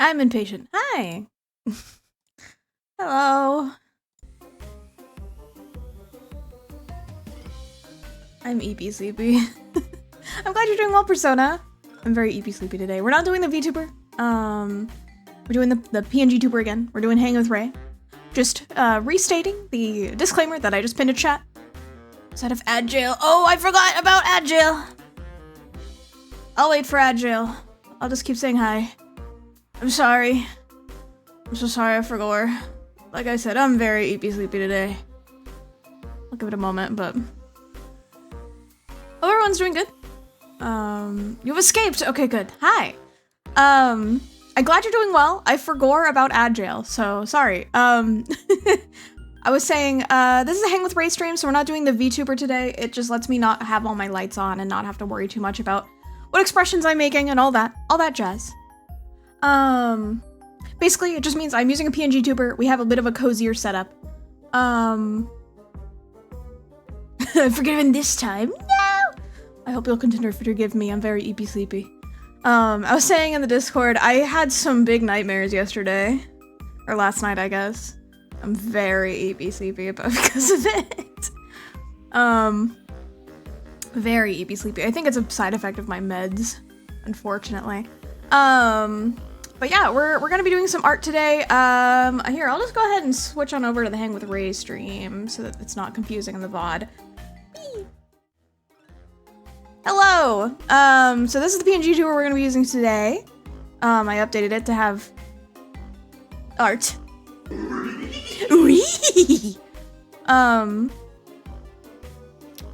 I'm impatient. Hi. Hello. I'm Eepy Sleepy. I'm glad you're doing well, Persona. I'm very Eepy Sleepy today. We're not doing the VTuber. We're doing the PNG tuber again. We're doing Hang with Ray. Just restating the disclaimer that I just pinned to chat. Instead of Agile. Oh, I forgot about Agile. I'll wait for Agile. I'll just keep saying hi. I'm sorry. I'm so sorry I forgot. Like I said, I'm very Eepy Sleepy today. I'll give it a moment, but... Oh, everyone's doing good. You've escaped. Okay, good. Hi. I'm glad you're doing well. I forgot about Agile, so sorry. I was saying, this is a Hang with Ray stream, so we're not doing the VTuber today. It just lets me not have all my lights on and not have to worry too much about what expressions I'm making and all that jazz. Basically, it just means I'm using a PNG tuber. We have a bit of a cozier setup. Forgiven this time. No! I hope you'll continue to forgive me. I'm very Eepy Sleepy. I was saying in the Discord, I had some big nightmares yesterday. Or last night, I guess. I'm very Eepy Sleepy because of it. Very Eepy Sleepy. I think it's a side effect of my meds, unfortunately. But yeah, we're gonna be doing some art today. Here, I'll just go ahead and switch on over to the Hang with Ray stream so that it's not confusing in the VOD. Whee! Hello! So this is the PNG tour we're gonna be using today. I updated it to have art. Whee!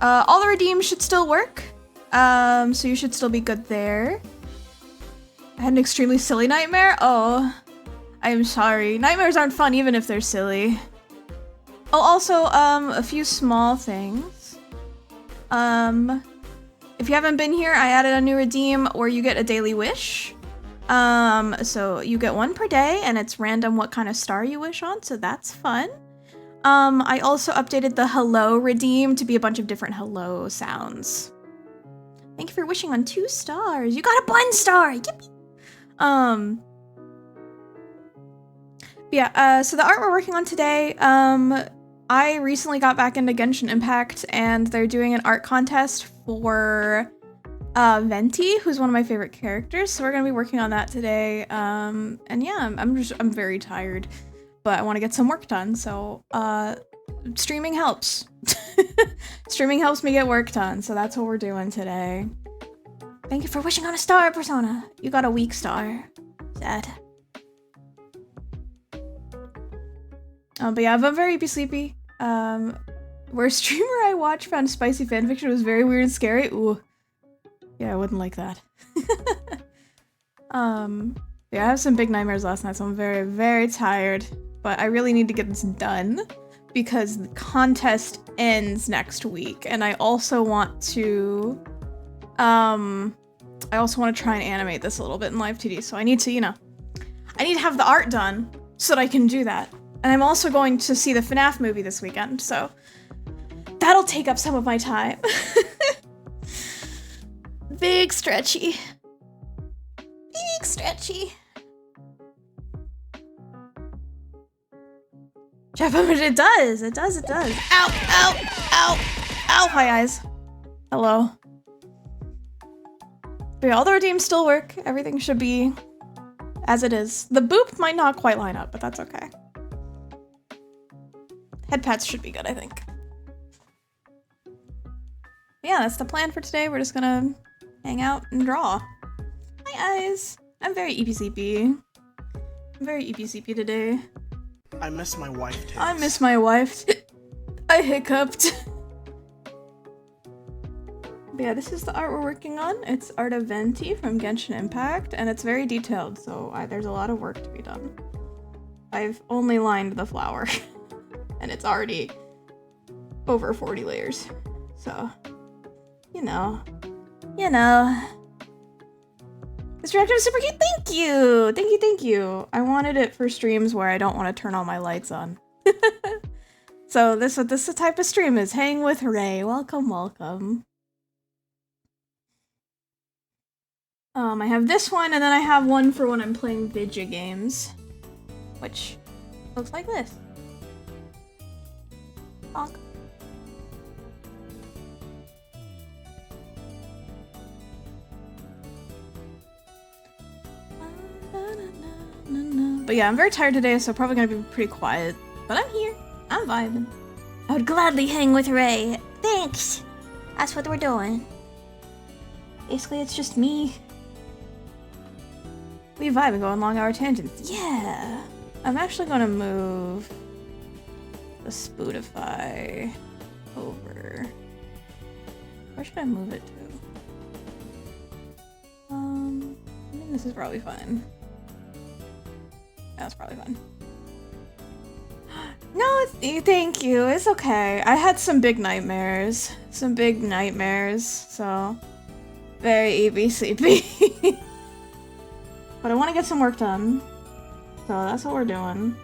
All the redeems should still work. So you should still be good there. I had an extremely silly nightmare? Oh, I am sorry. Nightmares aren't fun even if they're silly. Oh, also, a few small things. If you haven't been here, I added a new redeem where you get a daily wish. So you get one per day and it's random what kind of star you wish on, so that's fun. I also updated the hello redeem to be a bunch of different hello sounds. Thank you for wishing on 2 stars. You got a 1 star! Yippee! Yeah, so the art we're working on today, I recently got back into Genshin Impact and they're doing an art contest for Venti, who's one of my favorite characters, so we're gonna be working on that today. And yeah, I'm very tired, but I want to get some work done, so streaming helps. Streaming helps me get work done, so that's what we're doing today. Thank you for wishing on a star, Persona. You got a weak star. Sad. But yeah, I'm very Eepy Sleepy. Where a streamer I watched found spicy fanfiction was very weird and scary. Ooh. Yeah, I wouldn't like that. Yeah, I have some big nightmares last night, so I'm very, very tired. But I really need to get this done because the contest ends next week, and I also want to try and animate this a little bit in Live 2D, so I need to, I need to have the art done so that I can do that. And I'm also going to see the FNAF movie this weekend, so that'll take up some of my time. Big stretchy. Big stretchy. Jeff, it does. It does. Ow, ow, ow, ow, hi eyes. Hello. But yeah, all the redeems still work. Everything should be as it is. The boop might not quite line up, but that's okay. Head pats should be good, I think. Yeah, that's the plan for today. We're just gonna hang out and draw. Hi, eyes. I'm very Eepy Sleepy. I'm very Eepy Sleepy today. I miss my wife, too. I miss my wife. I hiccuped. But yeah, this is the art we're working on. It's art of Venti from Genshin Impact, and it's very detailed, so there's a lot of work to be done. I've only lined the flower, and it's already over 40 layers. So, you know. This directive is super cute. Thank you. Thank you. I wanted it for streams where I don't want to turn all my lights on. So this type of stream is Hang with Ray. Welcome. I have this one, and then I have one for when I'm playing video games, which looks like this. Bonk. But yeah, I'm very tired today, so probably gonna be pretty quiet. But I'm here. I'm vibing. I would gladly hang with Ray. Thanks. That's what we're doing. Basically, it's just me. We vibe and go on long hour tangents. Yeah. I'm actually gonna move the Spotify over. Where should I move it to? I think this is probably fine. That's probably fine. No, thank you. It's okay. I had some big nightmares. So very Eepy sleepy. But I want to get some work done. So that's what we're doing.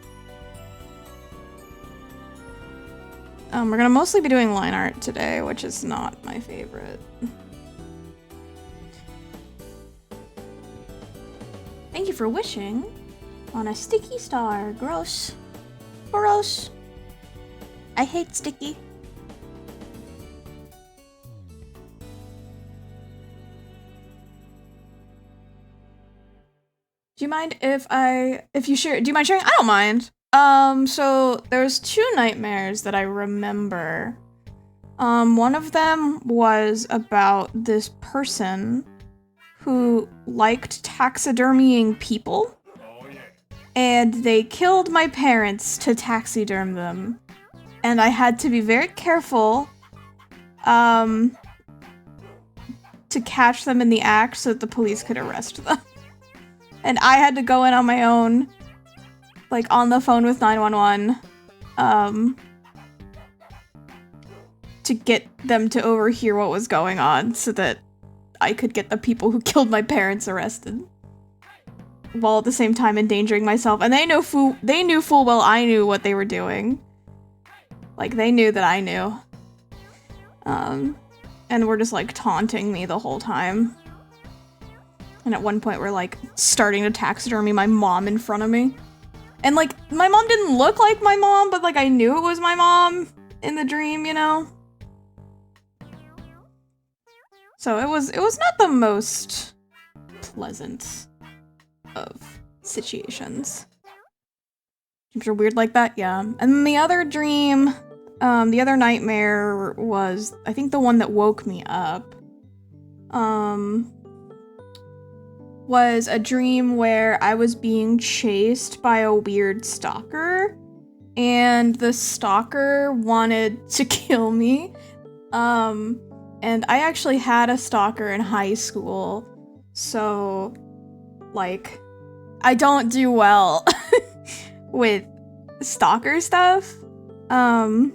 We're gonna mostly be doing line art today, which is not my favorite. Thank you for wishing on a sticky star. Gross. Gross. I hate sticky. Do you mind if you share? Do you mind sharing? I don't mind. So there's 2 nightmares that I remember. One of them was about this person who liked taxidermying people. And they killed my parents to taxiderm them. And I had to be very careful, to catch them in the act so that the police could arrest them. And I had to go in on my own, like on the phone with 911, to get them to overhear what was going on so that I could get the people who killed my parents arrested. While at the same time endangering myself. And they knew full well I knew what they were doing. Like, they knew that I knew. And were just, like, taunting me the whole time. And at one point we're, like, starting to taxidermy my mom in front of me. And, like, my mom didn't look like my mom, but, like, I knew it was my mom in the dream, you know? So it was not the most pleasant of situations. Dreams are weird like that, yeah. And then the other dream, the other nightmare was, I think the one that woke me up, was a dream where I was being chased by a weird stalker, and the stalker wanted to kill me. And I actually had a stalker in high school, so, like, I don't do well with stalker stuff. And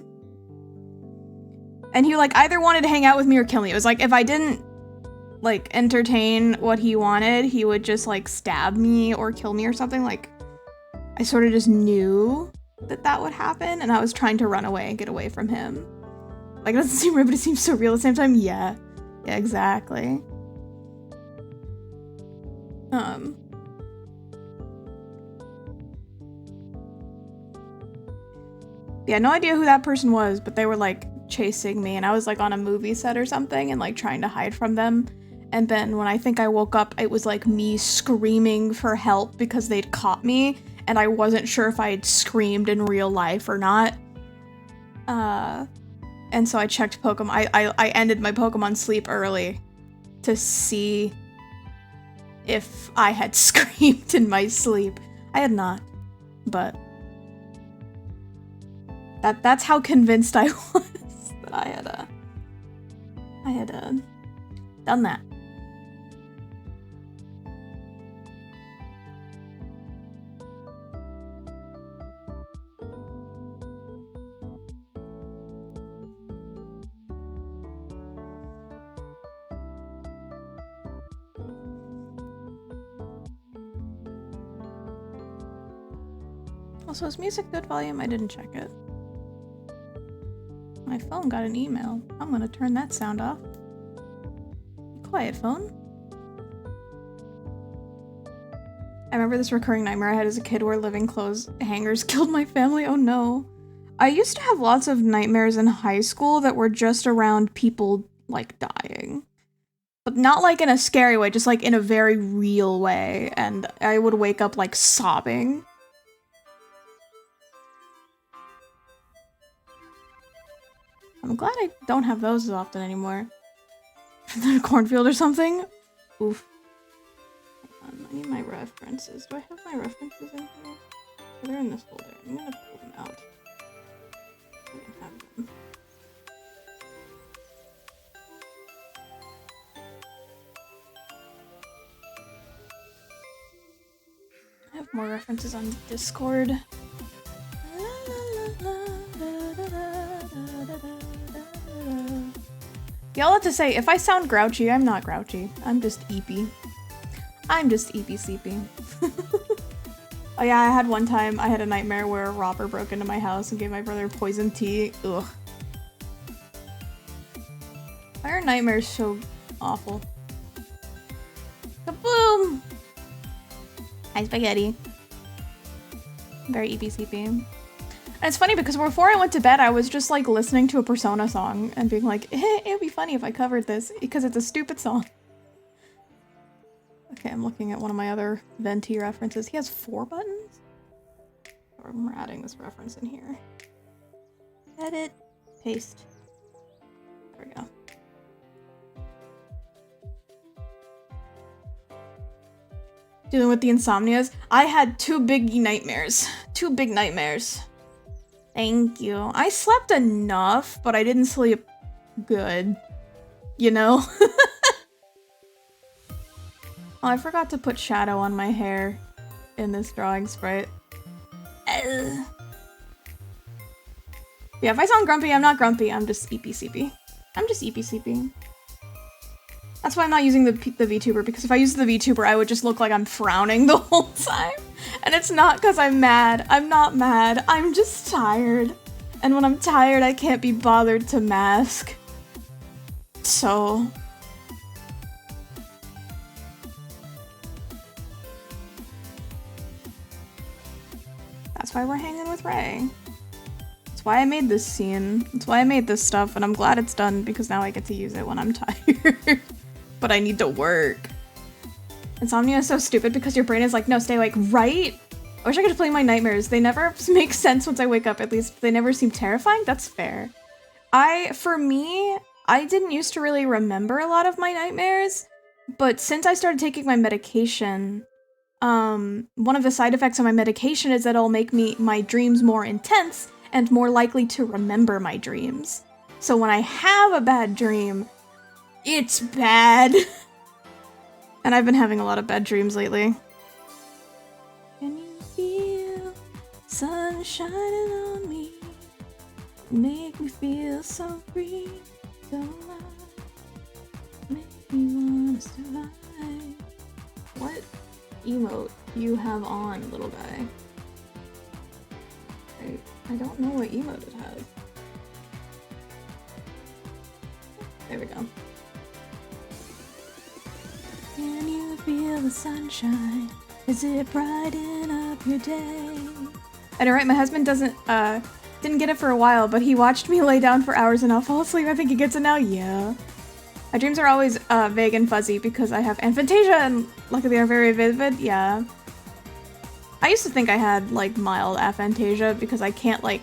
he, like, either wanted to hang out with me or kill me. It was like, if I didn't, like, entertain what he wanted, he would just, like, stab me or kill me or something. Like, I sort of just knew that that would happen, and I was trying to run away and get away from him. Like, it doesn't seem real, but it seems so real at the same time. Yeah. Yeah, exactly. Yeah, no idea who that person was, but they were, like, chasing me, and I was, like, on a movie set or something and, like, trying to hide from them. And then when I think I woke up, it was, like, me screaming for help because they'd caught me, and I wasn't sure if I had screamed in real life or not. And so I checked Pokemon. I ended my Pokemon sleep early to see if I had screamed in my sleep. I had not, but that's how convinced I was that I had done that. Also, is music good volume? I didn't check it. My phone got an email. I'm gonna turn that sound off. Quiet, phone. I remember this recurring nightmare I had as a kid where living clothes hangers killed my family. Oh no. I used to have lots of nightmares in high school that were just around people, like, dying. But not, like, in a scary way, just, like, in a very real way. And I would wake up, like, sobbing. I'm glad I don't have those as often anymore. The cornfield or something? Oof. I need my references. Do I have my references in here? They're in this folder. I'm gonna pull them out. I can have them. I have more references on Discord. Y'all have to say, if I sound grouchy, I'm not grouchy. I'm just Eepy. I'm just Eepy sleepy. Oh yeah, I had one time, I had a nightmare where a robber broke into my house and gave my brother poison tea. Ugh. Why are nightmares so awful? Kaboom! Hi, Spaghetti. Very Eepy sleepy. And it's funny because before I went to bed, I was just like listening to a Persona song and being like, it would be funny if I covered this because it's a stupid song. Okay, I'm looking at one of my other Venti references. He has 4 buttons? Or we're adding this reference in here. Edit. Paste. There we go. Dealing with the insomnias. I had 2 big nightmares. 2 big nightmares. Thank you. I slept enough, but I didn't sleep good. You know? Oh, I forgot to put shadow on my hair in this drawing sprite. Yeah, if I sound grumpy, I'm not grumpy. I'm just Eepy sleepy. I'm just Eepy sleepy. That's why I'm not using the VTuber, because if I used the VTuber, I would just look like I'm frowning the whole time. And it's not because I'm mad. I'm not mad. I'm just tired. And when I'm tired, I can't be bothered to mask. So... that's why we're hanging with Ray. That's why I made this scene. That's why I made this stuff, and I'm glad it's done because now I get to use it when I'm tired. But I need to work. Insomnia is so stupid because your brain is like, no, stay awake, right? I wish I could play my nightmares. They never make sense once I wake up, at least. They never seem terrifying. That's fair. For me, I didn't used to really remember a lot of my nightmares, but since I started taking my medication, one of the side effects of my medication is that it'll make my dreams more intense and more likely to remember my dreams. So when I have a bad dream, it's bad. And I've been having a lot of bad dreams lately. Can you feel sun shining on me? Make me feel so free, so alive. Make me wanna survive. What emote you have on, little guy? I don't know what emote it has. There we go. Can you feel the sunshine? Is it brighten up your day? I know, right? My husband didn't get it for a while, but he watched me lay down for hours and I'll fall asleep. I think he gets it now. Yeah. My dreams are always vague and fuzzy because I have aphantasia and luckily they're very vivid. Yeah. I used to think I had like mild aphantasia because I can't like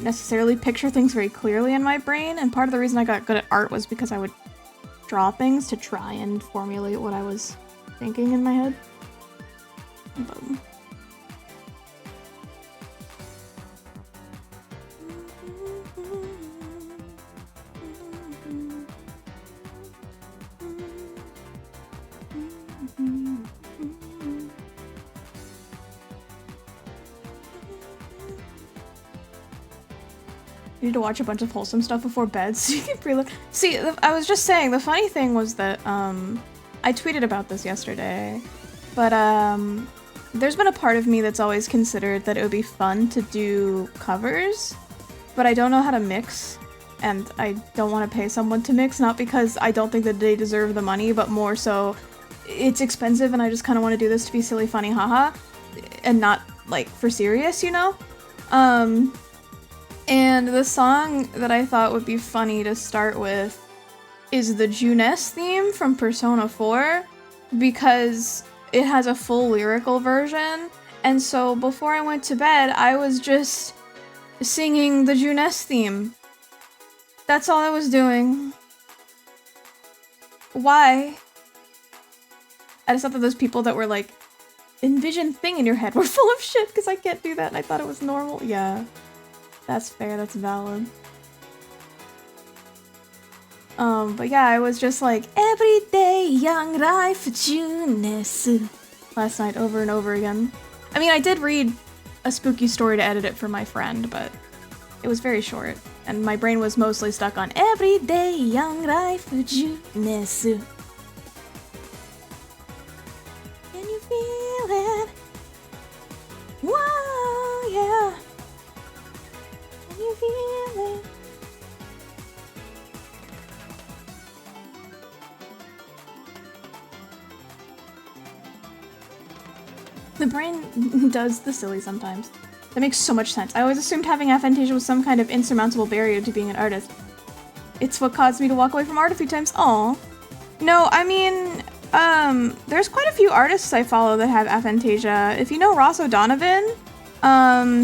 necessarily picture things very clearly in my brain, and part of the reason I got good at art was because I would draw things to try and formulate what I was thinking in my head. Boom. You need to watch a bunch of wholesome stuff before bed so you can pre-look. See, I was just saying, the funny thing was that, I tweeted about this yesterday, but, there's been a part of me that's always considered that it would be fun to do covers, but I don't know how to mix, and I don't want to pay someone to mix, not because I don't think that they deserve the money, but more so it's expensive and I just kind of want to do this to be silly, funny, haha, and not like for serious, you know? And the song that I thought would be funny to start with is the Junes theme from Persona 4, because it has a full lyrical version, and so before I went to bed, I was just singing the Junes theme. That's all I was doing. Why? I just thought that those people that were like, envision thing in your head were full of shit, because I can't do that, and I thought it was normal. Yeah. That's fair, that's valid. But yeah, I was just like, everyday young life Junes last night over and over again. I mean, I did read a spooky story to edit it for my friend, but it was very short, and my brain was mostly stuck on everyday young life Junes. Can you feel it? Whoa, yeah. Can you feel it? The brain does the silly sometimes. That makes so much sense. I always assumed having aphantasia was some kind of insurmountable barrier to being an artist. It's what caused me to walk away from art a few times. Aw. No, I mean, there's quite a few artists I follow that have aphantasia. If you know Ross O'Donovan,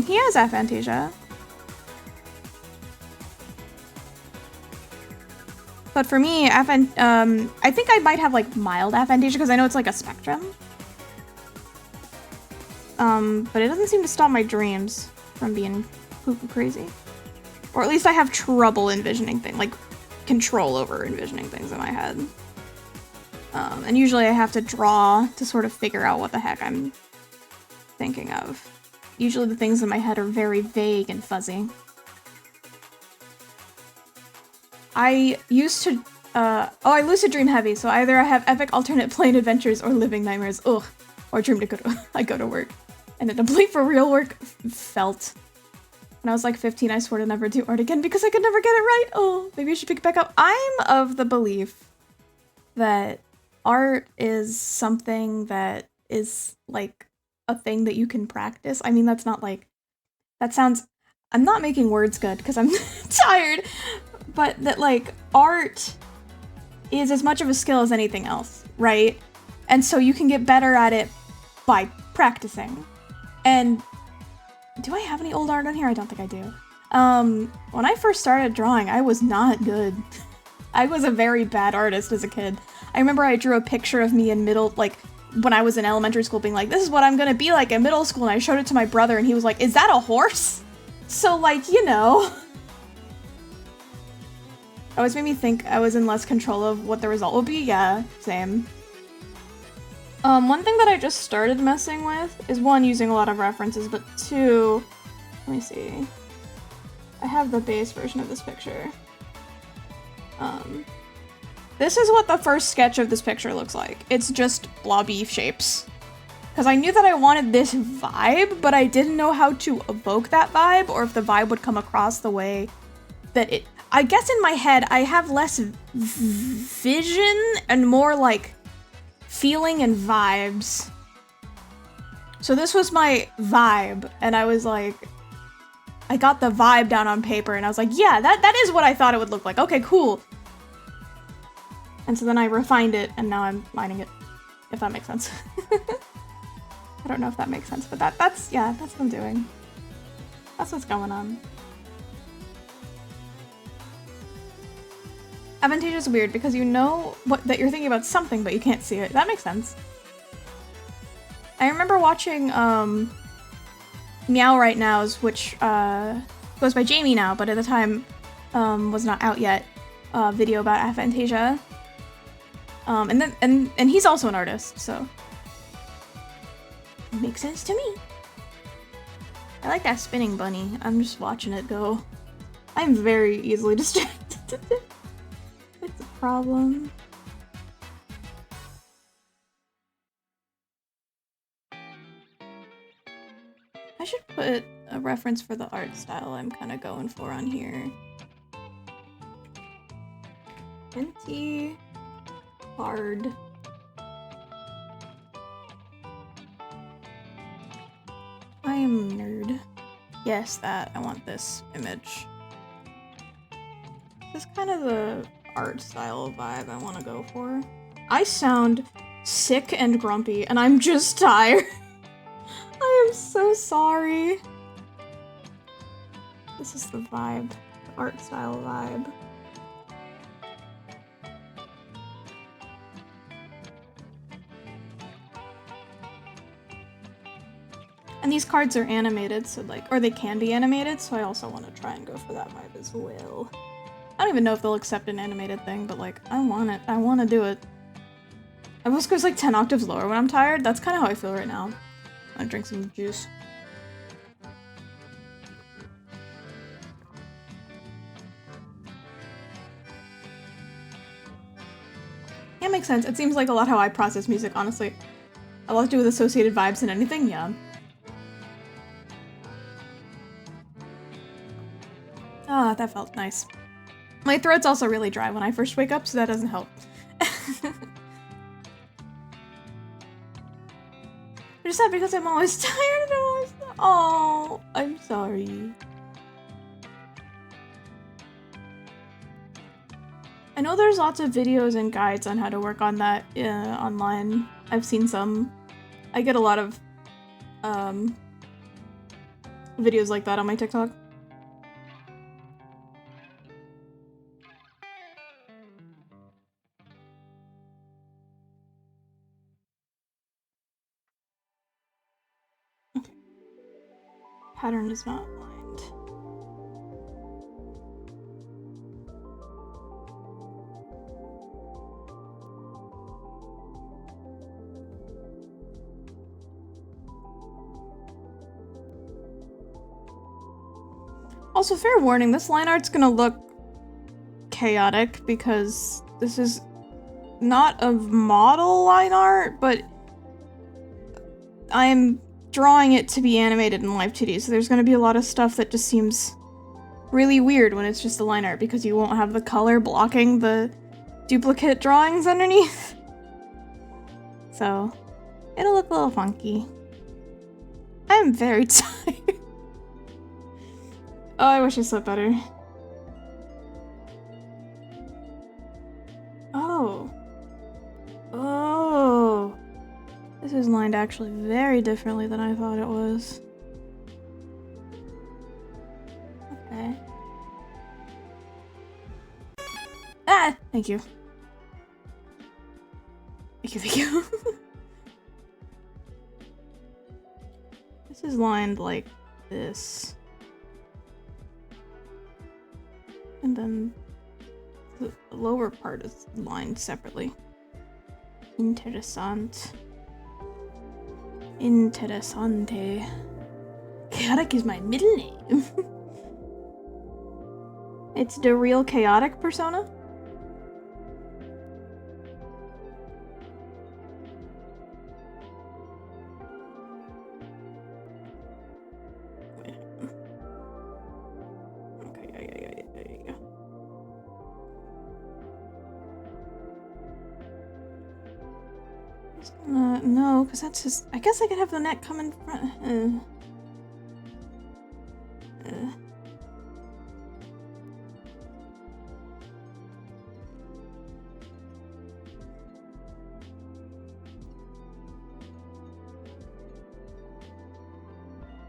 he has aphantasia. But for me, I think I might have like mild aphantasia because I know it's like a spectrum. But it doesn't seem to stop my dreams from being cuckoo crazy. Or at least I have trouble envisioning things, like control over envisioning things in my head. And usually I have to draw to sort of figure out what the heck I'm thinking of. Usually the things in my head are very vague and fuzzy. I used to, I lucid dream heavy, so either I have epic alternate plane adventures or living nightmares, ugh, or dream to I go to work. And it complete for real work felt. When I was like 15, I swore to never do art again because I could never get it right. Oh, maybe I should pick it back up. I'm of the belief that art is something that is like a thing that you can practice. I mean, that's not like, that sounds, I'm not making words good because I'm tired, but that like art is as much of a skill as anything else, right? And so you can get better at it by practicing. And do I have any old art on here? I don't think I do. When I first started drawing, I was not good. I was a very bad artist as a kid. I remember I drew a picture of me in when I was in elementary school being like, this is what I'm gonna be like in middle school, and I showed it to my brother and he was like, is that a horse? So like, you know. It always made me think I was in less control of what the result would be. Yeah, same. One thing that I just started messing with is one, using a lot of references, but two, let me see. I have the base version of this picture. This is what the first sketch of this picture looks like. It's just blobby shapes. Because I knew that I wanted this vibe, but I didn't know how to evoke that vibe, or if the vibe would come across the way that it... I guess in my head, I have less vision and more like feeling and vibes. So this was my vibe, and I was like, I got the vibe down on paper, and I was like, yeah, that is what I thought it would look like. Okay, cool. And so then I refined it, and now I'm lining it, if that makes sense. I don't know if that makes sense, but that's what I'm doing. That's what's going on. Advantageous is weird because you know that you're thinking about something, but you can't see it. That makes sense. I remember watching Meow Right Now's, which goes by Jamie now, but at the time was not out yet, video about aphantasia. And he's also an artist, so it makes sense to me. I like that spinning bunny. I'm just watching it go. I'm very easily distracted. It's a problem. I should put a reference for the art style I'm kind of going for on here. Empty, hard, Yes, that. I want this image. This is kind of the art style vibe I want to go for. I sound sick and grumpy, and I'm just tired. I am so sorry. This is the vibe. The art style vibe. And these cards are animated, so like, or they can be animated, so I also want to try and go for that vibe as well. I don't even know if they'll accept an animated thing, but like, I want it. I want to do it. My voice goes like 10 octaves lower when I'm tired. That's kind of how I feel right now. I'm gonna drink some juice. Yeah, makes sense. It seems like a lot how I process music, honestly. A lot to do with associated vibes and anything, yeah. Ah, that felt nice. My throat's also really dry when I first wake up, so that doesn't help. I'm just sad because I'm always tired and I'm always... Oh, I'm sorry. I know there's lots of videos and guides on how to work on that online. I've seen some. I get a lot of videos like that on my TikTok. Okay. Pattern is not aligned. Also, fair warning, this line art's gonna look chaotic because this is not a model line art, but I'm drawing it to be animated in Live 2D, so there's gonna be a lot of stuff that just seems really weird when it's just a line art because you won't have the color blocking the duplicate drawings underneath. So, it'll look a little funky. I'm very tired. Oh, I wish I slept better. Oh. Oh. This is lined actually very differently than I thought it was. Okay. Ah! Thank you. Thank you. This is lined like this. And then the lower part is lined separately. Interessant. Interessante. Chaotic is my middle name. It's the real chaotic persona? No, because that's just... I guess I could have the neck come in front. I'm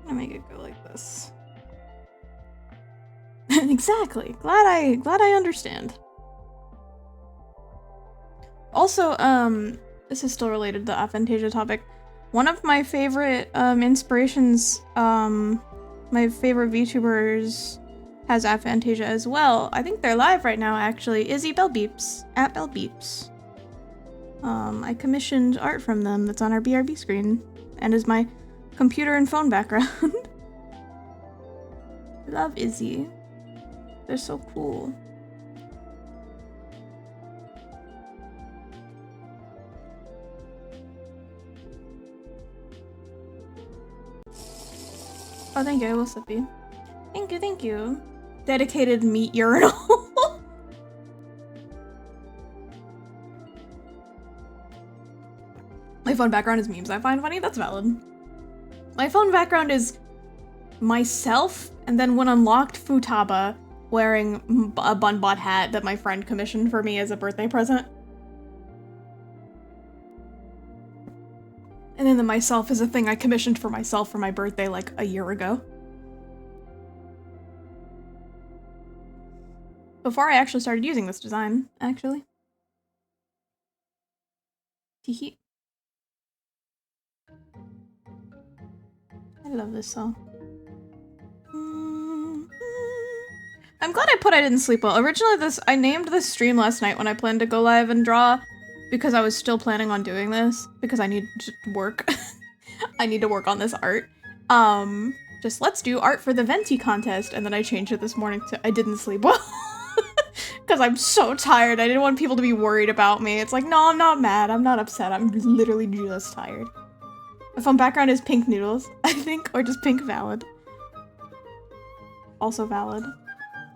gonna make it go like this. Exactly. Glad I understand. Also, this is still related to the aphantasia topic. One of my favorite inspirations, my favorite VTubers has aphantasia as well. I think they're live right now, actually. Izzy Bellbeeps, at Bellbeeps. I commissioned art from them that's on our BRB screen, and is my computer and phone background. Love Izzy. They're so cool. Oh, thank you, I will Slippy. Thank you. Dedicated meat urinal. My phone background is memes I find funny, that's valid. My phone background is myself, and then when unlocked, Futaba wearing a bun-bot hat that my friend commissioned for me as a birthday present. And then the myself is a thing I commissioned for myself for my birthday like a year ago. Before I actually started using this design, actually. Teehee. I love this song. I'm glad I didn't sleep well. Originally I named this stream last night when I planned to go live and draw because I was still planning on doing this because I need to work. I need to work on this art. Just let's do art for the Venti contest, and then I changed it this morning to I didn't sleep well. Because I'm so tired. I didn't want people to be worried about me. It's like, no, I'm not mad. I'm not upset. I'm literally just tired. My phone background is pink noodles, I think, or just pink valid. Also valid.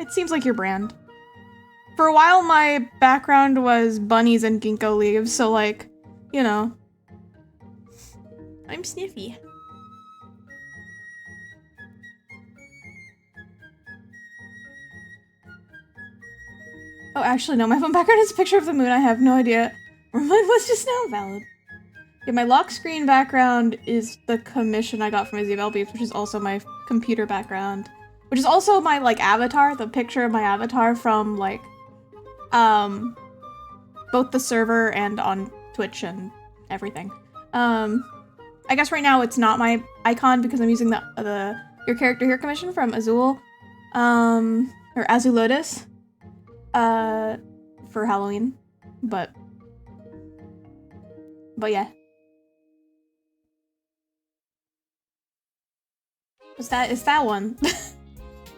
It seems like your brand. For a while, my background was bunnies and ginkgo leaves, so like, you know. I'm sniffy. Oh, actually, no, my phone background is a picture of the moon. I have no idea where mine was just now. Valid. Yeah, my lock screen background is the commission I got from Isabel Beeps, which is also my computer background. Which is also my, like, avatar, the picture of my avatar from, like, both the server and on Twitch and everything. I guess right now it's not my icon because I'm using the Your Character Here commission from Azul, or Azulotus, for Halloween, but yeah. It's that one.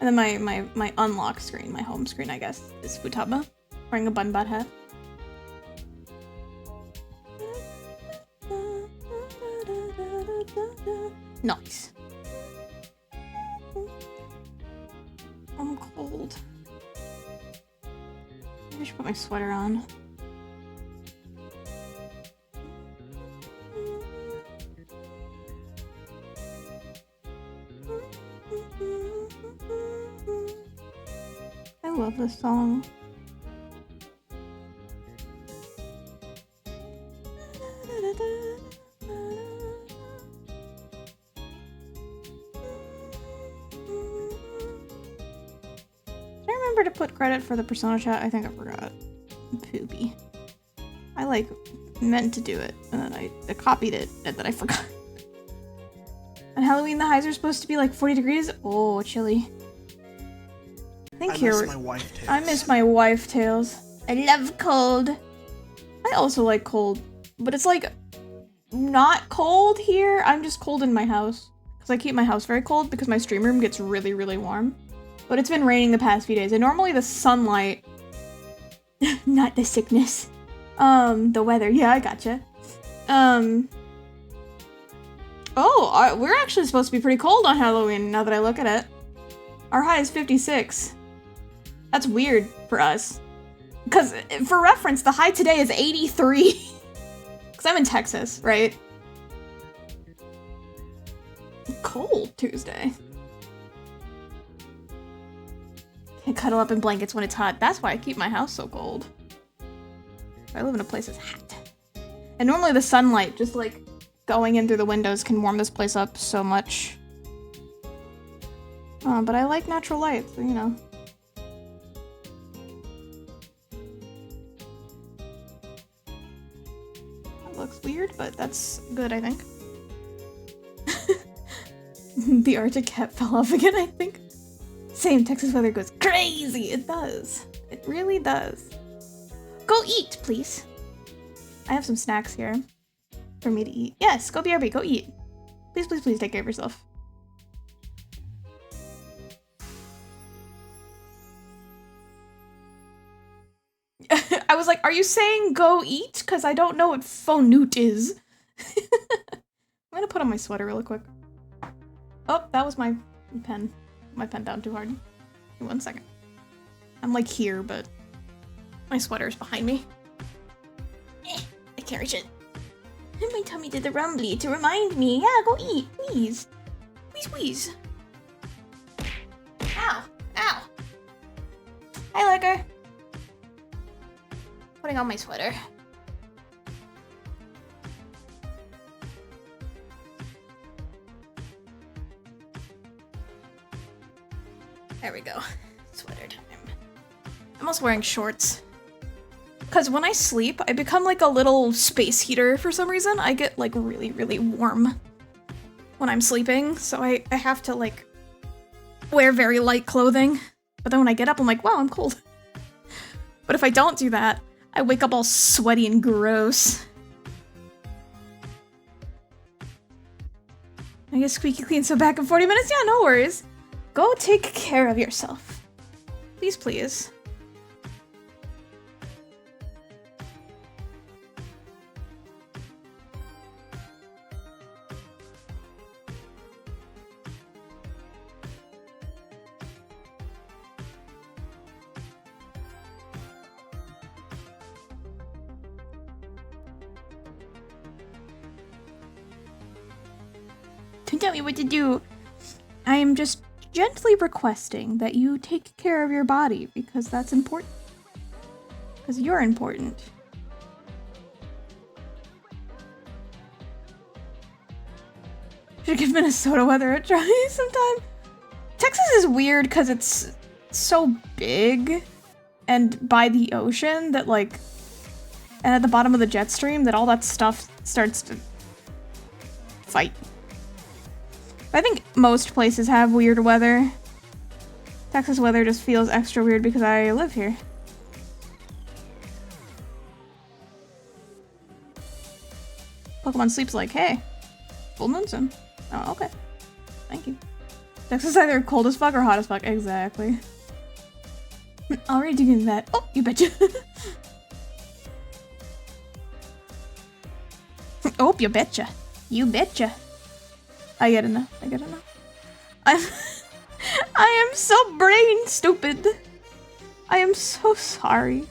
And then my unlock screen, my home screen, I guess, is Futaba, wearing a bun-bot hat. Nice. I'm cold. Maybe I should put my sweater on. I love this song. Did I remember to put credit for the Persona chat? I think I forgot. Poopy. I like meant to do it, and then I copied it, and then I forgot. On Halloween, the highs are supposed to be like 40 degrees. Oh, chilly. I miss my wife tails. I miss my wife tails. I love cold. I also like cold, but it's like not cold here. I'm just cold in my house because I keep my house very cold because my stream room gets really, really warm. But it's been raining the past few days, and normally the sunlight, not the sickness, the weather. Yeah, I gotcha. Oh, we're actually supposed to be pretty cold on Halloween now that I look at it. Our high is 56. That's weird for us. Because, for reference, the high today is 83. Because I'm in Texas, right? Cold Tuesday. Can't cuddle up in blankets when it's hot. That's why I keep my house so cold. I live in a place that's hot. And normally the sunlight, just like going in through the windows, can warm this place up so much. But I like natural light, so, you know. That looks weird, but that's good, I think. The Arctic cat fell off again, I think. Same, Texas weather goes crazy! It does. It really does. Go eat, please. I have some snacks here for me to eat. Yes, go BRB, go eat. Please, please, please take care of yourself. I was like, are you saying go eat? Because I don't know what fonute is. I'm gonna put on my sweater really quick. Oh, that was my pen. My pen down too hard. Give me 1 second. I'm like here, but my sweater's behind me. I can't reach it. My tummy did the rumbly to remind me. Yeah, go eat, please. Please, please. liquor. Putting on my sweater. There we go. Sweater time. I'm also wearing shorts. Because when I sleep, I become like a little space heater for some reason. I get like really, really warm when I'm sleeping. So I have to like wear very light clothing. But then when I get up, I'm like, wow, I'm cold. But if I don't do that, I wake up all sweaty and gross. I guess squeaky clean's so back in 40 minutes? Yeah, no worries. Go take care of yourself. Please, please. Don't tell me what to do. I am just gently requesting that you take care of your body because that's important. Because you're important. Should give Minnesota weather a try sometime. Texas is weird because it's so big and by the ocean that like, and at the bottom of the jet stream that all that stuff starts to fight. I think most places have weird weather. Texas weather just feels extra weird because I live here. Pokemon Sleep's like, hey, full moon soon. Oh, okay. Thank you. Texas is either cold as fuck or hot as fuck. Exactly. Already doing that. Oh, you betcha. Oh, you betcha. You betcha. I get enough. I get enough. I am so brain stupid. I am so sorry.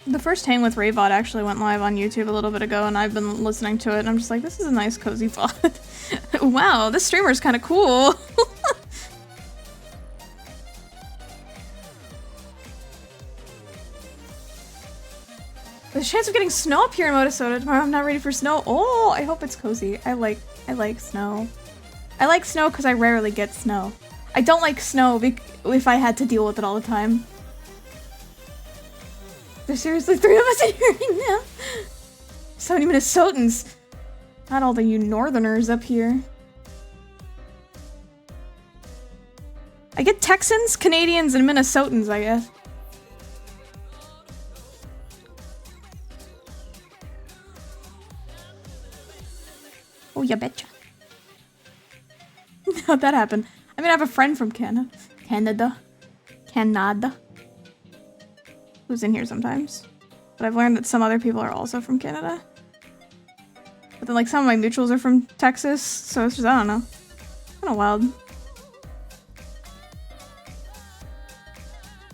The first Hang with Ray VOD actually went live on YouTube a little bit ago, and I've been listening to it, and I'm just like, this is a nice, cozy VOD. Wow, this streamer's kind of cool. There's a chance of getting snow up here in Minnesota tomorrow. I'm not ready for snow. Oh, I hope it's cozy. I like snow. I like snow because I rarely get snow. I don't like snow if I had to deal with it all the time. There's seriously 3 of us in here right now. So many Minnesotans. Not all the you northerners up here. I get Texans, Canadians, and Minnesotans, I guess. Oh, you betcha. How'd that happen? I mean, I have a friend from Canada. Who's in here sometimes. But I've learned that some other people are also from Canada. But then, like, some of my mutuals are from Texas, so it's just, I don't know. Kind of wild.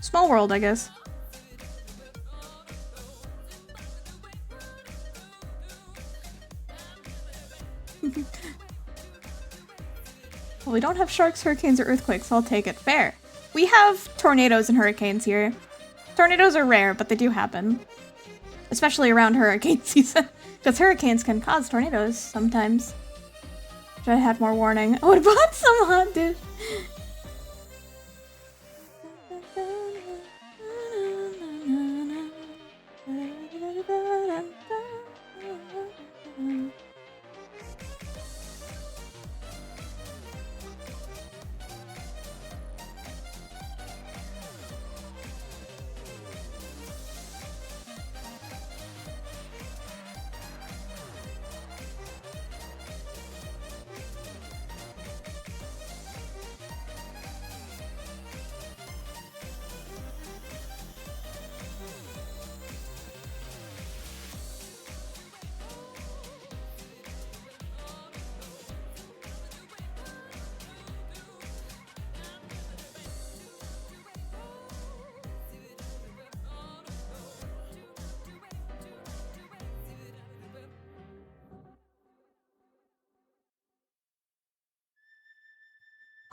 Small world, I guess. Well, we don't have sharks, hurricanes, or earthquakes, so I'll take it. Fair. We have tornadoes and hurricanes here. Tornadoes are rare, but they do happen. Especially around hurricane season. Because hurricanes can cause tornadoes sometimes. Should I have had more warning? I would've bought some hot dish.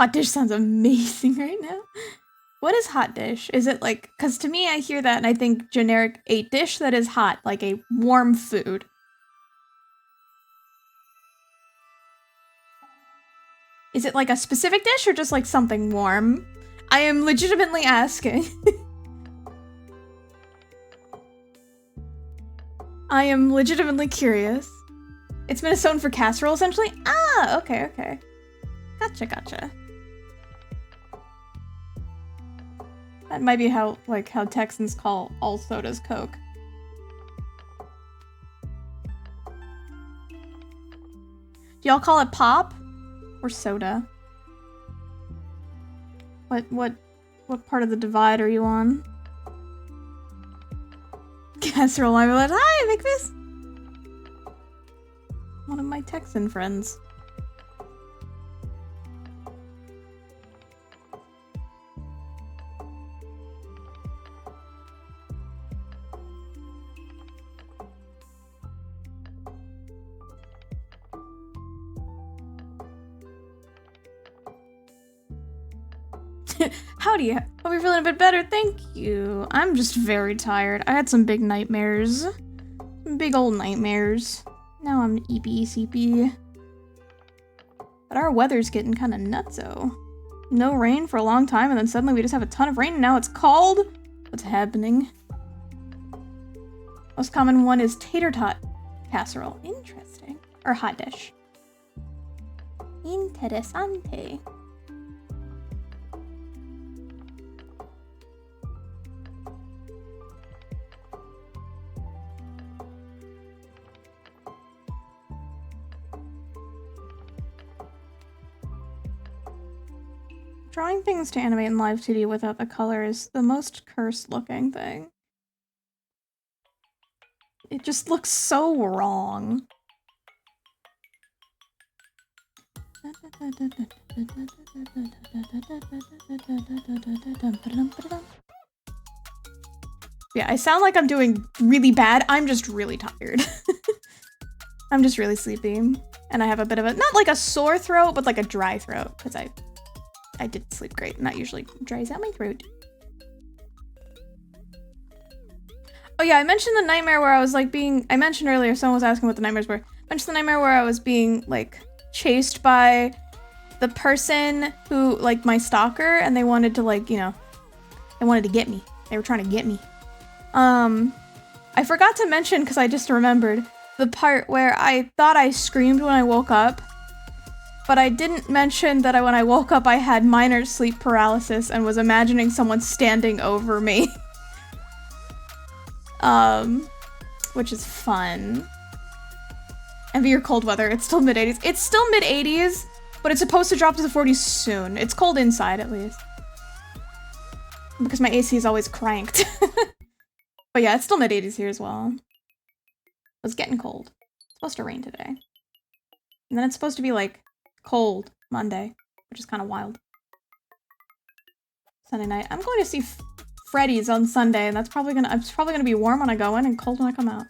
Hot dish sounds amazing right now. What is hot dish? Is it like, because to me I hear that and I think generic a dish that is hot, like a warm food. Is it like a specific dish or just like something warm? I am legitimately asking. I am legitimately curious. It's Minnesotan for casserole, essentially? Ah, okay, okay. Gotcha, gotcha. That might be how Texans call all sodas Coke. Do y'all call it pop? Or soda? What part of the divide are you on? Casserole, I'm like, hi, make this! One of my Texan friends. Howdy, hope you're feeling a bit better, thank you. I'm just very tired. I had some big nightmares. Some big old nightmares. Now I'm eepy. But our weather's getting kinda nutso. No rain for a long time and then suddenly we just have a ton of rain and now it's cold? What's happening? Most common one is tater tot casserole. Interesting. Or hot dish. Interesante. Drawing things to animate in live 2D without the color is the most cursed looking thing. It just looks so wrong. Yeah, I sound like I'm doing really bad. I'm just really tired. I'm just really sleepy. And I have a bit of a, not like a sore throat, but like a dry throat, because I didn't sleep great, and that usually dries out my throat. Oh yeah, I mentioned the nightmare where I was like I mentioned earlier, someone was asking what the nightmares were. I mentioned the nightmare where I was being like chased by the person who, like my stalker, and they wanted to like, you know, they wanted to get me. They were trying to get me. I forgot to mention, because I just remembered, the part where I thought I screamed when I woke up. But I didn't mention that when I woke up I had minor sleep paralysis and was imagining someone standing over me. Which is fun. Envy your cold weather, it's still mid-80s. It's still mid-80s, but it's supposed to drop to the 40s soon. It's cold inside, at least. Because my AC is always cranked. But yeah, it's still mid-80s here as well. It's getting cold. It's supposed to rain today. And then it's supposed to be like cold Monday, which is kind of wild. Sunday night. I'm going to see Freddy's on Sunday, and it's probably gonna be warm when I go in and cold when I come out.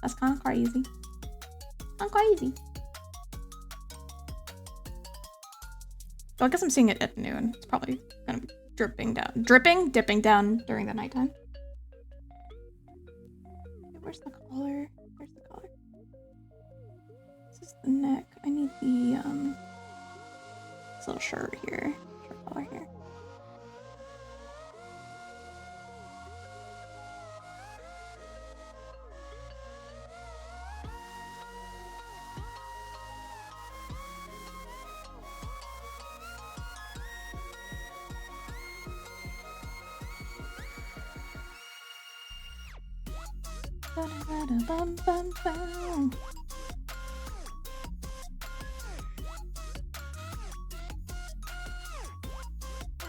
That's kind of crazy. Not crazy. So I guess I'm seeing it at noon. It's probably gonna be dipping down during the nighttime. Okay, where's the collar? Where's the collar? This is the neck. I need the this little shirt here. Shirt collar here. Ba-da-ba-da-bum-bum-bum.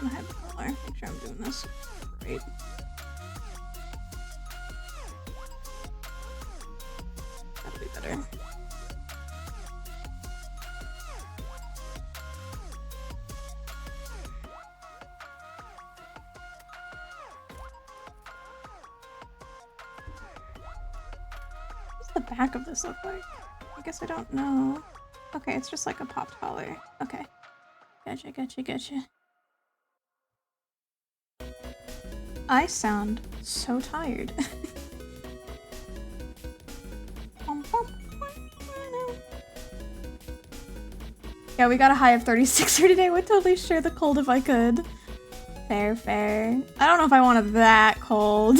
I'm gonna have the collar. Make sure I'm doing this right. That'll be better. What's the back of this look like? I guess I don't know. Okay, it's just like a popped collar. Okay. Gotcha. I sound so tired. Yeah, we got a high of 36 here today. Would totally share the cold if I could. Fair. I don't know if I want it that cold.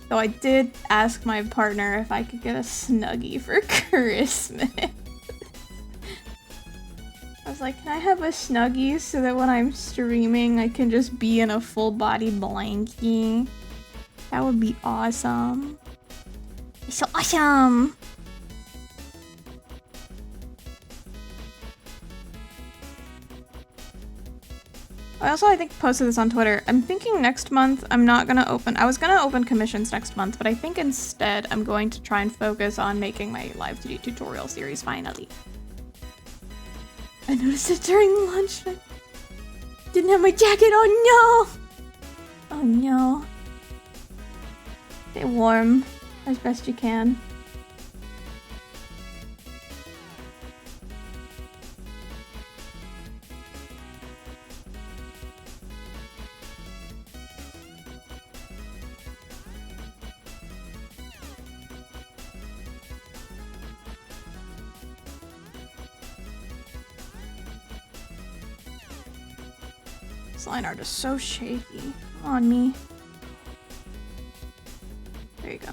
Though I did ask my partner if I could get a Snuggie for Christmas. I was like, can I have a Snuggie so that when I'm streaming I can just be in a full body blankie? That would be awesome. It's so awesome! I also, I think, posted this on Twitter. I'm thinking next month I'm not gonna open... I was gonna open commissions next month, but I think instead I'm going to try and focus on making my live 2D tutorial series finally. I noticed it during lunch. Didn't have my jacket on. No! Oh no. Stay warm as best you can. This line art is so shaky on me. There you go.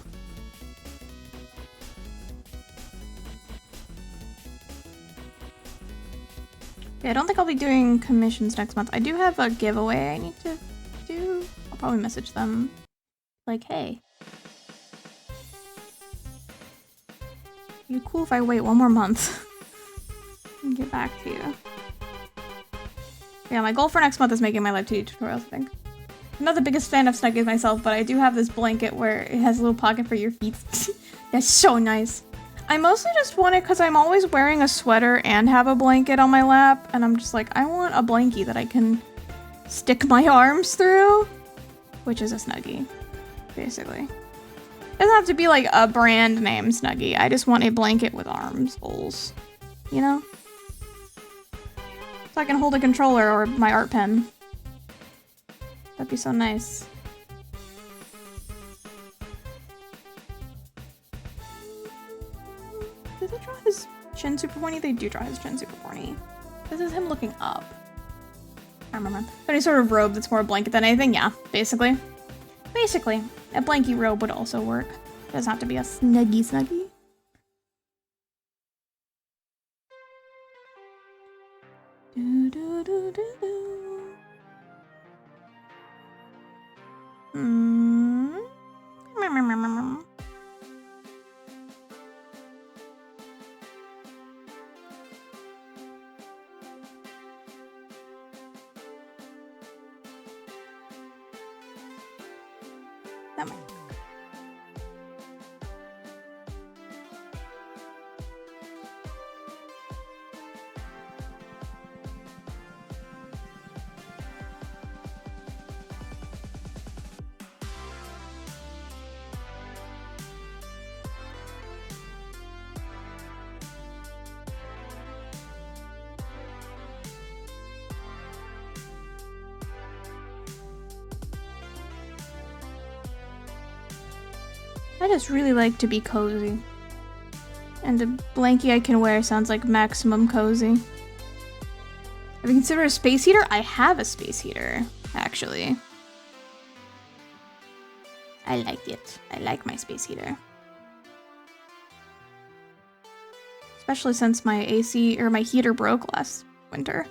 Yeah, I don't think I'll be doing commissions next month. I do have a giveaway I need to do. I'll probably message them like, hey. You cool if I wait one more month and get back to you. Yeah, my goal for next month is making my live 2D tutorials, I think. I'm not the biggest fan of Snuggies myself, but I do have this blanket where it has a little pocket for your feet. That's so nice. I mostly just want it because I'm always wearing a sweater and have a blanket on my lap, and I'm just like, I want a blankie that I can stick my arms through, which is a Snuggie, basically. It doesn't have to be like a brand name Snuggie. I just want a blanket with arms holes, you know? So I can hold a controller or my art pen. That'd be so nice. Did they draw his chin super pointy? They do draw his chin super pointy. This is him looking up. I remember. Any sort of robe that's more a blanket than anything? Yeah, basically. Basically. A blankie robe would also work. It doesn't have to be a snuggie. That might. I just really like to be cozy. And the blankie I can wear sounds like maximum cozy. Have you considered a space heater? I have a space heater, actually. I like it. I like my space heater. Especially since my AC, or my heater broke last winter.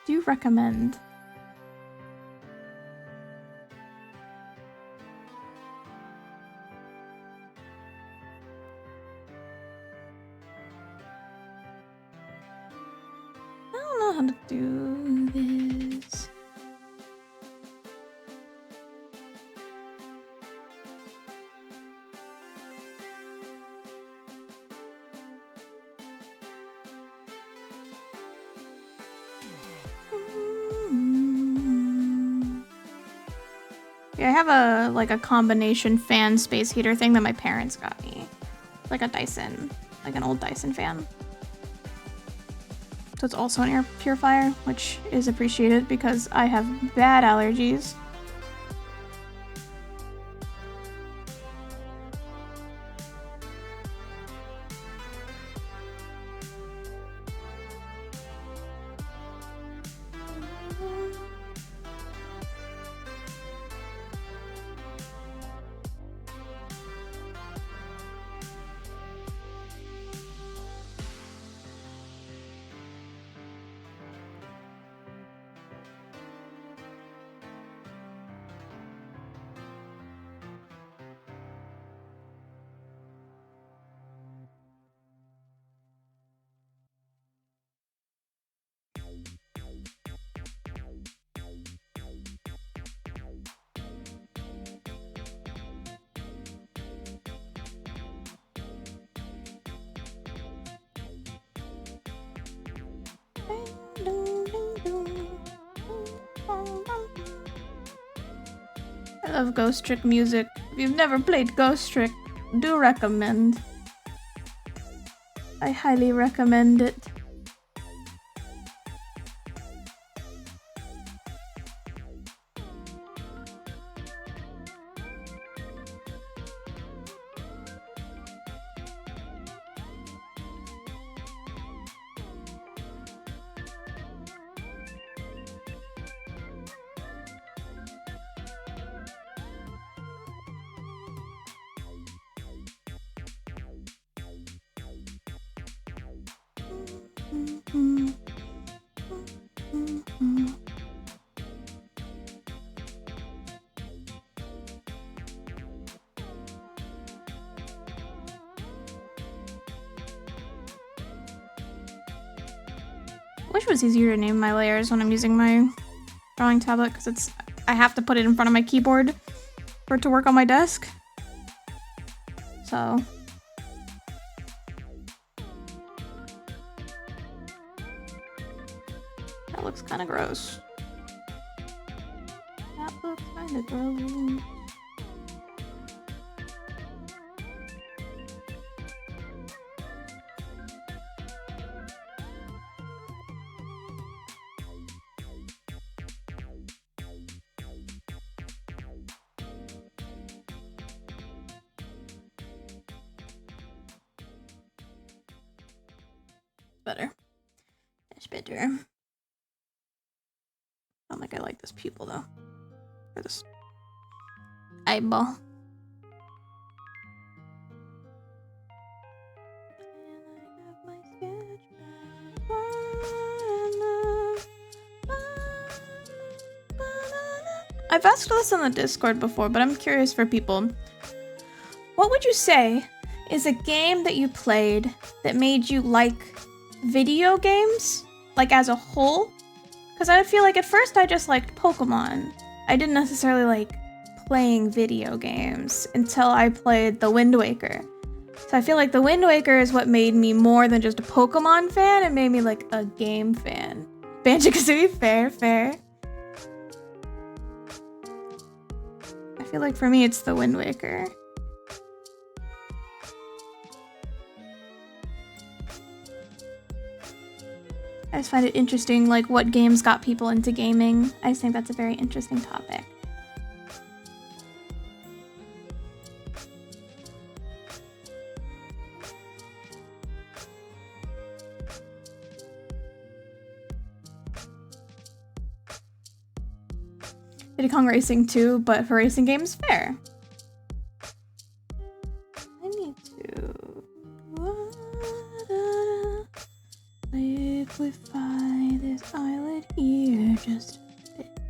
Do recommend. I don't know how to do this. Yeah, I have a combination fan space heater thing that my parents got me. Like a Dyson, like an old Dyson fan. So it's also an air purifier, which is appreciated because I have bad allergies. I love Ghost Trick music. If you've never played Ghost Trick, do recommend. I highly recommend it. Wish it was easier to name my layers when I'm using my drawing tablet because I have to put it in front of my keyboard for it to work on my desk. So that looks kind of gross. That looks kind of gross. Better. It's better. I don't think I like this pupil though. Or this eyeball. I've asked this on the Discord before, but I'm curious for people. What would you say is a game that you played that made you like video games, like as a whole? Because I feel like at first I just liked Pokemon. I didn't necessarily like playing video games until I played The Wind Waker. So I feel like The Wind Waker is what made me more than just a Pokemon fan. It made me like a game fan. Banjo-Kazooie, fair. I feel like for me it's The Wind Waker. I just find it interesting, like, what games got people into gaming. I just think that's a very interesting topic. Diddy Kong Racing too, but for racing games, fair. I need to liquefy this eyelid here just a bit.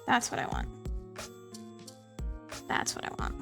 That's what I want. That's what I want.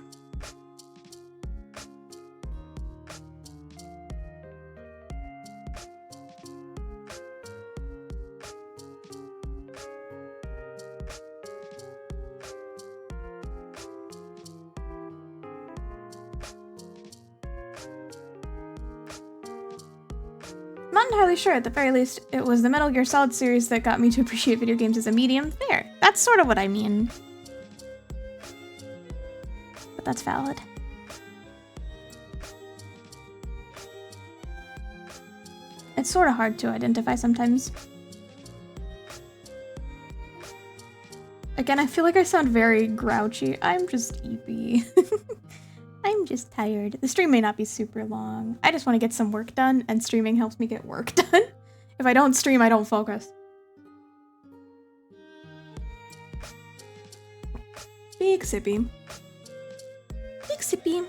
I'm not entirely sure. At the very least, it was the Metal Gear Solid series that got me to appreciate video games as a medium. Fair. That's sort of what I mean. But that's valid. It's sort of hard to identify sometimes. Again, I feel like I sound very grouchy. I'm just Eepy. I'm just tired. The stream may not be super long. I just want to get some work done, and streaming helps me get work done. If I don't stream, I don't focus. Big sippy. Big sippy.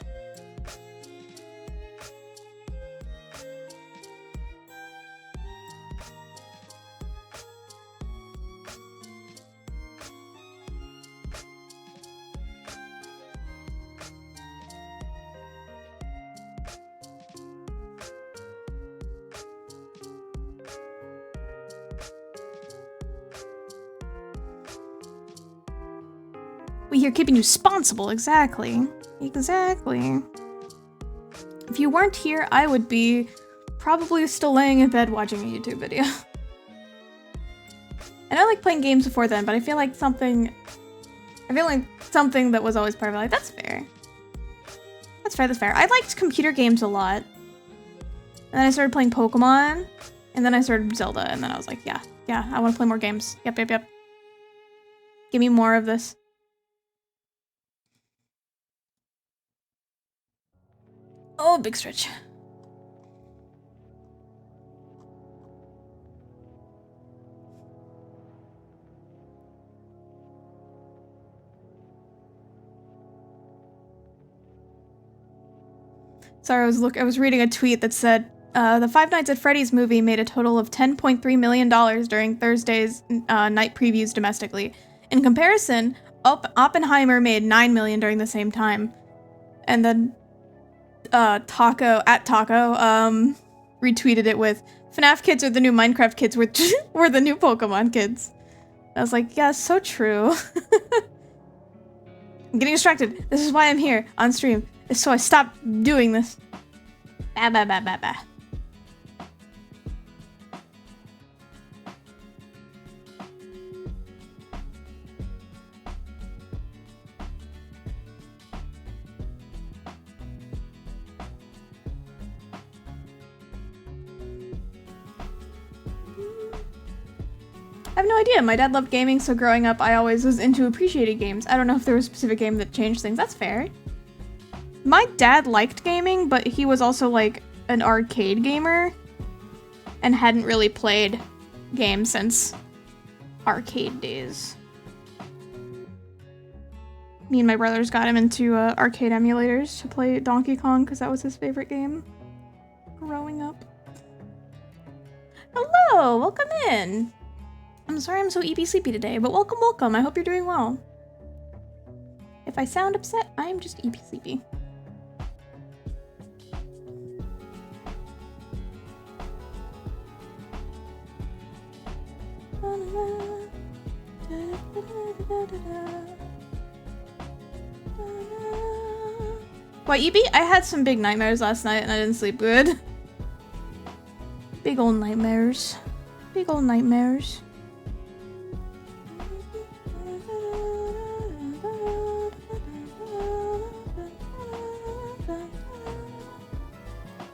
We here keeping you responsible, exactly. Exactly. If you weren't here, I would be probably still laying in bed watching a YouTube video. And I like playing games before then, but I feel like something that was always part of it, like, that's fair. That's fair, that's fair. I liked computer games a lot. And then I started playing Pokemon, and then I started Zelda, and then I was like, yeah, I want to play more games. Yep. Give me more of this. Oh, big stretch. Sorry, I was reading a tweet that said, the Five Nights at Freddy's movie made a total of $10.3 million during Thursday's night previews domestically. In comparison, Oppenheimer made $9 million during the same time. And then Taco retweeted it with, FNAF kids are the new Minecraft kids, which were the new Pokemon kids. I was like, yeah, so true. I'm getting distracted. This is why I'm here on stream. It's so I stop doing this. Bah. I have no idea. My dad loved gaming, so growing up, I always was into appreciating games. I don't know if there was a specific game that changed things. That's fair. My dad liked gaming, but he was also, like, an arcade gamer and hadn't really played games since arcade days. Me and my brothers got him into arcade emulators to play Donkey Kong because that was his favorite game growing up. Hello! Welcome in! I'm sorry I'm so Eepy sleepy today, but welcome. I hope you're doing well. If I sound upset, I am just Eepy sleepy. Why, Eepy? I had some big nightmares last night and I didn't sleep good. Big old nightmares. Big old nightmares.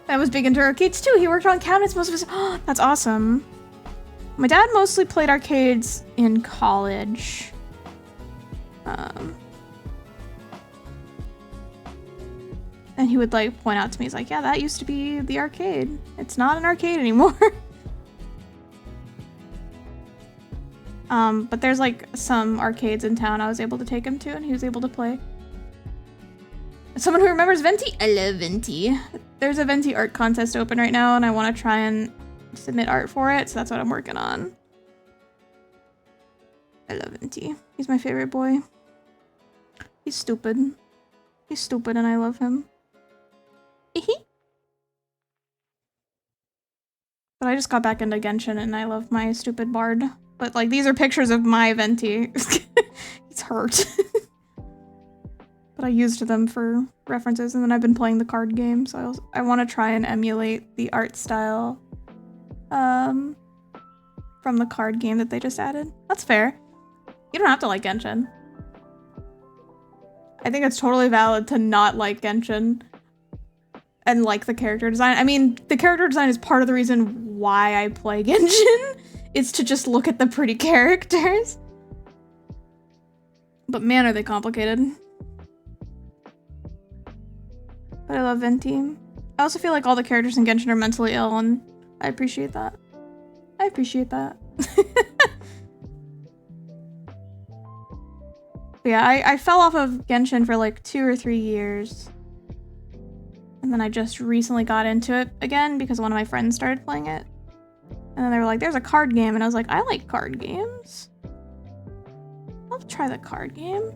I was big into arcades too. He worked on cabinets most of his— oh, that's awesome. My dad mostly played arcades in college. And he would like point out to me, he's like, yeah, that used to be the arcade. It's not an arcade anymore. But there's like some arcades in town I was able to take him to and he was able to play. Someone who remembers Venti? I love Venti. There's a Venti art contest open right now and I want to try and submit art for it, so that's what I'm working on. I love Venti. He's my favorite boy. He's stupid. He's stupid and I love him. But I just got back into Genshin and I love my stupid bard. But like, these are pictures of my Venti. He's hurt. But I used them for references and then I've been playing the card game, so I want to try and emulate the art style from the card game that they just added. That's fair. You don't have to like Genshin. I think it's totally valid to not like Genshin. and like the character design. I mean, the character design is part of the reason why I play Genshin. It's to just look at the pretty characters. But man, are they complicated. But I love Venti. I also feel like all the characters in Genshin are mentally ill, and I appreciate that. I appreciate that. But yeah, I fell off of Genshin for like 2 or 3 years. And then I just recently got into it again because one of my friends started playing it. And then they were like, there's a card game. And I was like, I like card games. I'll try the card game.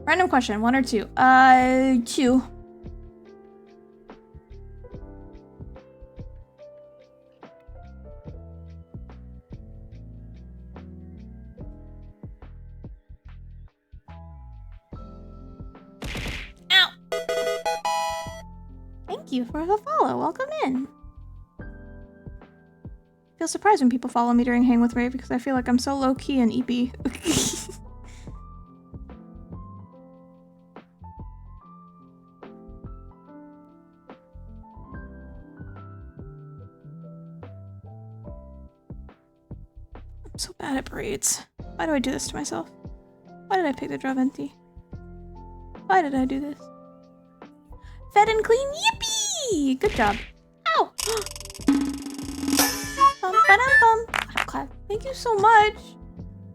Random question, 1 or 2? 2. Ow! Thank you for the follow. Welcome in. I feel surprised when people follow me during Hang with Ray because I feel like I'm so low-key and Eepy. I'm so bad at braids. Why do I do this to myself? Why did I pick the Draventi? Why did I do this? Fed and clean, yippee! Good job. Ow! Bum. Thank you so much.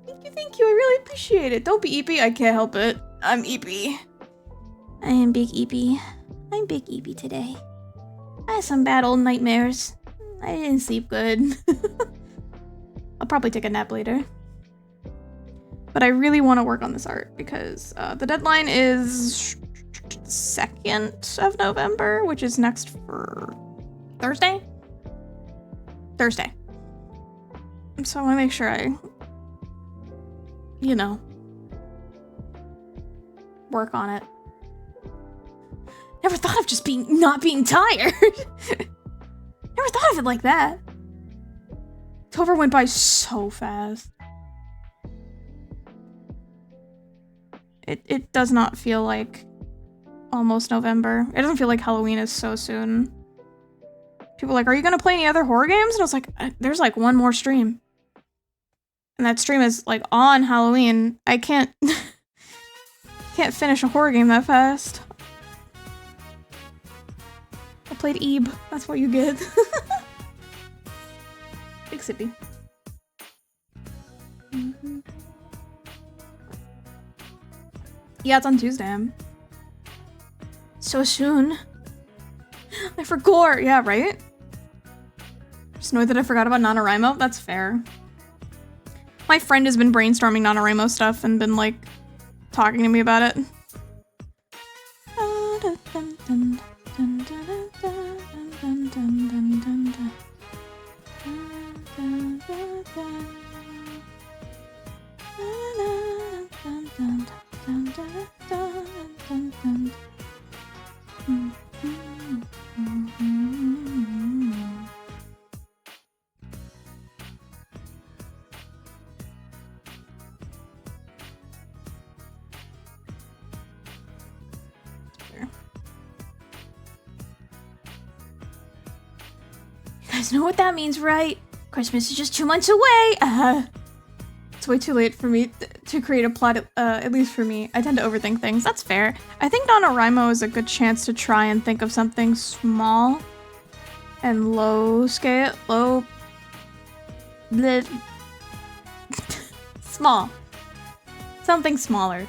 Thank you. I really appreciate it. Don't be Eepy. I can't help it. I'm Eepy. I am Big Eepy. I'm Big Eepy today. I had some bad old nightmares. I didn't sleep good. I'll probably take a nap later. But I really want to work on this art because the deadline is 2nd of November, which is next for Thursday? Thursday. So I want to make sure I, you know, work on it. Never thought of just not being tired. Never thought of it like that. October went by so fast. It does not feel like almost November. It doesn't feel like Halloween is so soon. People are like, are you gonna play any other horror games? And I was like, there's like one more stream. And that stream is like on Halloween. I can't can't finish a horror game that fast. I played Eeb. That's what you get. Big sippy. Yeah, it's on Tuesday. So soon. I forgot. Yeah, right? Just know that I forgot about NaNoWriMo. That's fair. My friend has been brainstorming NaNoWriMo stuff and been, like, talking to me about it. You guys know what that means, right? Christmas is just 2 months away! It's way too late for me to create a plot, at least for me. I tend to overthink things. That's fair. I think NaNoWriMo is a good chance to try and think of something small and low scale. Small. Something smaller.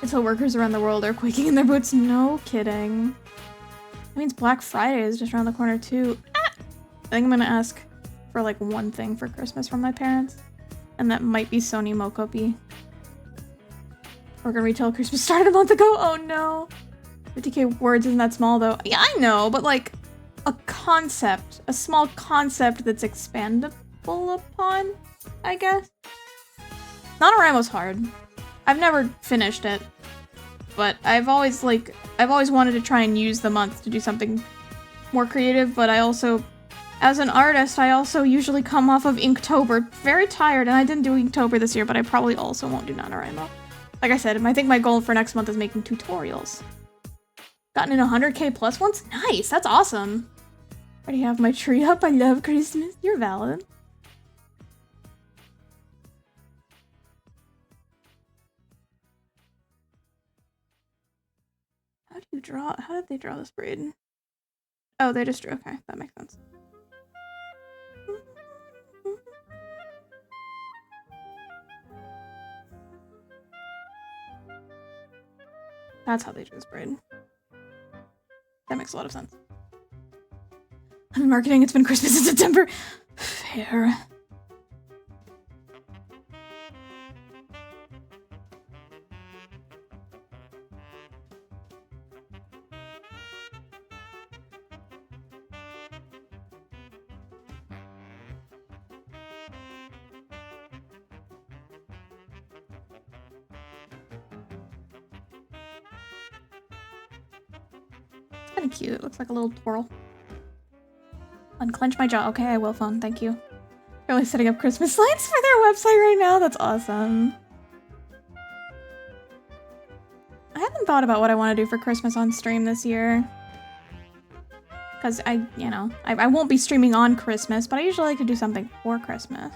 Until workers around the world are quaking in their boots. No kidding. That means Black Friday is just around the corner too. Ah! I think I'm gonna ask for like one thing for Christmas from my parents. And that might be Sony Mokopi. Oregon retail Christmas started a month ago. Oh no. 50k words isn't that small though. Yeah, I know, but like a concept, a small concept that's expandable upon, I guess. NaNoWriMo's hard. I've never finished it, but I've always wanted to try and use the month to do something more creative, but I also, as an artist, I also usually come off of Inktober very tired, and I didn't do Inktober this year, but I probably also won't do NaNoWriMo. Like I said, I think my goal for next month is making tutorials. Gotten in 100k plus once? Nice, that's awesome. Already have my tree up. I love Christmas. You're valid. How do you draw? How did they draw this braid? Oh, they just drew. Okay, that makes sense. That's how they drew this braid. That makes a lot of sense. I'm in marketing. It's been Christmas in September. Fair. Kind of cute. It looks like a little twirl. Unclench my jaw. Okay, I will, phone. Thank you. They're really setting up Christmas lights for their website right now. That's awesome. I haven't thought about what I want to do for Christmas on stream this year. Because I won't be streaming on Christmas, but I usually like to do something for Christmas.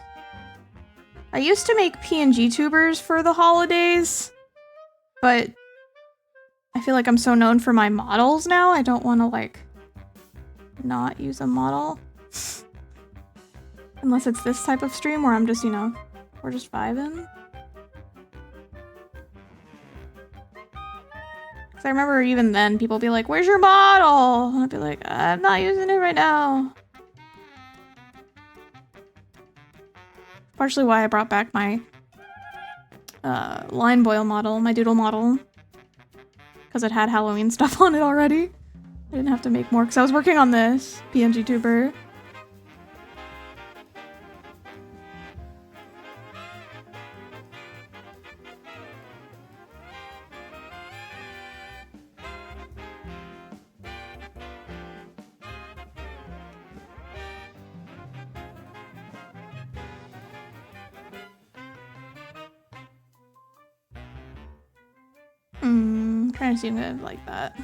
I used to make PNG tubers for the holidays, but I feel like I'm so known for my models now, I don't want to, like, not use a model. Unless it's this type of stream where I'm just, we're just vibing. Because I remember even then, people be like, where's your model? And I'd be like, I'm not using it right now. Partially why I brought back my line boil model, my doodle model. Because it had Halloween stuff on it already. I didn't have to make more because I was working on this PNG tuber. Trying to see it like that.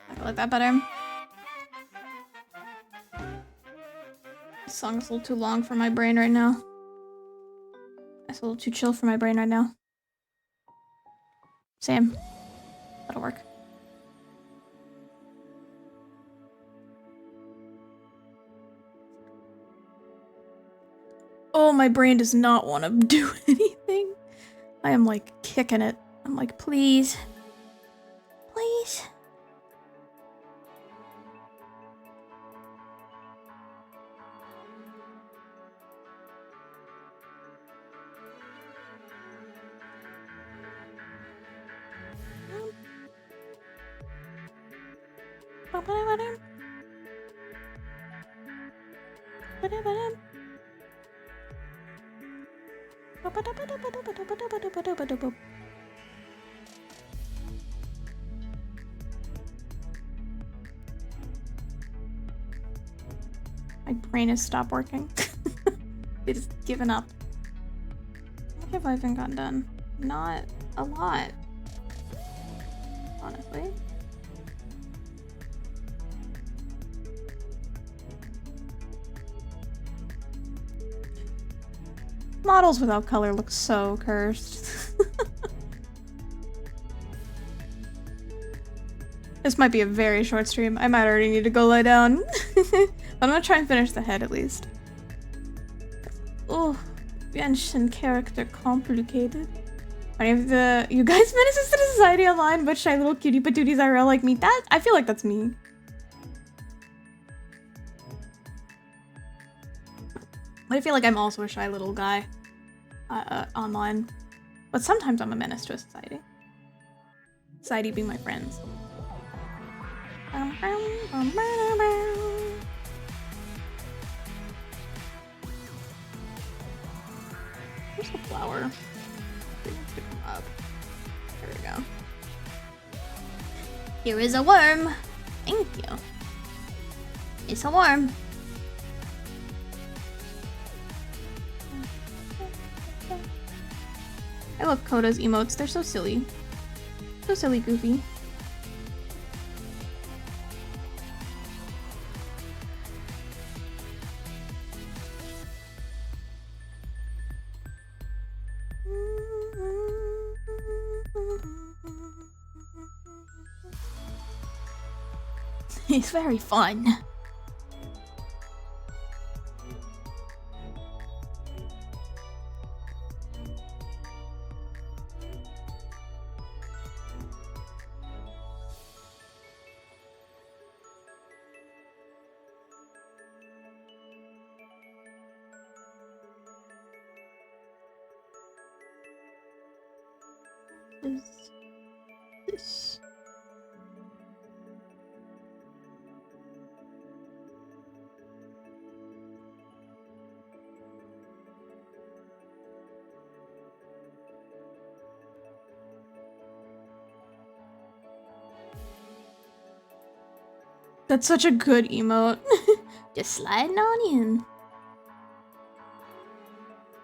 I like that better. This song's a little too long for my brain right now. It's a little too chill for my brain right now. Same. That'll work. Oh, my brain does not want to do anything. I am like kicking it. I'm like, please. Please. My brain has stopped working. It has given up. What have I even gotten done? Not a lot, honestly. Models without color look so cursed. This might be a very short stream. I might already need to go lie down. But I'm gonna try and finish the head at least. Oh, Genshin character complicated. Any of the you guys menaces to society online, but shy little cutie patooties IRL like me. That I feel like that's me. I feel like I'm also a shy little guy online, but sometimes I'm a menace to a society. Society being my friends. Where's the flower? to come up. There we go. Here is a worm. Thank you. It's a worm. I love Koda's emotes. They're so silly. So silly, goofy. It's very fun. This. That's such a good emote. Just sliding on in.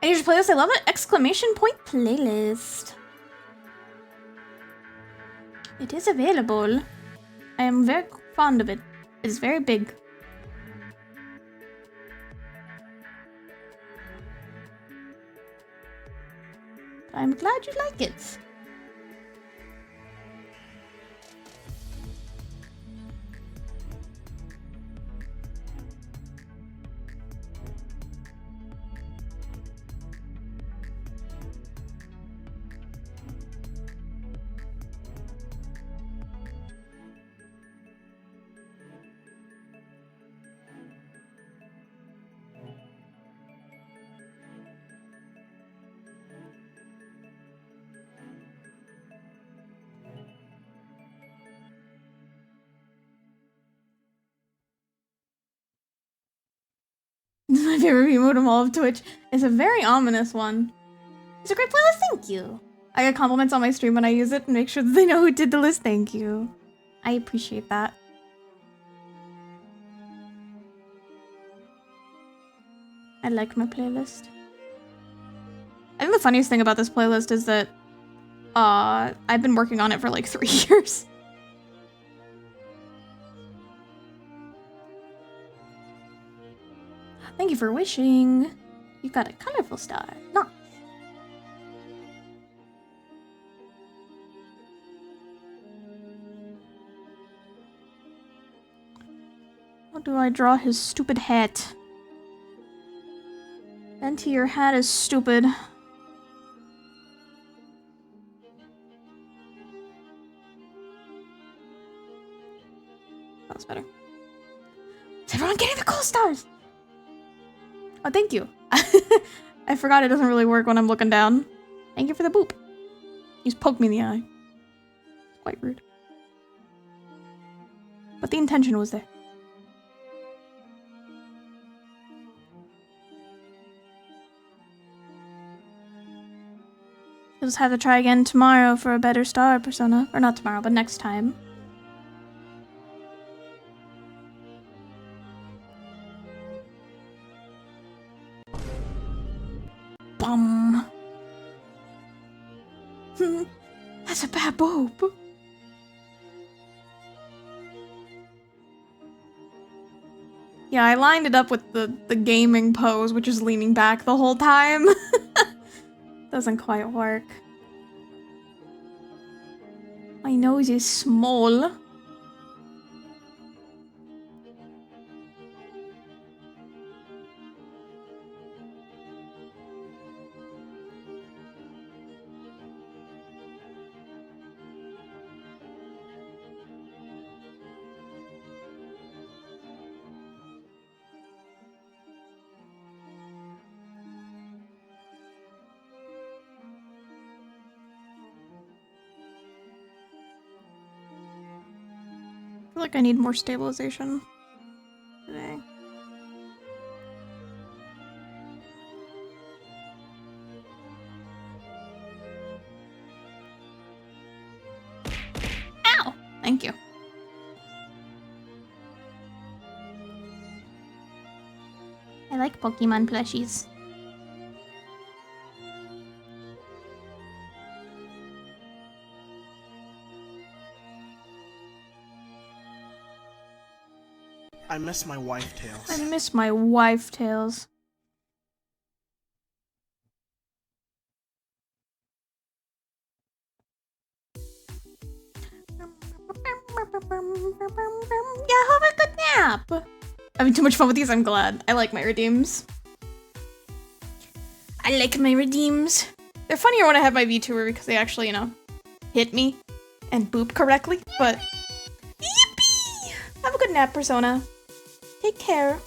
I need your playlist. I love it. Exclamation point. Playlist. It is available. I am very fond of it. It's very big. I'm glad you like it. This is my favorite emote of all of Twitch. It's a very ominous one. It's a great playlist, thank you. I get compliments on my stream when I use it and make sure that they know who did the list. Thank you. I appreciate that. I like my playlist. I think the funniest thing about this playlist is that I've been working on it for like 3 years. Thank you for wishing. You got a colorful star. Nice. How do I draw his stupid hat? Venti, your hat is stupid. That was better. Is everyone getting the cool stars? Oh, thank you. I forgot it doesn't really work when I'm looking down. Thank you for the boop. You just poked me in the eye. Quite rude. But the intention was there. You'll just have to try again tomorrow for a better star persona. Or not tomorrow, but next time. Bum. That's a bad boob. Yeah, I lined it up with the gaming pose, which is leaning back the whole time. Doesn't quite work. My nose is small. I feel like I need more stabilization today. like Pokemon plushies. I miss my wife tails. I miss my wife tails. Yeah, have a good nap. Having too much fun with these, I'm glad. I like my redeems. I like my redeems. They're funnier when I have my VTuber because they actually, you know, hit me and boop correctly, but... Eepy! Have a good nap, Persona. Take care.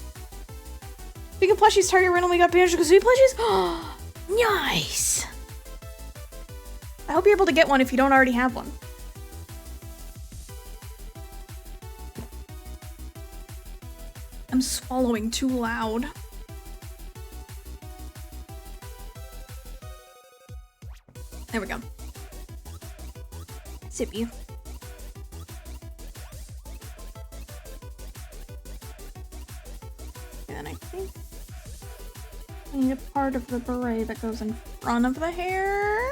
Speaking of plushies, Target randomly got Banjo-Kazooie plushies? Nice! I hope you're able to get one if you don't already have one. I'm swallowing too loud. There we go. Sippy. And I think I need a part of the beret that goes in front of the hair.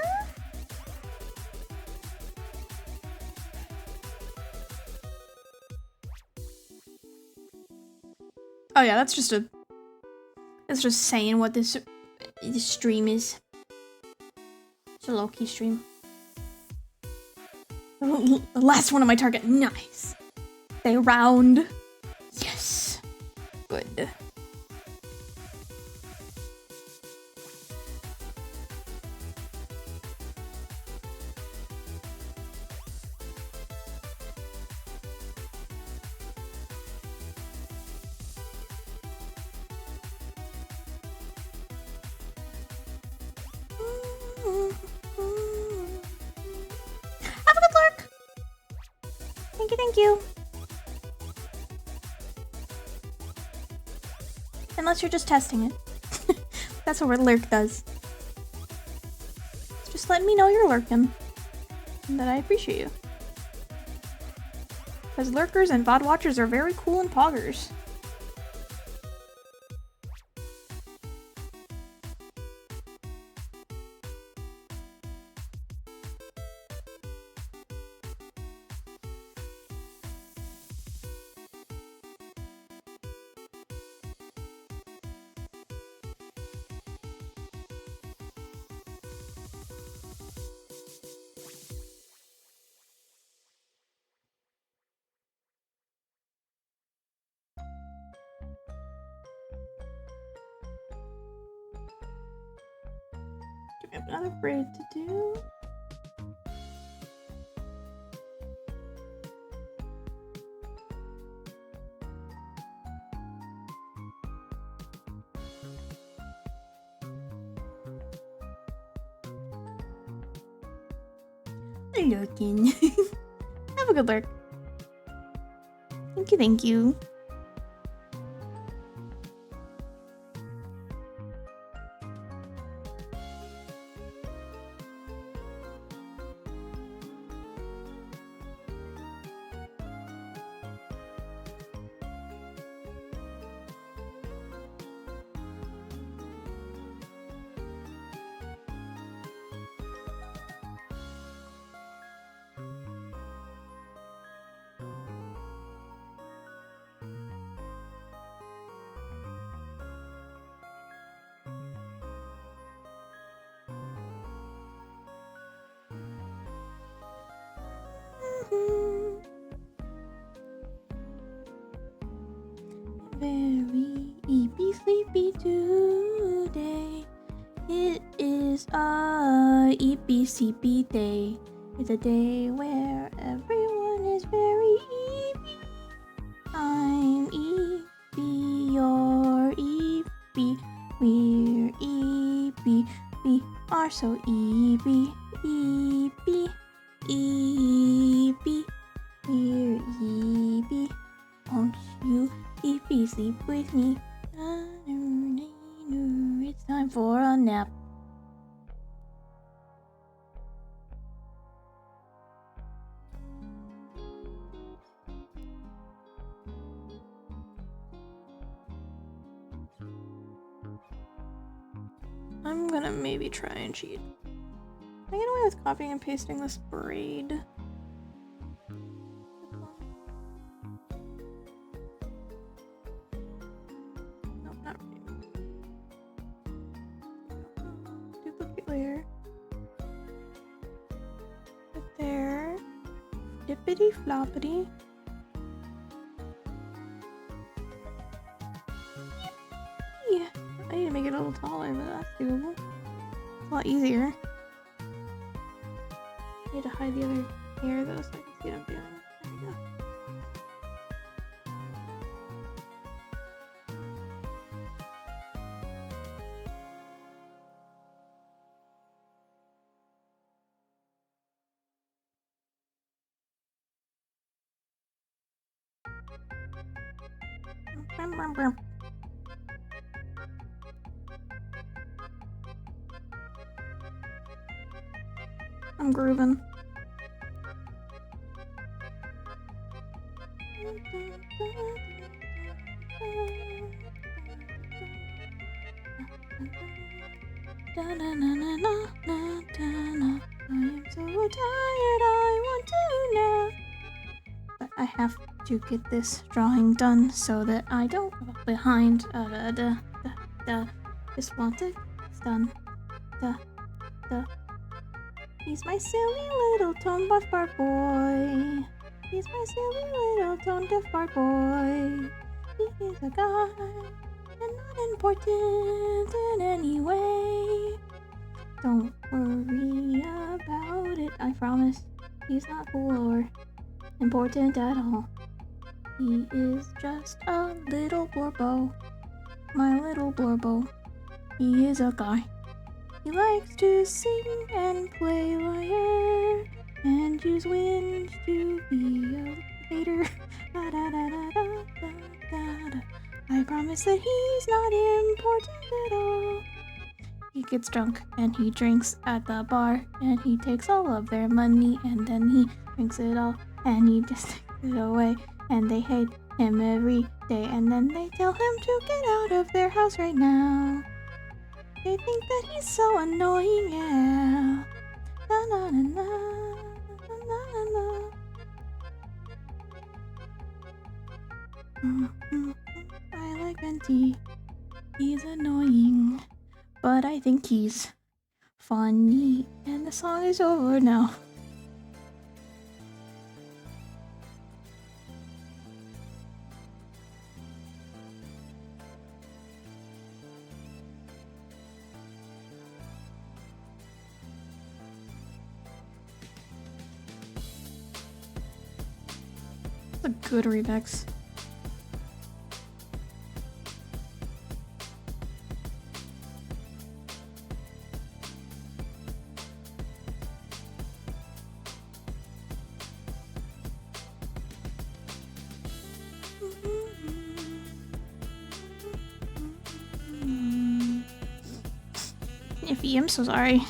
Oh yeah, that's just saying what this stream is. It's a low-key stream. The last one on my target. Nice. Stay round. Yes. Good. Have a good lurk. Thank you, thank you. Unless you're just testing it. That's what lurk does. It's just letting me know you're lurking. And that I appreciate you. Because lurkers and VOD watchers are very cool and poggers. I have another braid to do. Lurking. Have a good lurk. Thank you, thank you. Very Eepy sleepy today. It is a Eepy sleepy day. It's a day where everyone is very Eepy. I'm Eepy, you're Eepy. We're Eepy. We are so Eepy. Eepy. Eepy. We're Eepy. Won't you Eepy sleep with me? It's time for a nap. I'm gonna maybe try and cheat. Can I get away with copying and pasting this braid? Nope, not really. Duplicate layer. Right there. Dippity floppity. Yeah. I need to make it a little taller, but that's doable. It's a lot easier. I need to hide the other hair though so I can see what I'm doing. There we go. I'm grooving. I am so tired, I want to nap. But I have to get this drawing done so that I don't fall behind. Just want it done. He's my silly little tone buff bar boy. He's my silly little tone deaf bar boy. He is a guy and not important in any way. Don't worry about it, I promise. He's not cool or important at all. He is just a little blorbo. My little blorbo. He is a guy. He likes to sing and play lyre and use wind to be a leader. I promise that he's not important at all. He gets drunk and he drinks at the bar and he takes all of their money and then he drinks it all and he just takes it away and they hate him every day and then they tell him to get out of their house right now. They think that he's so annoying, yeah. Na na na na na na na. I like Venti. He's annoying, but I think he's funny. And the song is over now. A good remix. Eepy, I'm so sorry.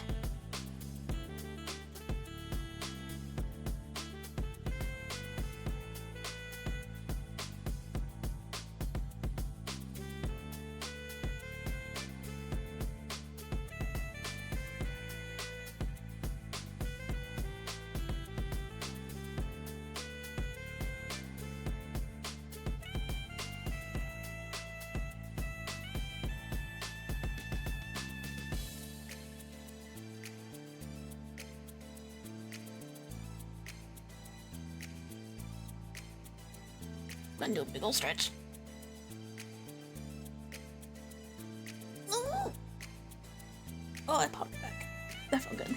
Gonna do a big ol' stretch. Ooh. Oh, I popped it back. That felt good.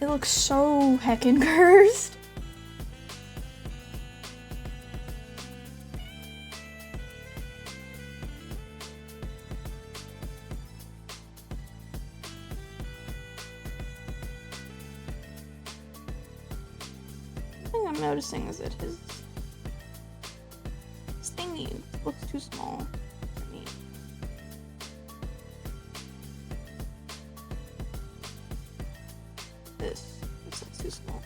It looks so heckin' cursed. I'm noticing is that his thingy looks too small for me. This looks too small.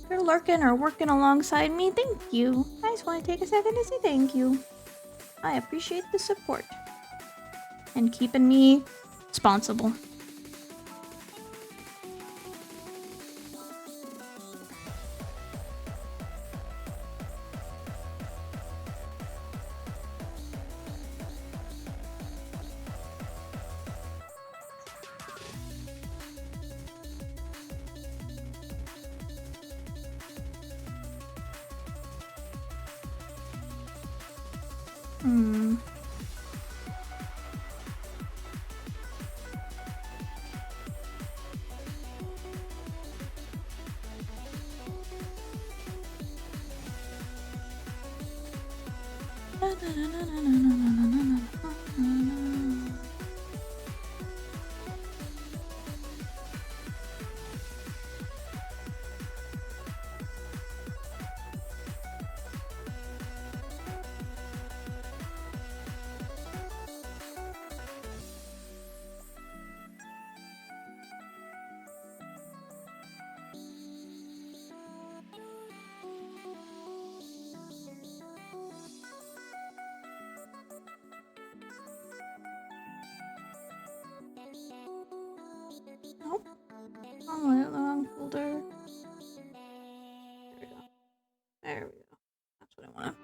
You're lurking or working alongside me, thank you. I just want to take a second to say thank you. I appreciate the support. And keeping me responsible. Nope. Oh, the wrong folder. There we go. There we go. That's what I want.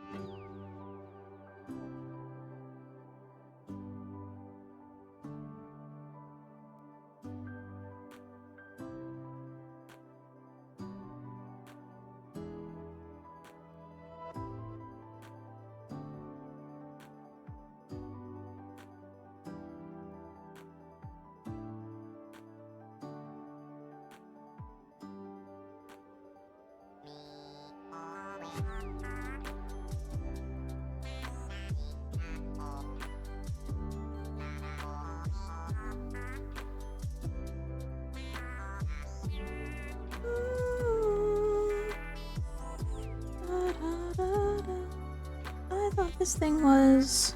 I thought this thing was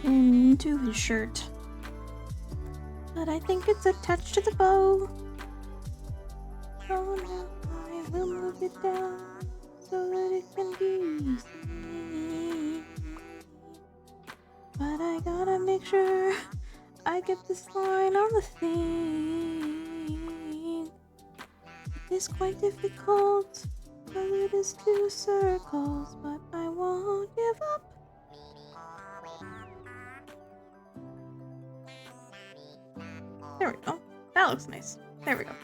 into his shirt, but I think it's attached to the bow. So now I will move it down so that it can be seen. But I gotta make sure I get this line on the thing. It is quite difficult, but it is 2 circles, but I won't give up. There we go. That looks nice. There we go.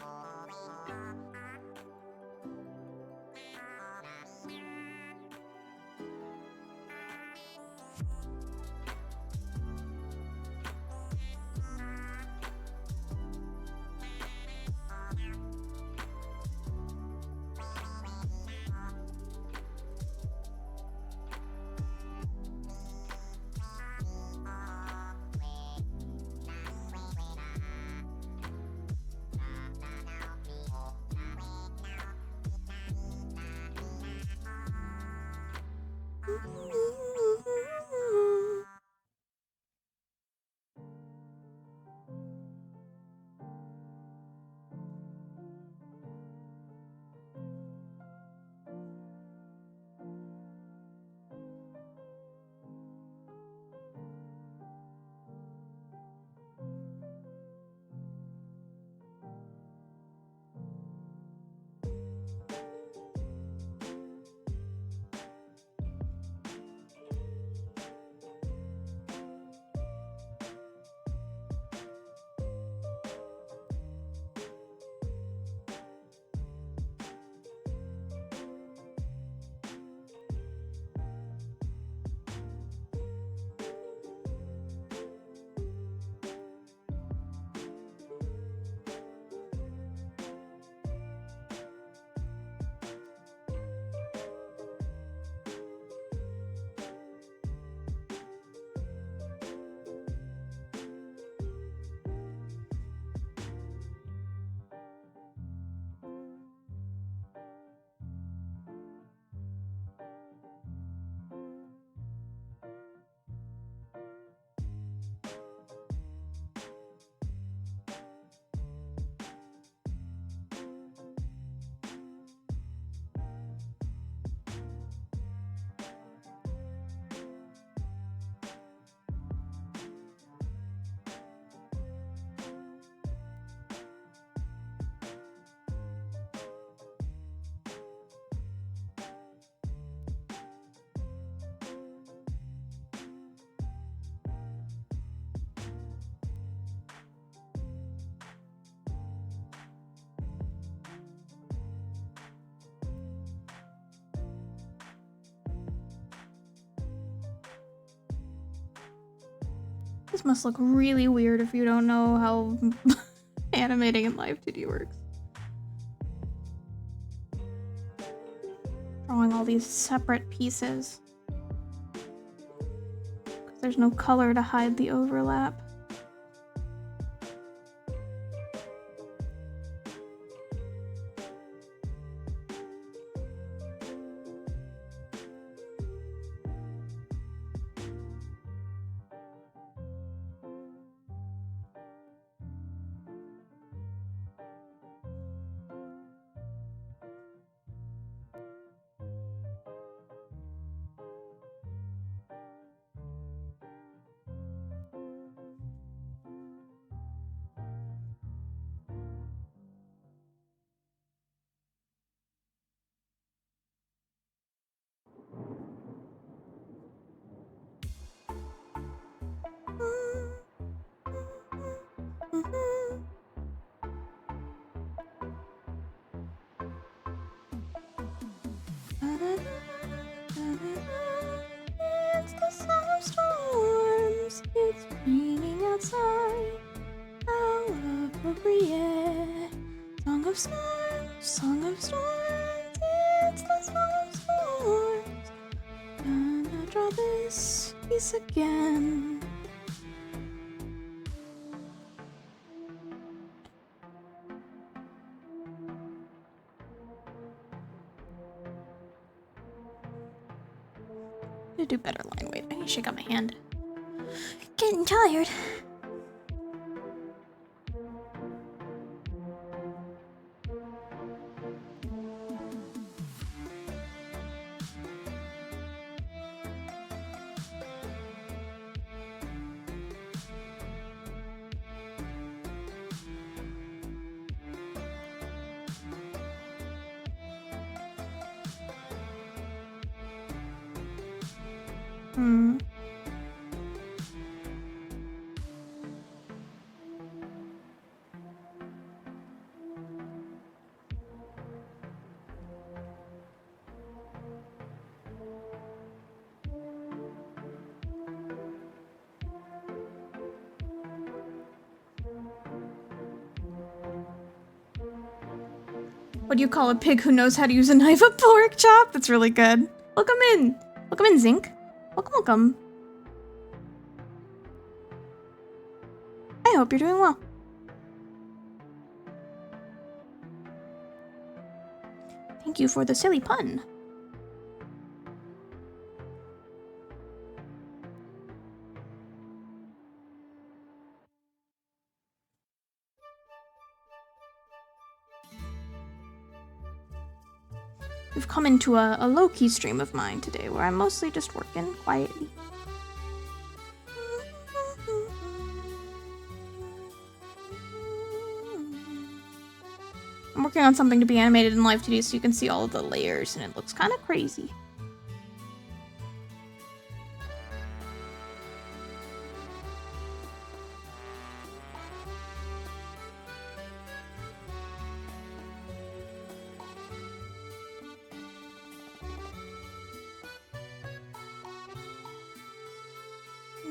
This must look really weird if you don't know how animating in Live 2D works. Drawing all these separate pieces. 'Cause there's no color to hide the overlap. It's the song of storms. It's raining outside. How appropriate. Song of storms, song of storms. It's the song of storms. Gonna draw this piece again. I do better line weight. I need to shake out my hand. Getting tired. What do you call a pig who knows how to use a knife? A pork chop? That's really good. Welcome in. Welcome in, Zinc. Welcome, welcome. I hope you're doing well. Thank you for the silly pun. We've come into a low-key stream of mine today where I'm mostly just working quietly. I'm working on something to be animated in Live 2D so you can see all of the layers and it looks kind of crazy.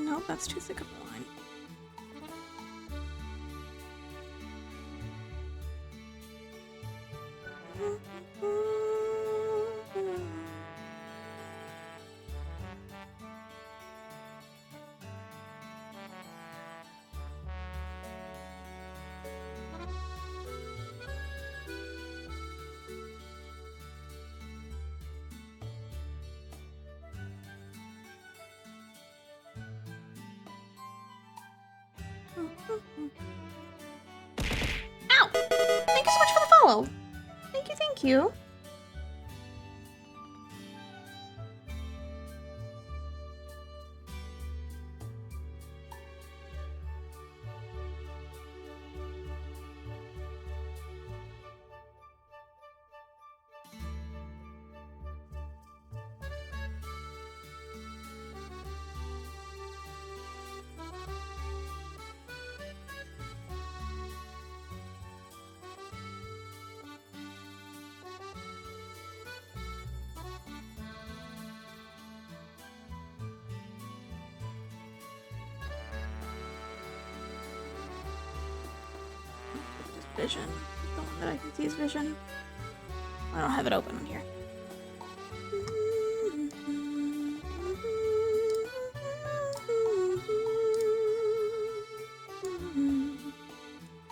Nope, that's too thick of a line. Ow! Thank you so much for the follow. Thank you, thank you. Vision. The one that I can see is Vision. I don't have it open on here.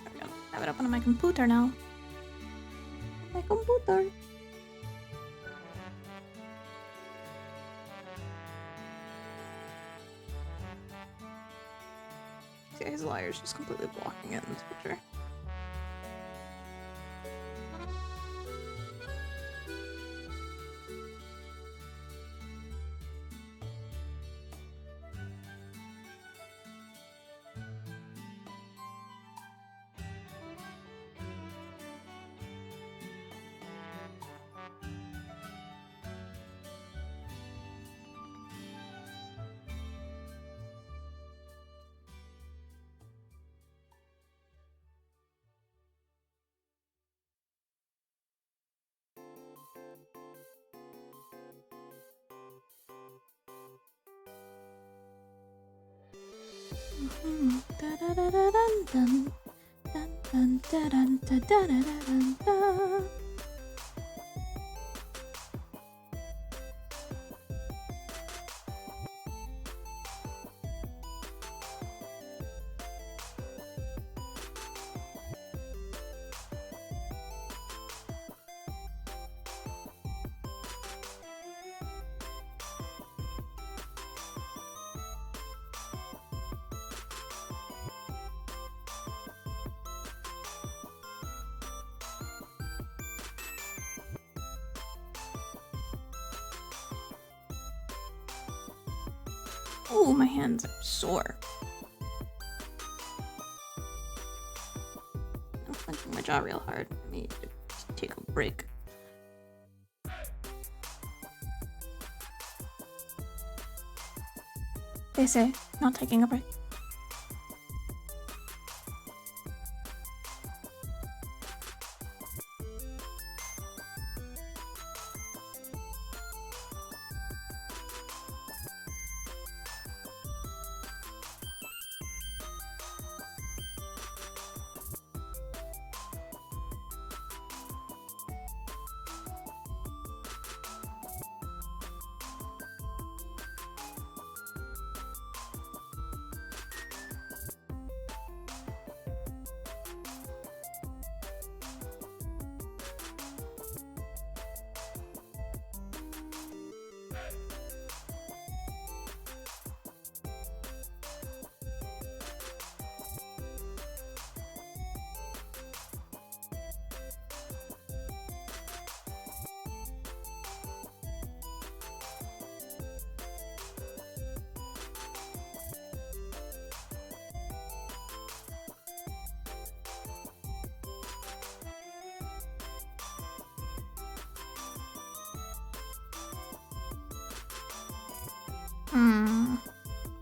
There we go. I have it open on my computer now. My computer. See, his liar's just completely blocking it in this picture. Oh, my hands are sore. I'm clenching my jaw real hard. I need to take a break. They say, not taking a break.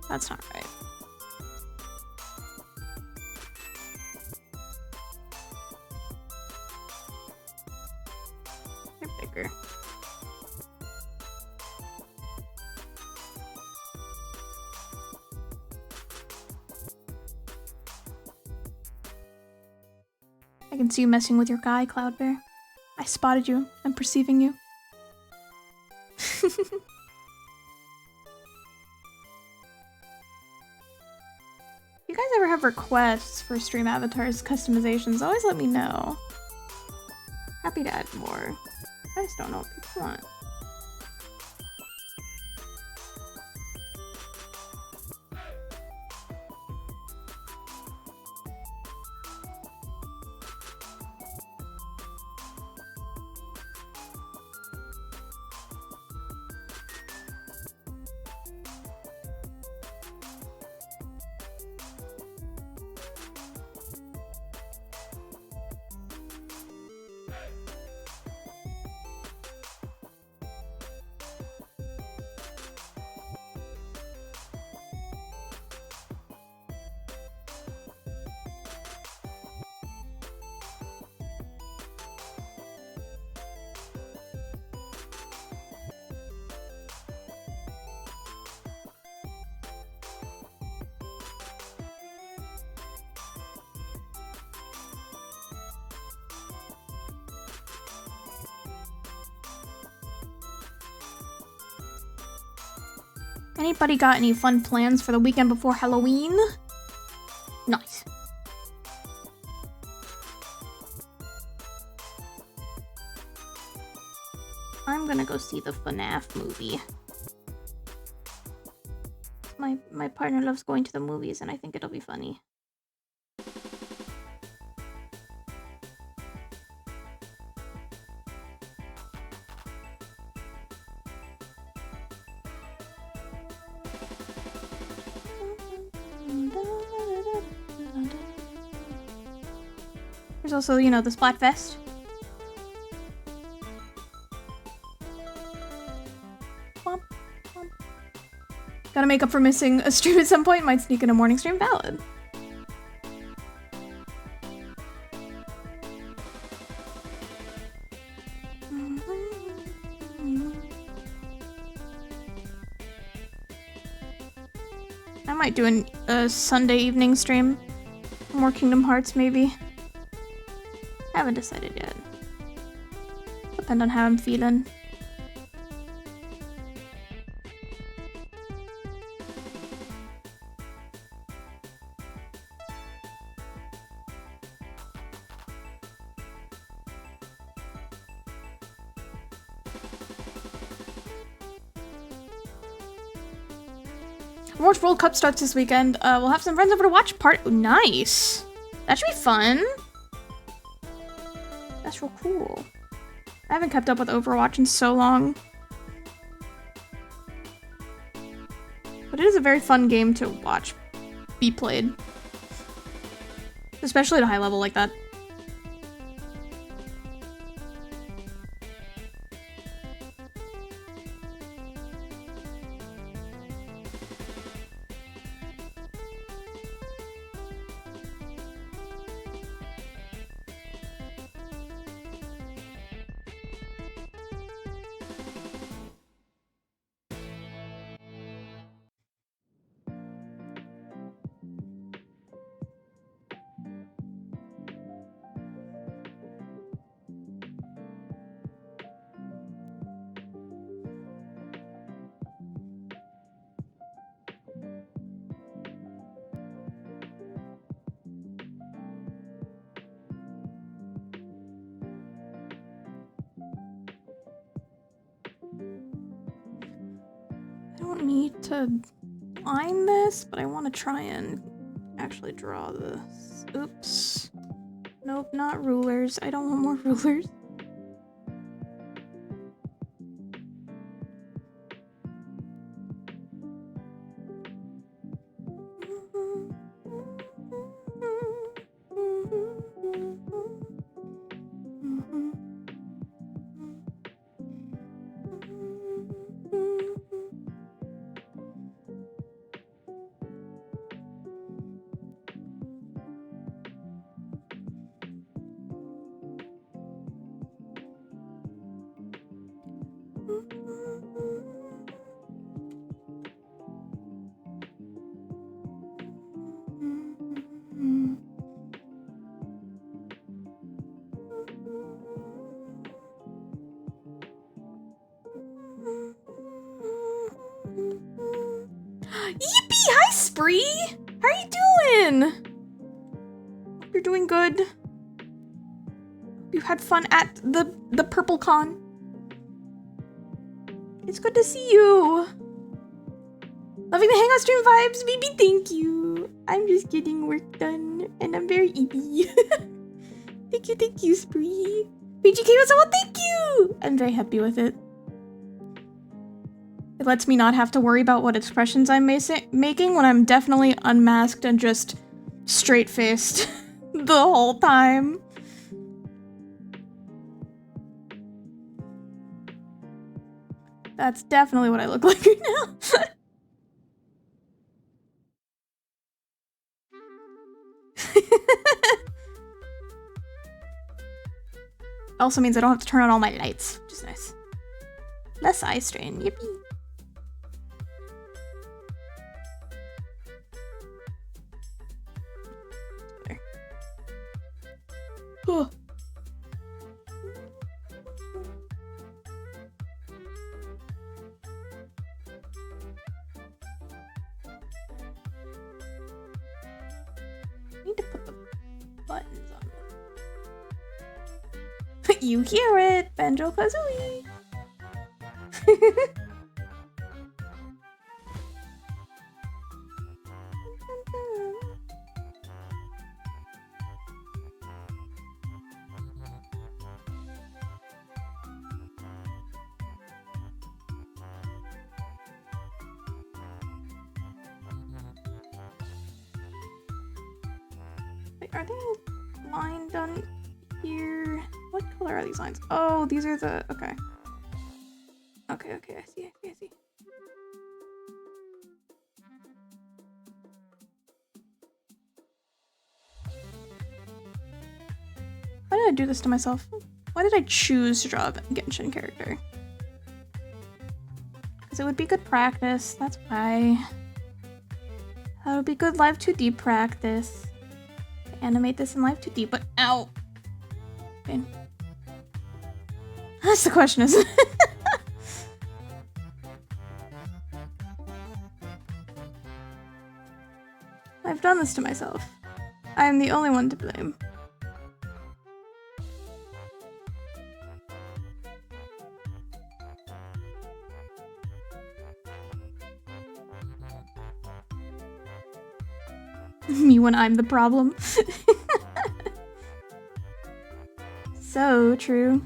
That's not right. They're bigger. I can see you messing with your guy, Cloudbear. I spotted you. I'm perceiving you. If you guys ever have requests for stream avatars customizations, always let me know. Happy to add more. I just don't know what people want. Anybody got any fun plans for the weekend before Halloween? Nice. I'm gonna go see the FNAF movie. My partner loves going to the movies, and I think it'll be funny. There's also, you know, the Splatfest. Gotta make up for missing a stream at some point. Might sneak in a morning stream. Valid. I might do a Sunday evening stream. More Kingdom Hearts, maybe. Haven't decided yet. Depend on how I'm feeling. Orange World Cup starts this weekend. We'll have some friends over to watch part. Nice. That should be fun. That's real cool. I haven't kept up with Overwatch in so long. But it is a very fun game to watch be played. Especially at a high level like that. Need to line this, but I want to try and actually draw this. Oops. Nope, not rulers. I don't want more rulers. Eepy! Hi, Spree! How are you doing? Hope you're doing good. Hope you had fun at the Purple Con. It's good to see you. Loving the Hangout stream vibes, baby. Thank you. I'm just getting work done, and I'm very eepy. Thank you, Spree. BGK was well, thank you. I'm very happy with it. It lets me not have to worry about what expressions I'm making when I'm definitely unmasked and just straight-faced the whole time. That's definitely what I look like right now. Also means I don't have to turn on all my lights, which is nice. Less eye strain, yippee. There. Oh. need to put the buttons on. You hear it, Banjo Kazooie. Wait, are they lined on here? What color are these lines? Oh, these are the... Okay. Okay, I see. Why did I do this to myself? Why did I choose to draw a Genshin character? Because it would be good practice, that's why. That would be good Live 2D practice. Animate this in Live 2D, but ow! Okay. That's the question, isn't it? I've done this to myself. I am the only one to blame. Me when I'm the problem. So true.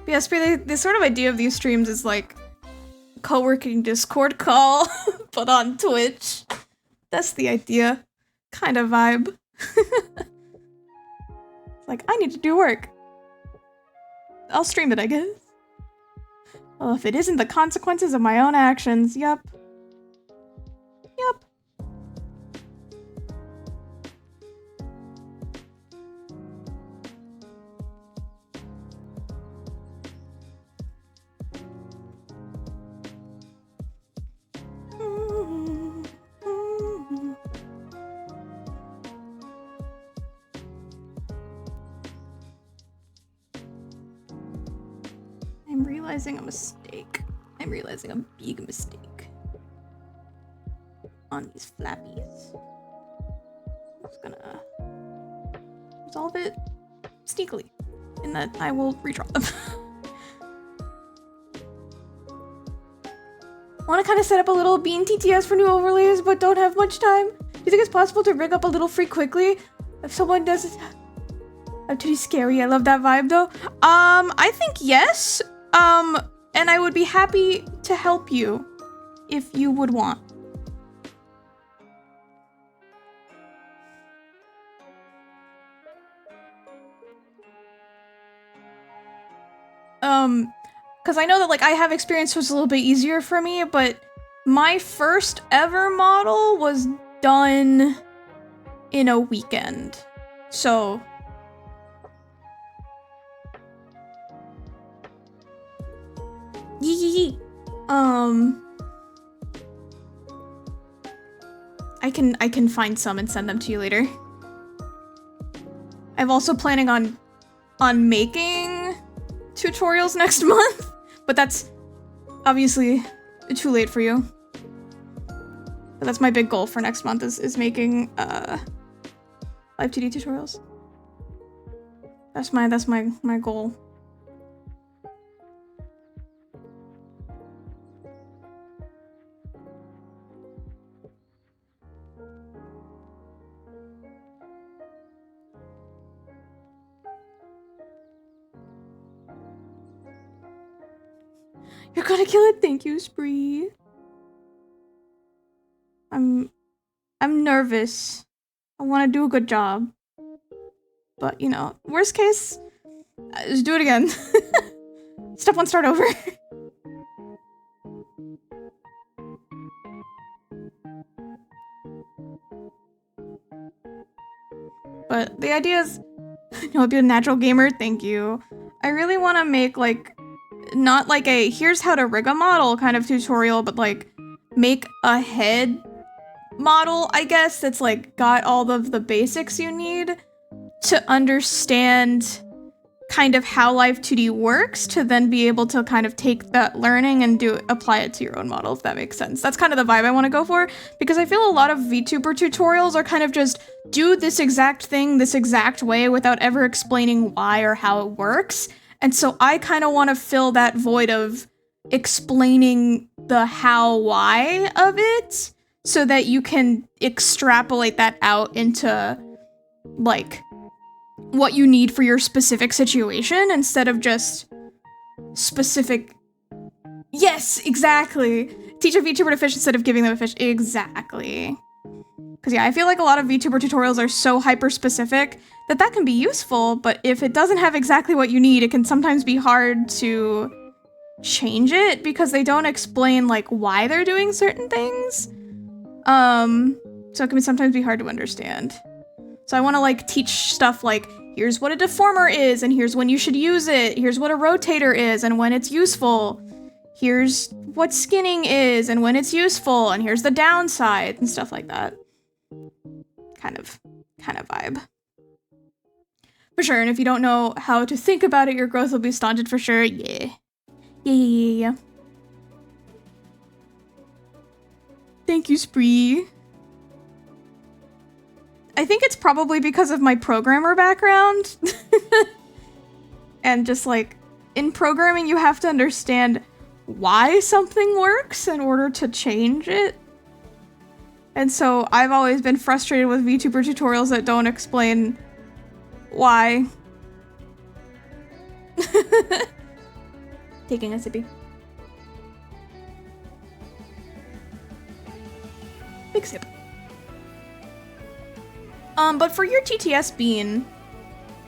Yes, the sort of idea of these streams is like co-working Discord call, but on Twitch. That's the idea. Kind of vibe. It's like, I need to do work. I'll stream it, I guess. Well, if it isn't the consequences of my own actions, yep. Yep. I'm realizing a mistake. I'm realizing a big mistake. On these flappies. I'm just gonna resolve it sneakily. And that I will redraw them. I want to kind of set up a little bean TTS for new overlays, but don't have much time. Do you think it's possible to rig up a little free quickly? If someone does it... I'm too scary. I love that vibe though. I think yes. And I would be happy to help you if you would want. Because I know that like I have experience was a little bit easier for me, but my first ever model was done in a weekend. So yee. I can find some and send them to you later. I'm also planning on making tutorials next month, but that's obviously too late for you. But that's my big goal for next month is making live 2D tutorials. That's my goal. You're gonna kill it. Thank you, Spree. I'm nervous. I want to do a good job. But, you know, worst case, just do it again. Step one, start over. But the idea is, you know, be a natural gamer. Thank you. I really want to make, like, not like a here's how to rig a model kind of tutorial, but like make a head model, I guess, that's like got all of the basics you need to understand kind of how Live 2D works to then be able to kind of take that learning and apply it to your own model, if that makes sense. That's kind of the vibe I want to go for, because I feel a lot of VTuber tutorials are kind of just do this exact thing this exact way without ever explaining why or how it works. And so I kind of want to fill that void of explaining the how why of it so that you can extrapolate that out into like what you need for your specific situation instead of just specific. Yes, exactly. Teach a VTuber to fish instead of giving them a fish. Exactly. Because yeah, I feel like a lot of VTuber tutorials are so hyper specific that can be useful, but if it doesn't have exactly what you need, it can sometimes be hard to change it because they don't explain like why they're doing certain things. So it can sometimes be hard to understand. So I want to like teach stuff like, here's what a deformer is, and here's when you should use it. Here's what a rotator is, and when it's useful. Here's what skinning is, and when it's useful, and here's the downside, and stuff like that. Kind of vibe. For sure, and if you don't know how to think about it, your growth will be stunted for sure. Yeah. Yeah. Thank you, Spree. I think it's probably because of my programmer background. And just like, in programming you have to understand why something works in order to change it. And so I've always been frustrated with VTuber tutorials that don't explain why. Taking a sippy. Big sip. But for your TTS bean,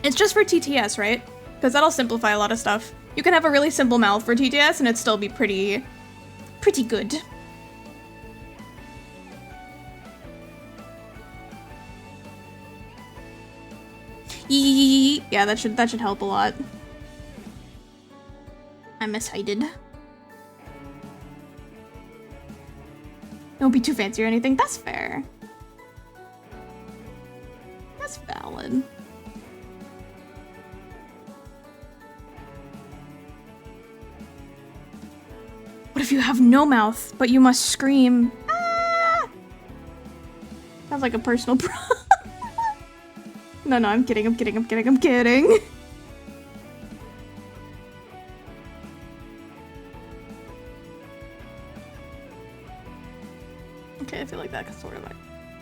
it's just for TTS, right? Because that'll simplify a lot of stuff. You can have a really simple mouth for TTS and it'd still be pretty good. Yeah, that should help a lot. I'm excited. Don't be too fancy or anything. That's fair. That's valid. What if you have no mouth, but you must scream? Ah! Sounds like a personal problem. No, I'm kidding. Okay, I feel like that sort of.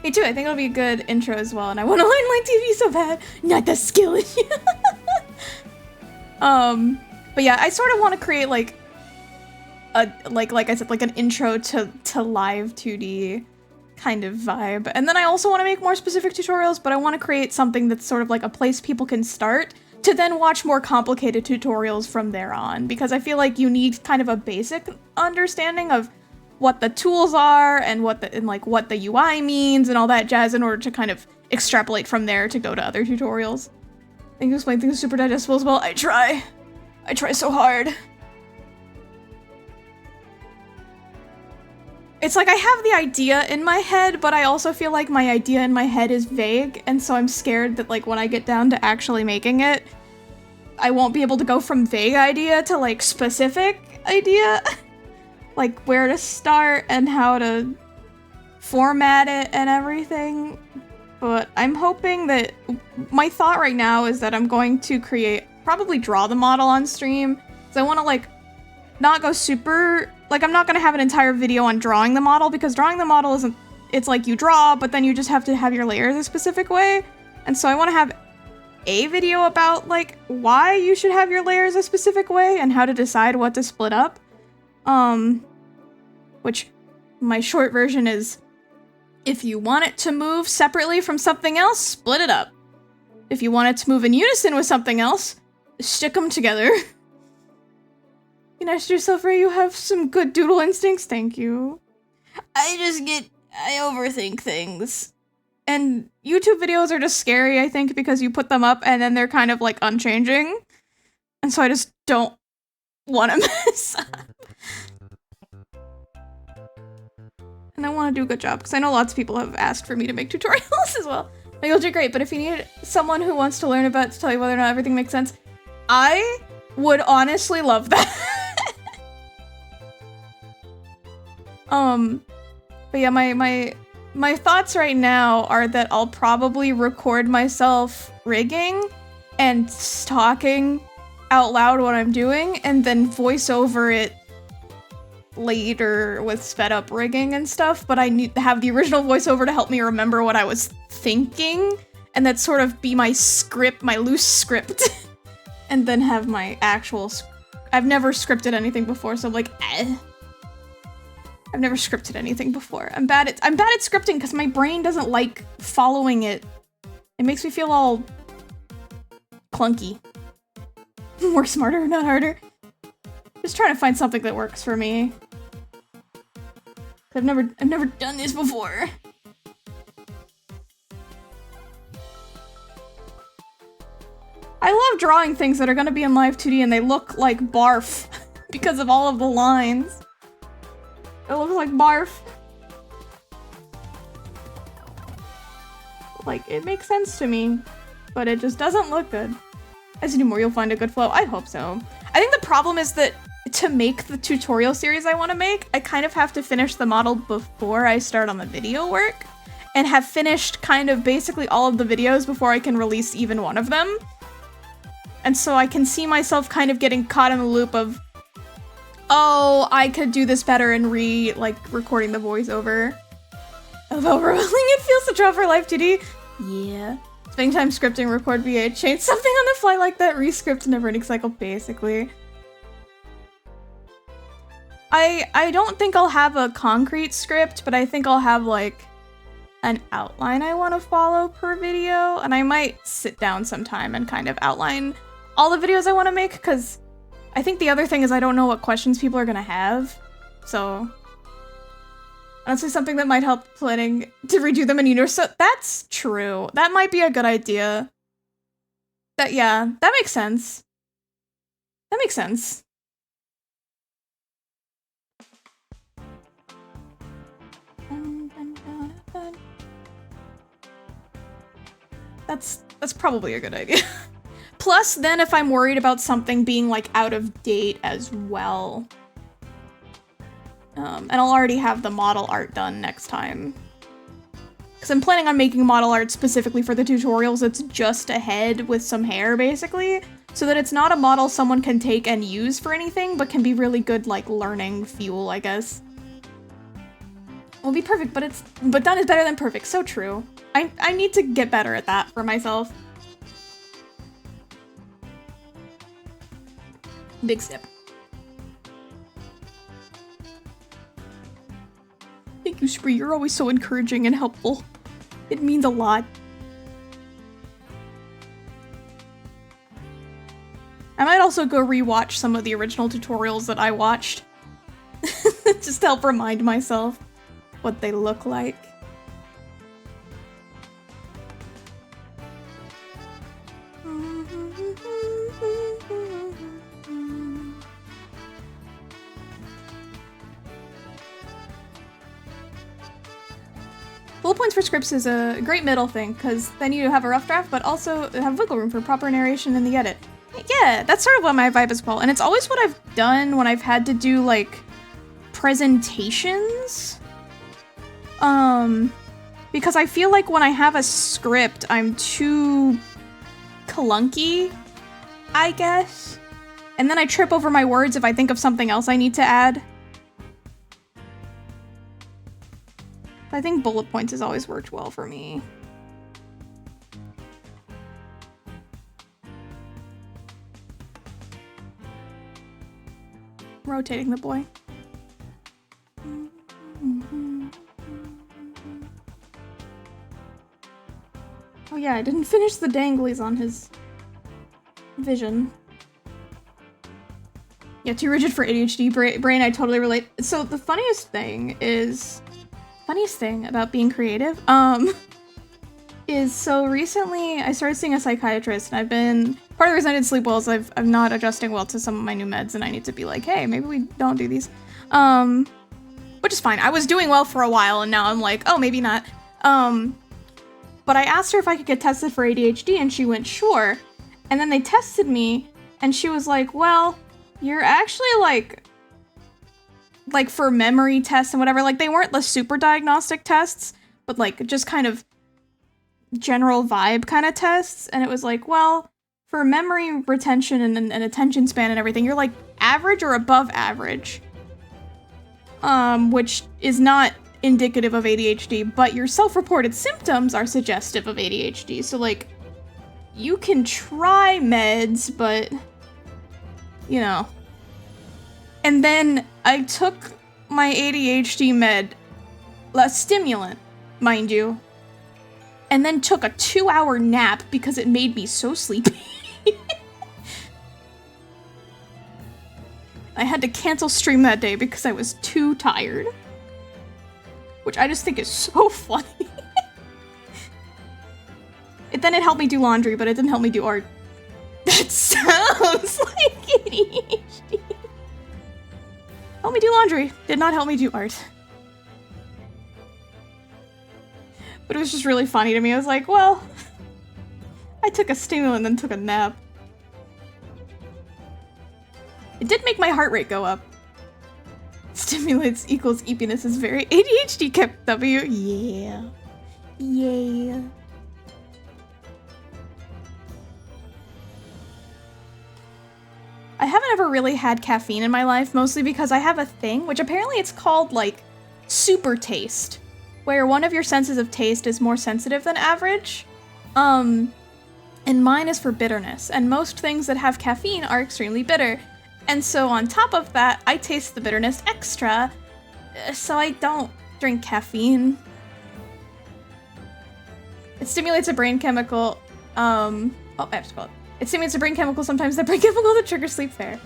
Me too, I think it'll be a good intro as well, and I want to learn my TV so bad. Not the skill issue. But yeah, I sort of want to create like a like I said, like an intro to live 2D kind of vibe. And then I also want to make more specific tutorials, but I want to create something that's sort of like a place people can start to then watch more complicated tutorials from there on, because I feel like you need kind of a basic understanding of what the tools are and what the UI means and all that jazz in order to kind of extrapolate from there to go to other tutorials. I think you explain things super digestible as well. I try so hard. It's like I have the idea in my head, but I also feel like my idea in my head is vague, and so I'm scared that like when I get down to actually making it, I won't be able to go from vague idea to like specific idea. Like where to start and how to format it and everything. But I'm hoping that my thought right now is that I'm going to probably draw the model on stream. So I want to like not go super, like I'm not going to have an entire video on drawing the model, because drawing the model isn't, it's like you draw, but then you just have to have your layers a specific way. And so I want to have a video about like why you should have your layers a specific way and how to decide what to split up. Which my short version is, if you want it to move separately from something else, split it up. If you want it to move in unison with something else, stick them together. Be nice to yourself, Ray. You have some good doodle instincts. Thank you. I overthink things. And YouTube videos are just scary, I think, because you put them up and then they're kind of like unchanging. And so I just don't want to mess up. And I want to do a good job, because I know lots of people have asked for me to make tutorials as well. Like, you'll do great, but if you need someone who wants to learn about to tell you whether or not everything makes sense, I would honestly love that. But yeah, my thoughts right now are that I'll probably record myself rigging and talking out loud what I'm doing, and then voice over it later with sped up rigging and stuff, but I need to have the original voiceover to help me remember what I was thinking, and that sort of be my script, my loose script, and then have my actual I've never scripted anything before, so I'm like, eh. I've never scripted anything before. I'm bad at scripting because my brain doesn't like following it. It makes me feel all clunky. Work smarter, not harder. Just trying to find something that works for me. I've never done this before. I love drawing things that are gonna be in live 2D and they look like barf because of all of the lines. It looks like barf. Like, it makes sense to me, but it just doesn't look good. As you do more, you'll find a good flow. I hope so. I think the problem is that to make the tutorial series I want to make, I kind of have to finish the model before I start on the video work, and have finished kind of basically all of the videos before I can release even one of them. And so I can see myself kind of getting caught in the loop of, oh, I could do this better, and recording the voiceover. Of overwhelming it feels to draw for live 2D. Yeah. Spending time scripting, record VH, change something on the fly like that, rescript, never-ending cycle, basically. I don't think I'll have a concrete script, but I think I'll have, like, an outline I want to follow per video, and I might sit down sometime and kind of outline all the videos I want to make, because I think the other thing is I don't know what questions people are gonna have, so honestly something that might help planning to redo them in universe. So that's true. That might be a good idea. Yeah, that makes sense. That makes sense. That's probably a good idea. Plus, then if I'm worried about something being, like, out of date as well. And I'll already have the model art done next time. Because I'm planning on making model art specifically for the tutorials that's just a head with some hair, basically. So that it's not a model someone can take and use for anything, but can be really good, like, learning fuel, I guess. Won't be perfect, but done is better than perfect. So true. I need to get better at that for myself. Big sip. Thank you, Spree. You're always so encouraging and helpful. It means a lot. I might also go rewatch some of the original tutorials that I watched. Just to help remind myself what they look like. Bullet points for scripts is a great middle thing, because then you have a rough draft, but also have wiggle room for proper narration in the edit. Yeah, that's sort of what my vibe is, Paul. And it's always what I've done when I've had to do, like, presentations. Because I feel like when I have a script, I'm too clunky, I guess. And then I trip over my words if I think of something else I need to add. I think bullet points has always worked well for me. Rotating the boy. Oh yeah, I didn't finish the danglies on his vision. Yeah, too rigid for ADHD brain, I totally relate. So the funniest thing about being creative, is so recently I started seeing a psychiatrist, and I've been, part of the reason I didn't sleep well is I'm not adjusting well to some of my new meds, and I need to be like, hey, maybe we don't do these. Which is fine. I was doing well for a while, and now I'm like, oh, maybe not. But I asked her if I could get tested for ADHD, and she went, sure. And then they tested me, And she was like, well, you're actually like for memory tests and whatever, like they weren't the super diagnostic tests, but like just kind of general vibe kind of tests. And it was like, well, for memory retention and attention span and everything, you're like average or above average. Which is not indicative of ADHD, but your self-reported symptoms are suggestive of ADHD. So like, you can try meds, but you know. And then I took my ADHD med, a stimulant, mind you, and then took a 2-hour nap because it made me so sleepy. I had to cancel stream that day because I was too tired. Which I just think is so funny. Then it helped me do laundry, but it didn't help me do art. That sounds like ADHD. Help me do laundry. Did not help me do art. But it was just really funny to me. I was like, well, I took a stimulant and then took a nap. It did make my heart rate go up. Stimulates equals eepiness is very ADHD kept W. Yeah. Yeah. I haven't ever really had caffeine in my life, mostly because I have a thing, which apparently it's called, like, super taste, where one of your senses of taste is more sensitive than average. And mine is for bitterness, and most things that have caffeine are extremely bitter. And so on top of that, I taste the bitterness extra, so I don't drink caffeine. It stimulates a brain chemical, oh, I have to call it. It stimulates a brain chemical, sometimes the brain chemical that triggers sleep fair.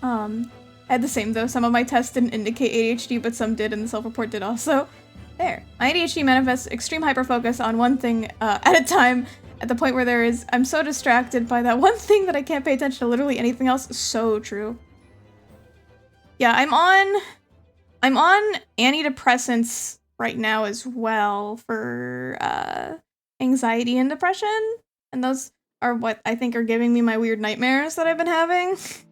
I had the same though, some of my tests didn't indicate ADHD, but some did, and the self-report did also. There. My ADHD manifests extreme hyperfocus on one thing at a time, at the point where I'm so distracted by that one thing that I can't pay attention to literally anything else. So true. Yeah, I'm on antidepressants right now as well for anxiety and depression, and those are what I think are giving me my weird nightmares that I've been having. So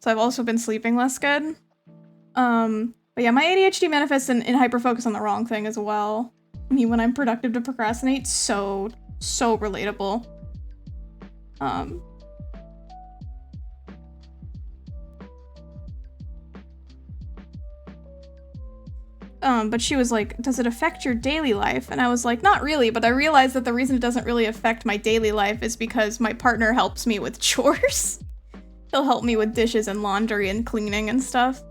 I've also been sleeping less good. But yeah, my ADHD manifests in hyperfocus on the wrong thing as well. Me when I'm productive to procrastinate, so relatable. But she was like, does it affect your daily life? And I was like, not really, but I realized that the reason it doesn't really affect my daily life is because my partner helps me with chores. He'll help me with dishes and laundry and cleaning and stuff.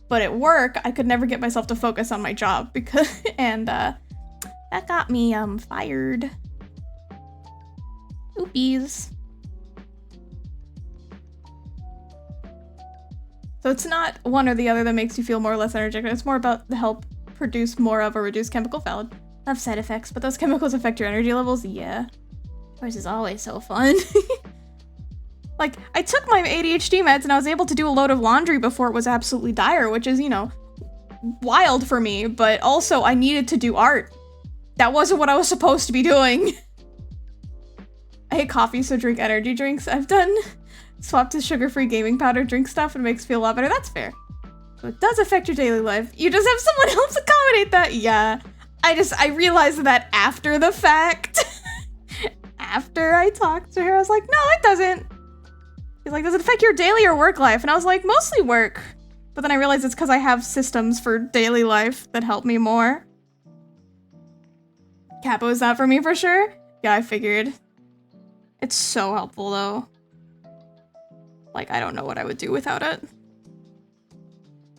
But at work, I could never get myself to focus on my job because, and that got me, fired. Oopies. So it's not one or the other that makes you feel more or less energetic. It's more about the help produce more of or reduce chemical valid. Have side effects, but those chemicals affect your energy levels? Yeah. Yours is always so fun. Like, I took my ADHD meds and I was able to do a load of laundry before it was absolutely dire, which is, you know, wild for me, but also I needed to do art. That wasn't what I was supposed to be doing. I hate coffee, so drink energy drinks. I've done swapped to sugar-free gaming powder, drink stuff, and it makes me feel a lot better. That's fair. So it does affect your daily life. You just have someone else accommodate that. Yeah. I realized that after the fact. After I talked to her, I was like, no, it doesn't. She's like, does it affect your daily or work life? And I was like, mostly work. But then I realized it's because I have systems for daily life that help me more. Capo is that for me for sure? Yeah, I figured. It's so helpful though. Like, I don't know what I would do without it.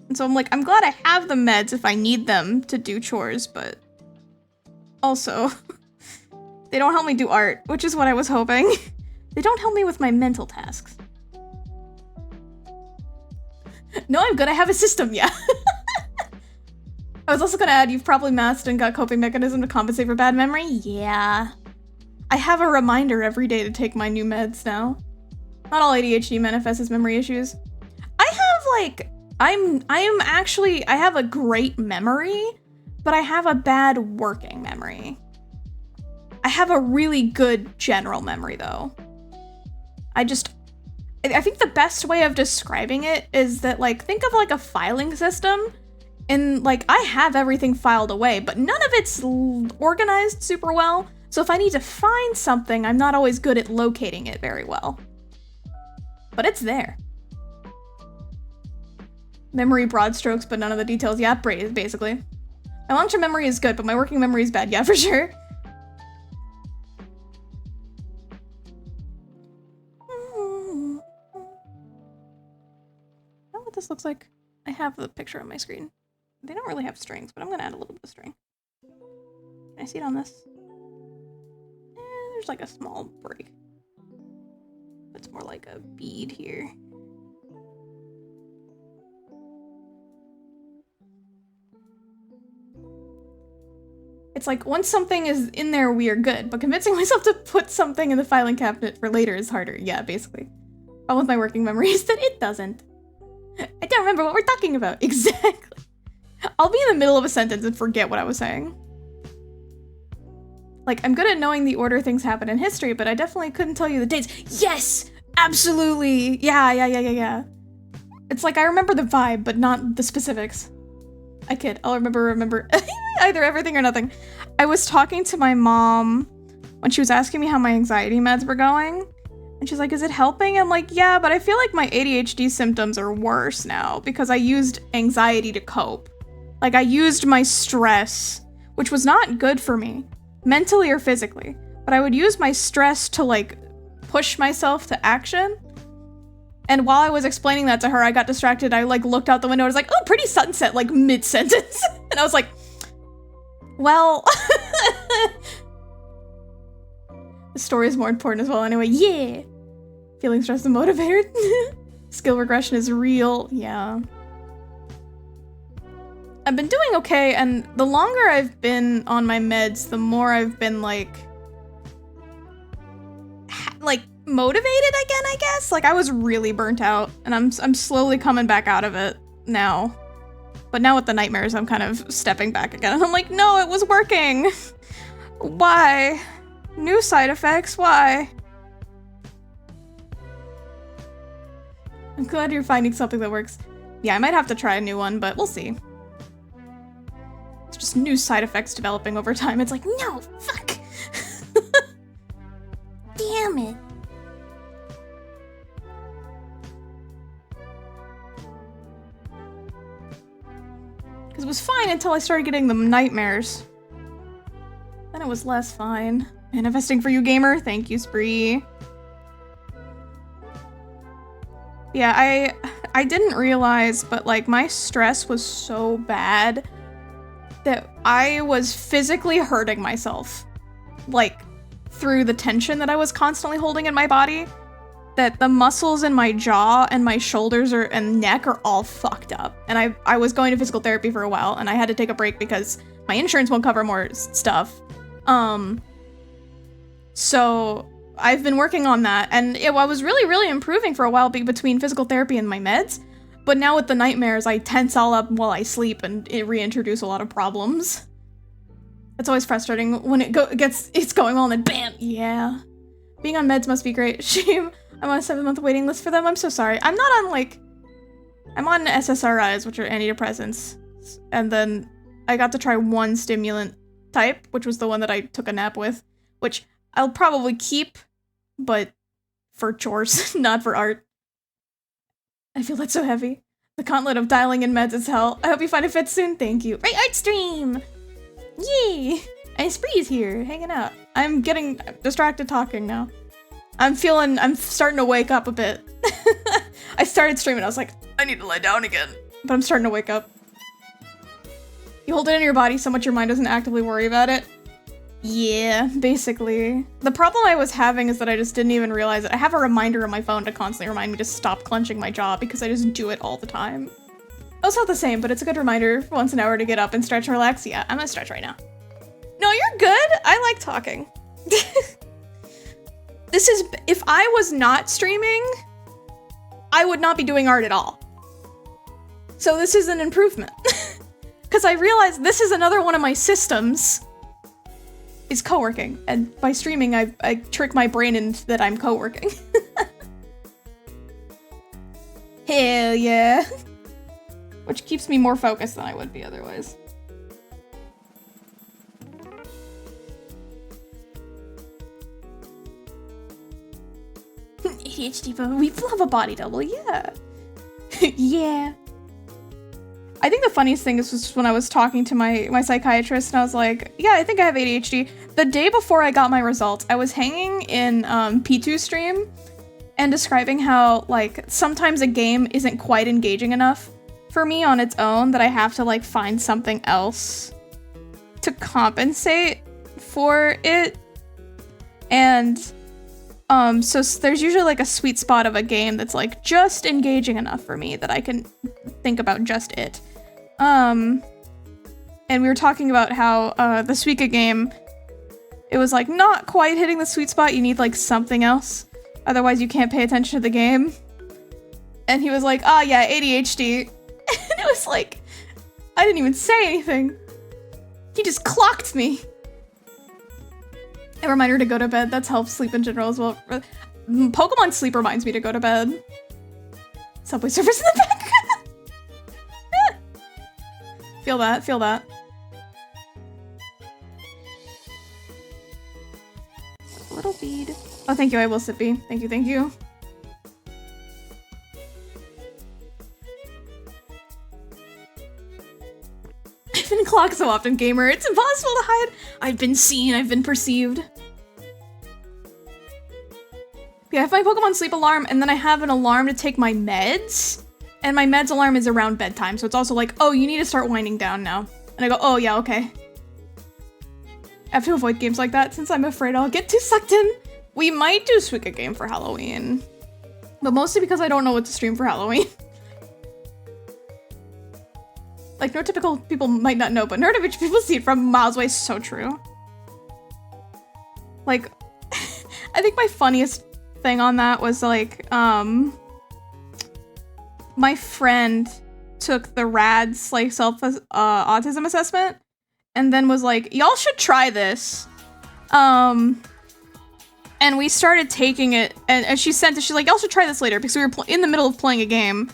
And so I'm like, I'm glad I have the meds if I need them to do chores, but also, they don't help me do art, which is what I was hoping. They don't help me with my mental tasks. No, I'm good. I have a system, yeah. I was also gonna add, you've probably mastered and got coping mechanism to compensate for bad memory? Yeah. I have a reminder every day to take my new meds now. Not all ADHD manifests as memory issues. I have like, I have a great memory, but I have a bad working memory. I have a really good general memory though. I think the best way of describing it is that, like, think of like a filing system, and like I have everything filed away, but none of it's organized super well. So if I need to find something, I'm not always good at locating it very well. But it's there. Memory broad strokes, but none of the details. Yeah, basically. My long-term memory is good, but my working memory is bad. Yeah, for sure. This looks like. I have the picture on my screen. They don't really have strings, but I'm gonna add a little bit of string. Can I see it on this? There's like a small break. It's more like a bead here. It's like once something is in there, we are good, but convincing myself to put something in the filing cabinet for later is harder. Yeah, basically. All with my working memory is that it doesn't. I don't remember what we're talking about. Exactly. I'll be in the middle of a sentence and forget what I was saying. Like, I'm good at knowing the order things happen in history, but I definitely couldn't tell you the dates. Yes! Absolutely! Yeah. It's like I remember the vibe, but not the specifics. I kid. I'll remember either everything or nothing. I was talking to my mom when she was asking me how my anxiety meds were going. And she's like, is it helping? I'm like, yeah, but I feel like my ADHD symptoms are worse now because I used anxiety to cope. Like, I used my stress, which was not good for me, mentally or physically. But I would use my stress to, like, push myself to action. And while I was explaining that to her, I got distracted. I, like, looked out the window. I was like, oh, pretty sunset, like, mid-sentence. And I was like, well... The story is more important as well anyway. Yeah! Feeling stressed and motivated. Skill regression is real. Yeah. I've been doing okay, and the longer I've been on my meds, the more I've been, like motivated again, I guess? Like, I was really burnt out, and I'm slowly coming back out of it now. But now with the nightmares, I'm kind of stepping back again. And I'm like, no, it was working! Why? New side effects, why? I'm glad you're finding something that works. Yeah, I might have to try a new one, but we'll see. It's just new side effects developing over time. It's like, no, fuck! Damn it. Because it was fine until I started getting the nightmares. Then it was less fine. Manifesting for you, gamer. Thank you, Spree. Yeah, I didn't realize, but like my stress was so bad that I was physically hurting myself. Like, through the tension that I was constantly holding in my body, that the muscles in my jaw and my shoulders and neck are all fucked up. And I was going to physical therapy for a while, and I had to take a break because my insurance won't cover more stuff. So I've been working on that, and I was really improving for a while between physical therapy and my meds. But now with the nightmares, I tense all up while I sleep, and it reintroduce a lot of problems. It's always frustrating when it's going on and bam, yeah. Being on meds must be great. Shame, I'm on a 7-month waiting list for them. I'm so sorry. I'm not on I'm on SSRIs, which are antidepressants. And then I got to try one stimulant type, which was the one that I took a nap with, which I'll probably keep, but for chores, not for art. I feel that's so heavy. The gauntlet of dialing in meds is hell. I hope you find it fit soon. Thank you. Right, art stream! Yay! And Spree is here, hanging out. I'm getting distracted talking now. I'm starting to wake up a bit. I started streaming, I was like, I need to lie down again. But I'm starting to wake up. You hold it in your body so much your mind doesn't actively worry about it. Yeah, basically. The problem I was having is that I just didn't even realize it. I have a reminder on my phone to constantly remind me to stop clenching my jaw because I just do it all the time. Oh, it's not the same, but it's a good reminder for once an hour to get up and stretch and relax. Yeah, I'm gonna stretch right now. No, you're good. I like talking. If I was not streaming, I would not be doing art at all. So this is an improvement. Because I realized this is another one of my systems. Is co-working, and by streaming I trick my brain into that I'm co-working. Hell yeah. Which keeps me more focused than I would be otherwise. ADHD, but we love a body double, yeah. Yeah. I think the funniest thing is just when I was talking to my psychiatrist and I was like, yeah, I think I have ADHD. The day before I got my results, I was hanging in P2 stream and describing how, like, sometimes a game isn't quite engaging enough for me on its own that I have to, like, find something else to compensate for it. And so there's usually like a sweet spot of a game that's like just engaging enough for me that I can think about just it. And we were talking about how the Suika game, it was like not quite hitting the sweet spot. You need like something else. Otherwise you can't pay attention to the game. And he was like, ah, yeah, ADHD. And it was like, I didn't even say anything. He just clocked me. A reminder to go to bed. That's helped sleep in general as well. Pokemon Sleep reminds me to go to bed. Subway Surfers in the background. Feel that, feel that. A little bead. Oh, thank you, I will sippy. Thank you, thank you. I've been clocked so often, gamer. It's impossible to hide. I've been seen, I've been perceived. Yeah, I have my Pokemon Sleep alarm, and then I have an alarm to take my meds. And my meds alarm is around bedtime, so it's also like, oh, you need to start winding down now. And I go, oh yeah, okay. I have to avoid games like that since I'm afraid I'll get too sucked in. We might do Suika game for Halloween. But mostly because I don't know what to stream for Halloween. Like, neurotypical people might not know, but neurotypical people see it from miles away. So true. Like, I think my funniest thing on that was, like, my friend took the RADS, like, autism assessment, and then was like, y'all should try this. And we started taking it, and she sent it, she's like, y'all should try this later, because we were in the middle of playing a game.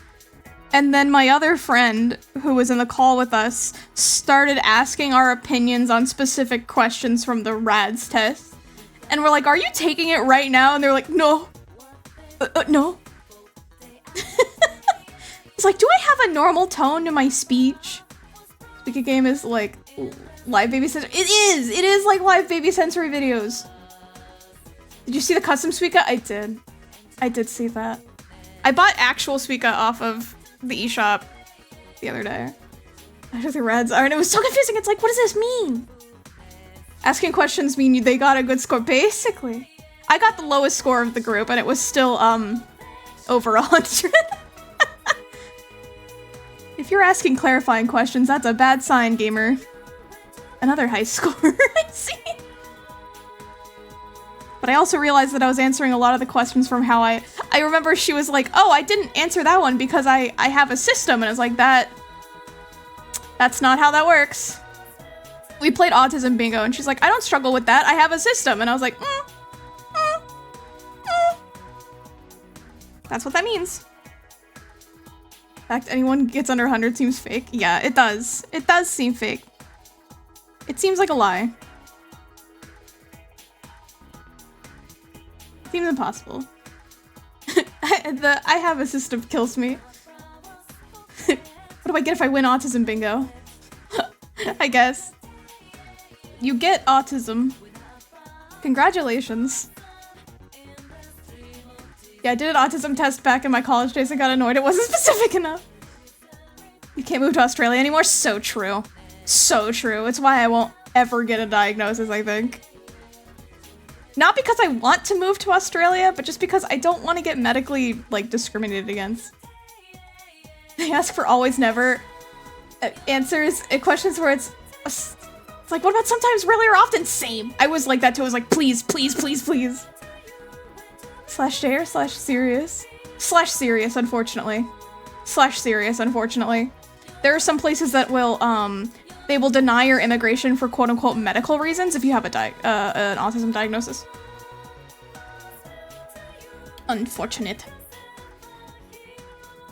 And then my other friend, who was in the call with us, started asking our opinions on specific questions from the RADS test. And we're like, are you taking it right now? And they're like, no. No. It's like, do I have a normal tone to my speech? Suika game is like live baby sensory. It is! It is like live baby sensory videos. Did you see the custom Suika? I did. I did see that. I bought actual Suika off of the eShop the other day. After the RADS are, and it was so confusing. It's like, what does this mean? Asking questions mean they got a good score. Basically, I got the lowest score of the group, and it was still over 100. If you're asking clarifying questions, that's a bad sign, gamer. Another high score. I see. But I also realized that I was answering a lot of the questions from how I remember she was like, oh, I didn't answer that one because I have a system. And I was like, that's not how that works. We played autism bingo and she's like, I don't struggle with that. I have a system. And I was like, That's what that means. In fact, anyone gets under 100 seems fake. Yeah, it does. It does seem fake. It seems like a lie. Seems impossible. I have a system kills me. What do I get if I win autism bingo? I guess. You get autism. Congratulations. Yeah, I did an autism test back in my college days and got annoyed it wasn't specific enough. You can't move to Australia anymore? So true. So true. It's why I won't ever get a diagnosis, I think. Not because I want to move to Australia, but just because I don't want to get medically, like, discriminated against. They ask for always never answers, questions where it's like, what about sometimes, really, or often? Same. I was like that too. I was like, please, please, please, please. /dare /serious. /serious, unfortunately. /serious, unfortunately. There are some places that will, they will deny your immigration for quote-unquote medical reasons if you have an autism diagnosis. Unfortunate.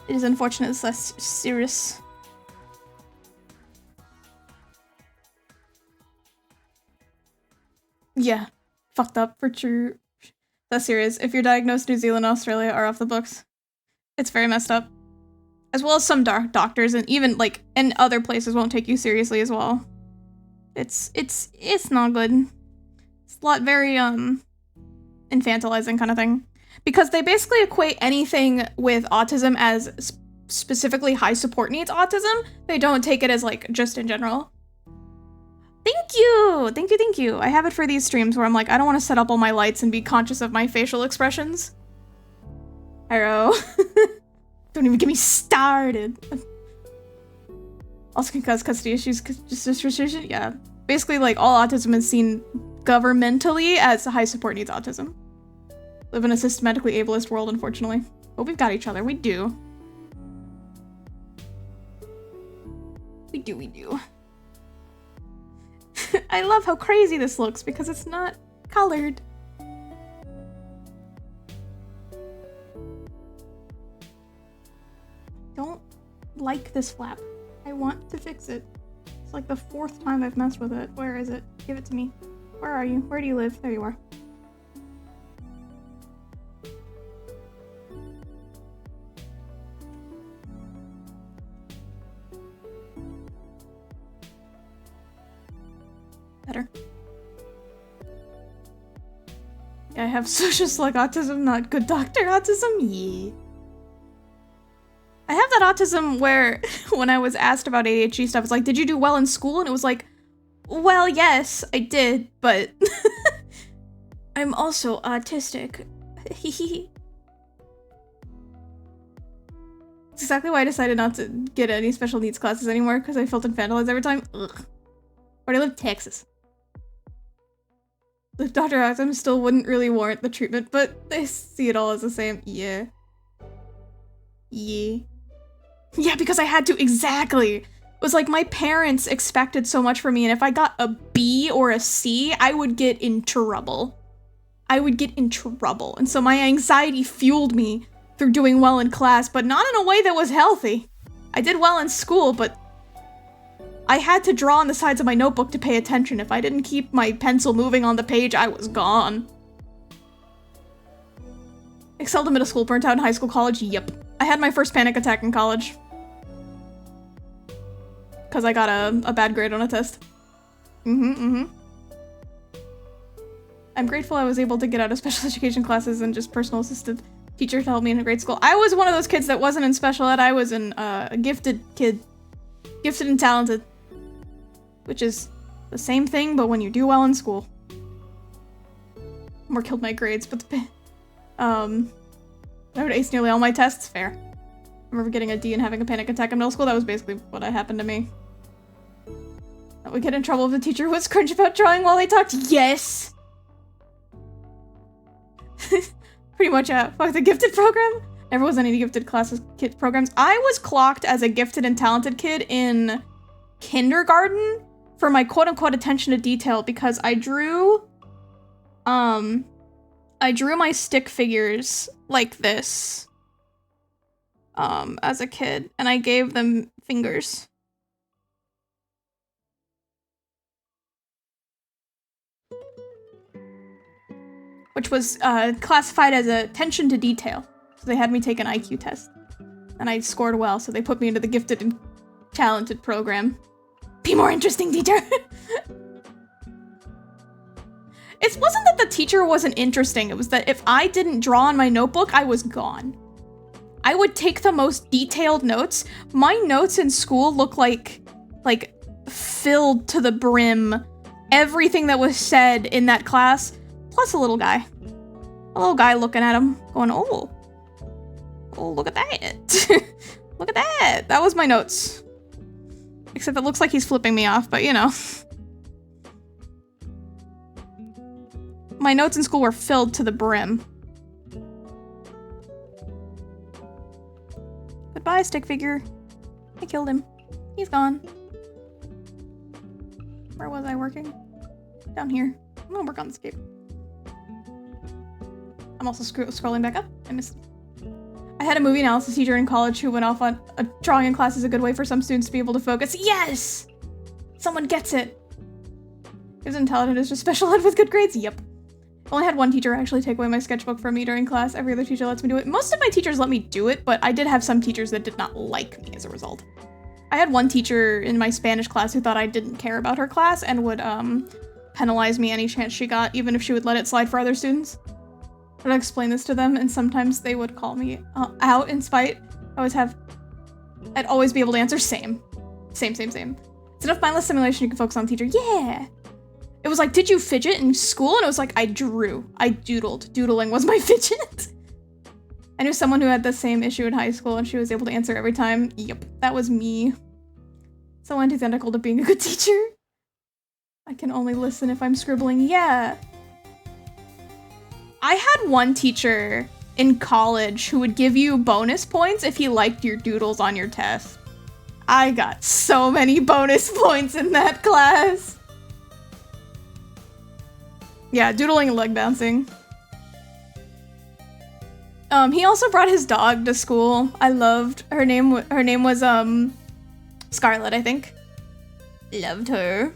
It is unfortunate it's less serious. Yeah. Fucked up for true. That's serious. If you're diagnosed, New Zealand and Australia are off the books. It's very messed up. As well as some doctors and even like in other places won't take you seriously as well. It's not good. It's a lot very infantilizing kind of thing. Because they basically equate anything with autism as specifically high support needs autism. They don't take it as like just in general. Thank you! Thank you, thank you. I have it for these streams where I'm like, I don't want to set up all my lights and be conscious of my facial expressions. Arrow. Don't even get me started. Also can cause custody issues, yeah. Basically, like, all autism is seen governmentally as high support needs autism. Live in a systematically ableist world, unfortunately. But we've got each other. We do. We do. I love how crazy this looks because it's not colored. Don't like this flap. I want to fix it. It's like the 4th time I've messed with it. Where is it? Give it to me. Where are you? Where do you live? There you are. Better. Yeah, I have social slug autism, not good doctor autism. Yeah. I have that autism where when I was asked about ADHD stuff, it's like, did you do well in school? And it was like, well, yes, I did, but I'm also autistic. It's exactly why I decided not to get any special needs classes anymore, because I felt infantilized every time. Ugh. Where do I live? Texas. The Dr. Autism still wouldn't really warrant the treatment, but they see it all as the same. Yeah. Yeah. Yeah, because I had to, exactly. It was like my parents expected so much from me, and if I got a B or a C, I would get in trouble. And so my anxiety fueled me through doing well in class, but not in a way that was healthy. I did well in school, but I had to draw on the sides of my notebook to pay attention. If I didn't keep my pencil moving on the page, I was gone. Excelled in middle school, burnt out in high school, college, yep. I had my first panic attack in college. Because I got a bad grade on a test. I'm grateful I was able to get out of special education classes and just personal assistant teacher to help me in grade school. I was one of those kids that wasn't in special ed. I was a gifted kid. Gifted and talented. Which is the same thing, but when you do well in school. More killed my grades, but I would ace nearly all my tests. Fair. I remember getting a D and having a panic attack in middle school. That was basically what happened to me. I would get in trouble if the teacher was cringe about drawing while they talked. Yes! Pretty much, fuck the gifted program. Never was in any gifted classes, kid programs. I was clocked as a gifted and talented kid in kindergarten for my quote-unquote attention to detail because I drew my stick figures like this as a kid, and I gave them fingers. Which was classified as attention to detail. So they had me take an IQ test. And I scored well, so they put me into the gifted and talented program. Be more interesting, teacher! It wasn't that the teacher wasn't interesting, it was that if I didn't draw on my notebook, I was gone. I would take the most detailed notes. My notes in school look like filled to the brim. Everything that was said in that class, plus a little guy. A little guy looking at him, going, oh, look at that. Look at that. That was my notes. Except it looks like he's flipping me off, but you know. My notes in school were filled to the brim. Goodbye, stick figure. I killed him. He's gone. Where was I working? Down here. I'm gonna work on this game. I'm also scrolling back up. I had a movie analysis teacher in college who went off on drawing in class is a good way for some students to be able to focus. Yes! Someone gets it. He was intelligent as just special ed with good grades. Yep. I only had one teacher actually take away my sketchbook from me during class. Every other teacher lets me do it. Most of my teachers let me do it, but I did have some teachers that did not like me as a result. I had one teacher in my Spanish class who thought I didn't care about her class and would penalize me any chance she got, even if she would let it slide for other students. I'd explain this to them, and sometimes they would call me out in spite. I'd always be able to answer same. Same. It's enough mindless simulation you can focus on, teacher. Yeah! It was like, did you fidget in school? And it was like, I drew. I doodled. Doodling was my fidget. I knew someone who had the same issue in high school and she was able to answer every time. Yep, that was me. So antithetical to being a good teacher. I can only listen if I'm scribbling. Yeah. I had one teacher in college who would give you bonus points if he liked your doodles on your test. I got so many bonus points in that class. Yeah, doodling and leg bouncing. He also brought his dog to school. I loved her name was Scarlett, I think. Loved her.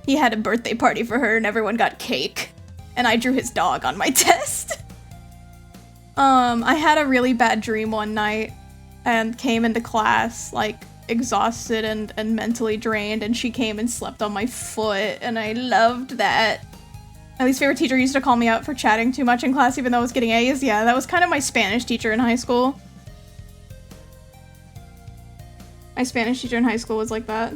He had a birthday party for her and everyone got cake. And I drew his dog on my test. I had a really bad dream one night and came into class like exhausted and mentally drained, and she came and slept on my foot, and I loved that. My least favorite teacher used to call me out for chatting too much in class even though I was getting A's. Yeah, that was kind of my Spanish teacher in high school. My Spanish teacher in high school was like that.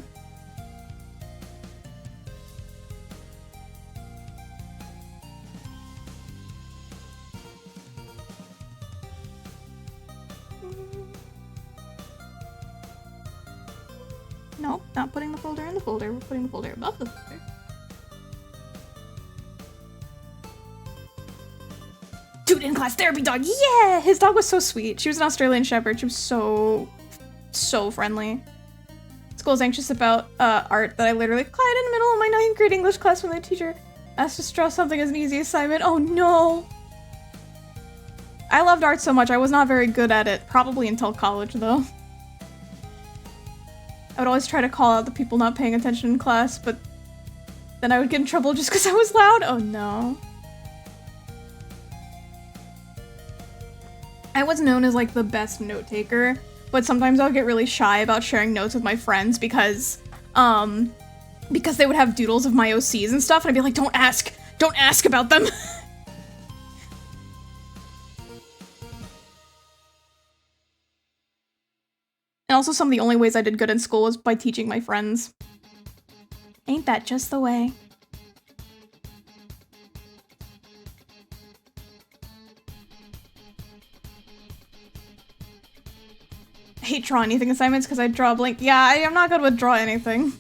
Nope, not putting the folder in the folder. We're putting the folder above the folder. Dude, in-class therapy dog. Yeah! His dog was so sweet. She was an Australian Shepherd. She was so friendly. School was anxious about art that I literally cried in the middle of my 9th grade English class when the teacher asked us to draw something as an easy assignment. Oh no! I loved art so much. I was not very good at it. Probably until college, though. I would always try to call out the people not paying attention in class, but then I would get in trouble just because I was loud. Oh no. I was known as like the best note taker, but sometimes I would get really shy about sharing notes with my friends because they would have doodles of my OCs and stuff, and I'd be like, don't ask about them. And also some of the only ways I did good in school was by teaching my friends. Ain't that just the way? I hate draw anything assignments because I draw a blank. Yeah, I'm not good with draw anything.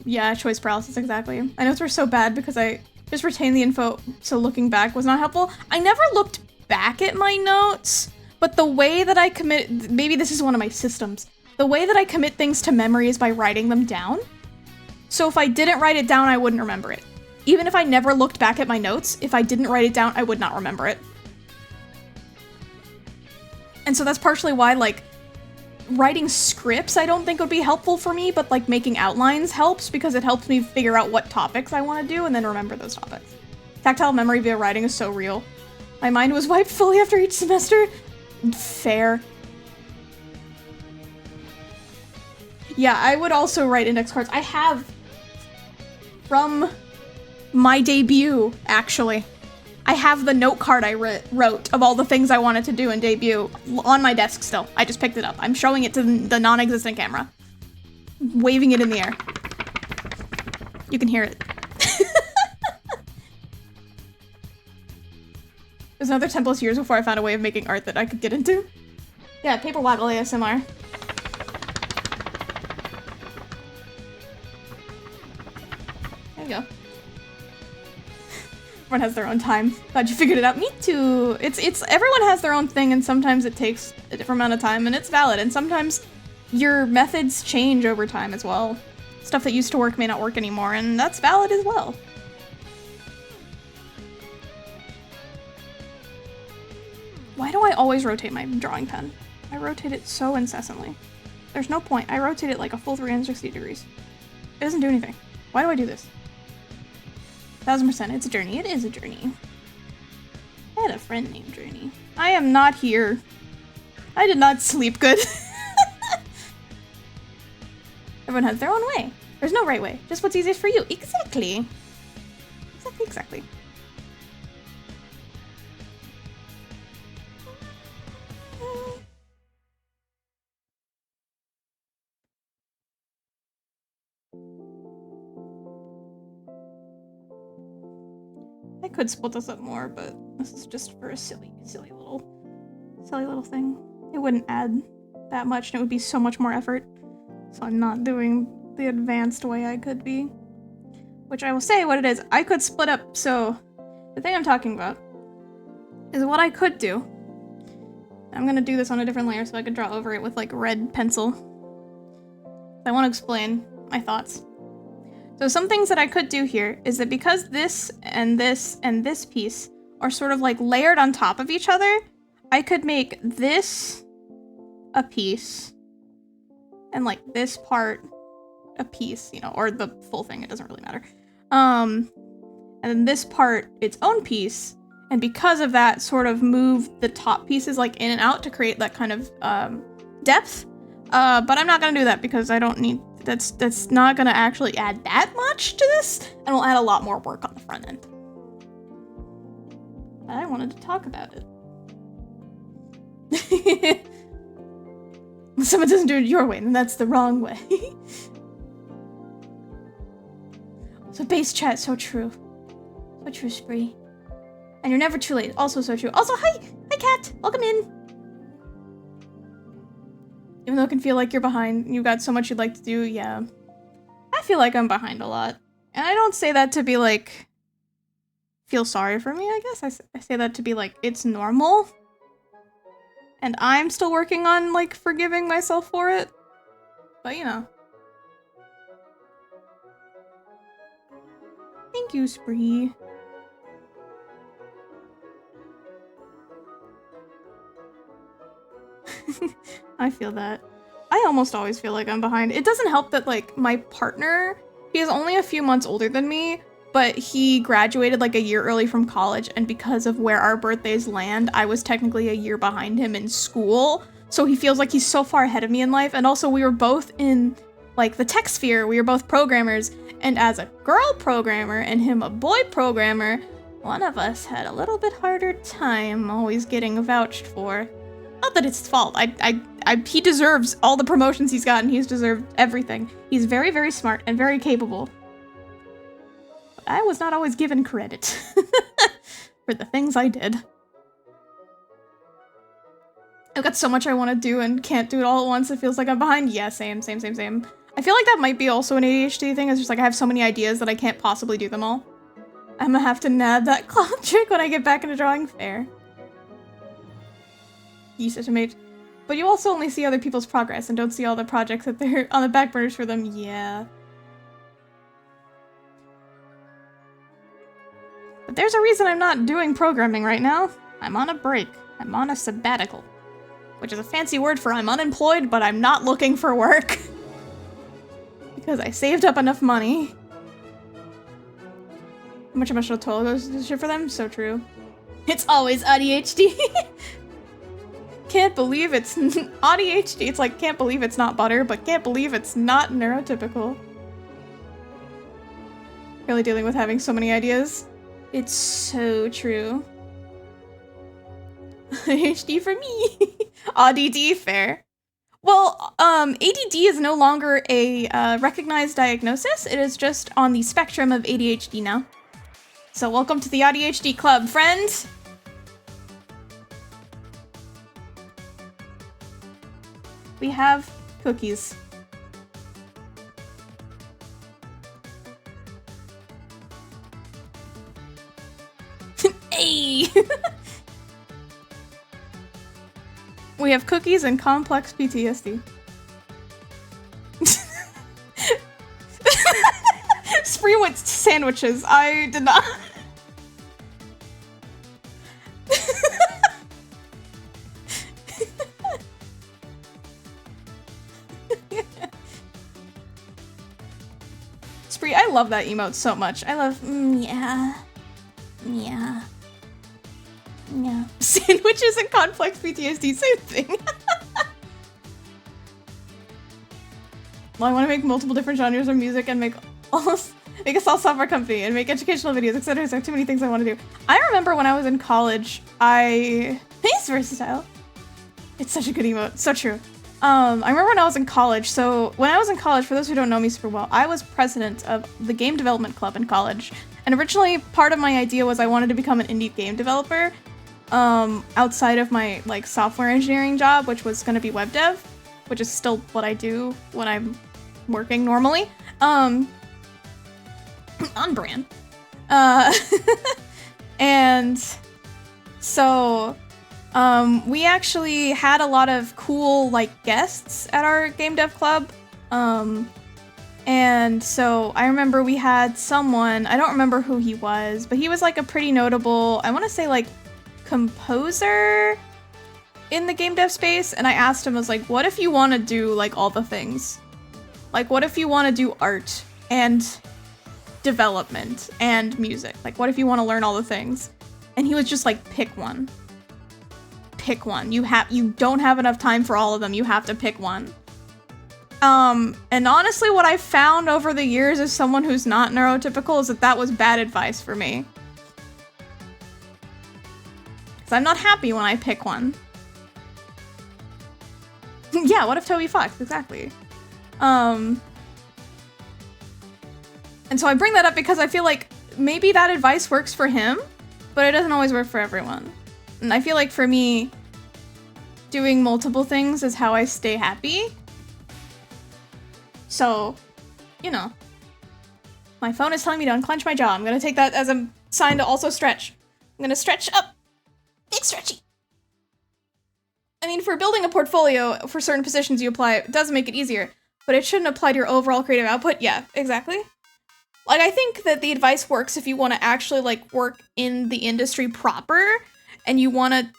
Yeah, choice paralysis, exactly. My notes were so bad because I just retained the info, so looking back was not helpful. I never looked back at my notes. But the way that I commit, maybe this is one of my systems. The way that I commit things to memory is by writing them down. So if I didn't write it down, I wouldn't remember it. Even if I never looked back at my notes, if I didn't write it down, I would not remember it. And so that's partially why, like, writing scripts I don't think would be helpful for me, but like making outlines helps because it helps me figure out what topics I want to do and then remember those topics. Tactile memory via writing is so real. My mind was wiped fully after each semester. Fair. Yeah, I would also write index cards. I have from my debut, actually. I have the note card I wrote of all the things I wanted to do in debut on my desk still. I just picked it up. I'm showing it to the non-existent camera. Waving it in the air. You can hear it. It was another 10+ years before I found a way of making art that I could get into. Yeah, paper waggle ASMR. There you go. Everyone has their own time. Glad you figured it out. Me too. It's everyone has their own thing, and sometimes it takes a different amount of time, and it's valid. And sometimes your methods change over time as well. Stuff that used to work may not work anymore, and that's valid as well. Why do I always rotate my drawing pen? I rotate it so incessantly. There's no point. I rotate it like a full 360 degrees. It doesn't do anything. Why do I do this? 1000%, it's a journey. It is a journey. I had a friend named Journey. I am not here. I did not sleep good. Everyone has their own way. There's no right way. Just what's easiest for you. Exactly. Exactly. I could split this up more, but this is just for a silly little thing. It wouldn't add that much, and it would be so much more effort. So I'm not doing the advanced way I could be. Which I will say what it is. I could split up, so the thing I'm talking about is what I could do. I'm gonna do this on a different layer so I could draw over it with like red pencil. I want to explain my thoughts. So some things that I could do here is that because this and this and this piece are sort of like layered on top of each other, I could make this a piece and like this part a piece, you know, or the full thing, it doesn't really matter. And then this part its own piece, and because of that sort of move the top pieces like in and out to create that kind of depth. But I'm not gonna do that because I don't need that's not gonna actually add that much to this, and will add a lot more work on the front end. But I wanted to talk about it. When someone doesn't do it your way, then that's the wrong way. So base chat, so true. So true, Spree. And you're never too late, also so true. Also, hi Kat, welcome in. Even though it can feel like you're behind, you've got so much you'd like to do, yeah. I feel like I'm behind a lot. And I don't say that to be like, feel sorry for me, I guess. I say that to be like, it's normal. And I'm still working on like forgiving myself for it. But you know. Thank you, Spree. I feel that. I almost always feel like I'm behind. It doesn't help that, like, my partner, he is only a few months older than me, but he graduated, like, a year early from college, and because of where our birthdays land, I was technically a year behind him in school, so he feels like he's so far ahead of me in life, and also we were both in, like, the tech sphere, we were both programmers, and as a girl programmer and him a boy programmer, one of us had a little bit harder time always getting vouched for. Not that it's his fault. He deserves all the promotions he's gotten. He's deserved everything. He's very, very smart and very capable. But I was not always given credit for the things I did. I've got so much I want to do and can't do it all at once. It feels like I'm behind. Yeah, same. I feel like that might be also an ADHD thing. It's just like I have so many ideas that I can't possibly do them all. I'm gonna have to nab that clown trick when I get back into drawing fair. Mate. But you also only see other people's progress and don't see all the projects that they're on the back burners for them. Yeah. But there's a reason I'm not doing programming right now. I'm on a break. I'm on a sabbatical. Which is a fancy word for I'm unemployed, but I'm not looking for work. Because I saved up enough money. How much emotional toll goes to shit for them? So true. It's always ADHD. Can't believe it's ADHD. It's like, can't believe it's not butter, but can't believe it's not neurotypical. Really dealing with having so many ideas. It's so true. ADHD for me. ADD, fair. Well, ADD is no longer a recognized diagnosis. It is just on the spectrum of ADHD now. So welcome to the ADHD club, friend. We have cookies. Hey! We have cookies and complex PTSD. Spree went sandwiches. I did not. Spree. I love that emote so much. I love, yeah. Yeah. Yeah. Sandwiches and complex PTSD, same thing. Well, I want to make multiple different genres of music and make a small software company and make educational videos, etc. So too many things I want to do. I remember when I was in college, he's versatile. It's such a good emote. So true. I remember when I was in college. So when I was in college, for those who don't know me super well, I was president of the game development club in college. And originally part of my idea was I wanted to become an indie game developer, outside of my like software engineering job, which was going to be web dev, which is still what I do when I'm working normally. On brand. And so we actually had a lot of cool like guests at our game dev club. And so I remember we had someone, I don't remember who he was, but he was like a pretty notable, I want to say like composer in the game dev space. And I asked him, I was like, what if you want to do like all the things? Like, what if you want to do art and development and music? Like, what if you want to learn all the things? And he was just like, pick one. Pick one. You don't have enough time for all of them. You have to pick one. And honestly, what I found over the years as someone who's not neurotypical is that was bad advice for me. Because I'm not happy when I pick one. Yeah, what if Toby Fox? Exactly. And so I bring that up because I feel like maybe that advice works for him, but it doesn't always work for everyone. And I feel like for me, doing multiple things is how I stay happy. So, you know, my phone is telling me to unclench my jaw. I'm gonna take that as a sign to also stretch. I'm gonna stretch up. Big stretchy. I mean, for building a portfolio for certain positions you apply, it does make it easier, but it shouldn't apply to your overall creative output. Yeah, exactly. Like, I think that the advice works if you want to actually, like, work in the industry proper and you want to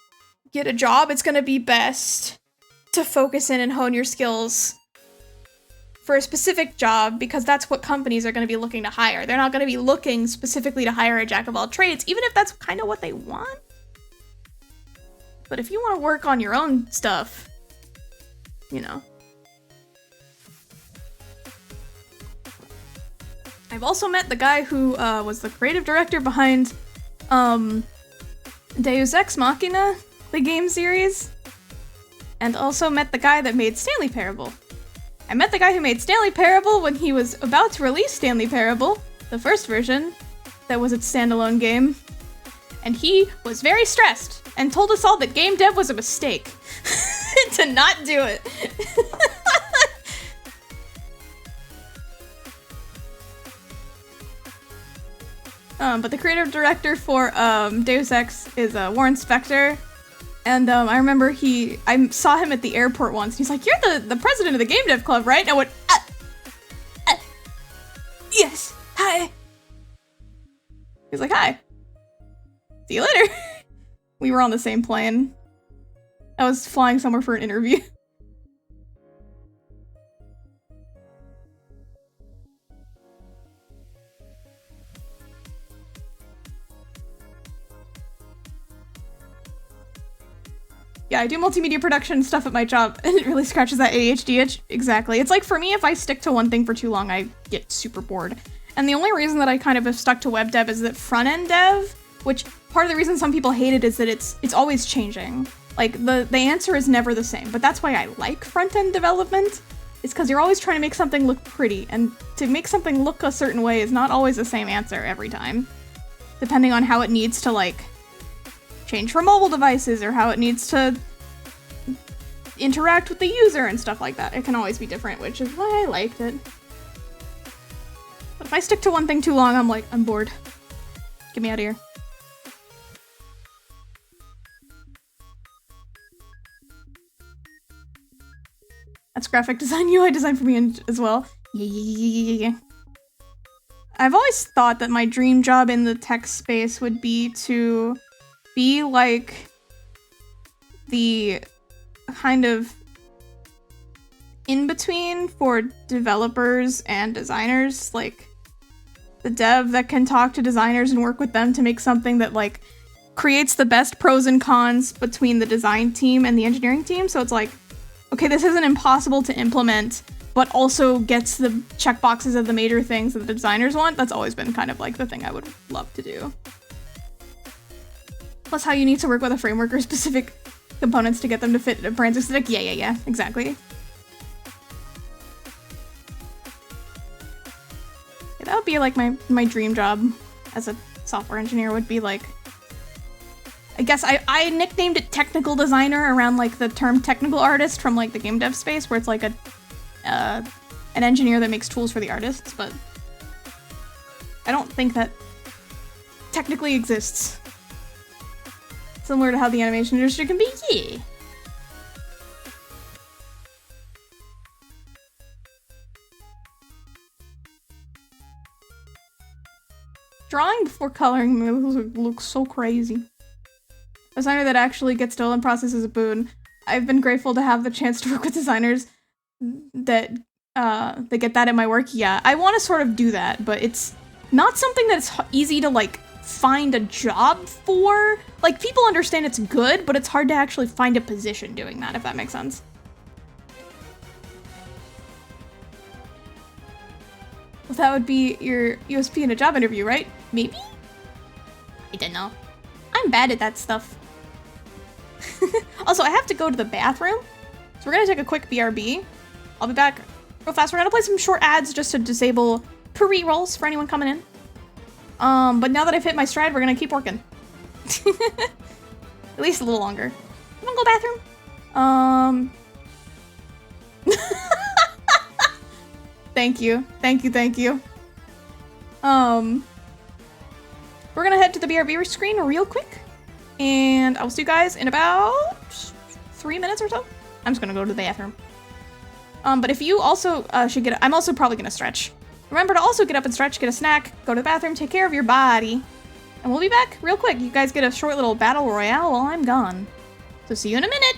get a job. It's going to be best to focus in and hone your skills for a specific job because that's what companies are going to be looking to hire. They're not going to be looking specifically to hire a jack of all trades, even if that's kind of what they want. But if you want to work on your own stuff, you know. I've also met the guy who was the creative director behind Deus Ex Machina, the game series, and also met the guy that made Stanley Parable. I met the guy who made Stanley Parable when he was about to release Stanley Parable, the first version, that was its standalone game, and he was very stressed and told us all that game dev was a mistake, to not do it. But the creative director for Deus Ex is Warren Spector, and I remember I saw him at the airport once, and he's like, "You're the president of the Game Dev Club, right?" And I went, "Yes, hi." He's like, "Hi. See you later." We were on the same plane. I was flying somewhere for an interview. Yeah, I do multimedia production stuff at my job, and it really scratches that ADHD itch. Exactly. It's like, for me, if I stick to one thing for too long, I get super bored. And the only reason that I kind of have stuck to web dev is that front-end dev, which part of the reason some people hate it is that it's always changing. Like, the answer is never the same, but that's why I like front-end development. It's because you're always trying to make something look pretty, and to make something look a certain way is not always the same answer every time. Depending on how it needs to, like, change for mobile devices, or how it needs to interact with the user and stuff like that. It can always be different, which is why I liked it. But if I stick to one thing too long, I'm like, I'm bored. Get me out of here. That's graphic design, UI design for me as well. Yeah. I've always thought that my dream job in the tech space would be to be like the kind of in-between for developers and designers. Like, the dev that can talk to designers and work with them to make something that like creates the best pros and cons between the design team and the engineering team. So it's like, okay, this isn't impossible to implement, but also gets the checkboxes of the major things that the designers want. That's always been kind of like the thing I would love to do. Plus how you need to work with a framework or specific components to get them to fit a brand's aesthetic. Yeah, exactly. Yeah, that would be like my dream job as a software engineer would be like, I guess I nicknamed it technical designer around like the term technical artist from like the game dev space, where it's like an engineer that makes tools for the artists, but I don't think that technically exists. Similar to how the animation industry can be, yeah. Drawing before coloring looks so crazy. A designer that actually gets stolen process is a boon. I've been grateful to have the chance to work with designers that get that in my work. Yeah, I want to sort of do that, but it's not something that's easy to like find a job for. Like, people understand it's good, but it's hard to actually find a position doing that, if that makes sense. Well, that would be your USP in a job interview, right? Maybe? I don't know. I'm bad at that stuff. Also, I have to go to the bathroom, so we're gonna take a quick BRB. I'll be back real fast. We're gonna play some short ads just to disable pre-rolls for anyone coming in. But now that I've hit my stride, we're gonna keep working. At least a little longer. You wanna go bathroom? Thank you. We're gonna head to the BRB screen real quick, and I will see you guys in about 3 minutes or so. I'm just gonna go to the bathroom. But if you also should get, I'm also probably gonna stretch. Remember to also get up and stretch, get a snack, go to the bathroom, take care of your body. And we'll be back real quick. You guys get a short little battle royale while I'm gone. So see you in a minute.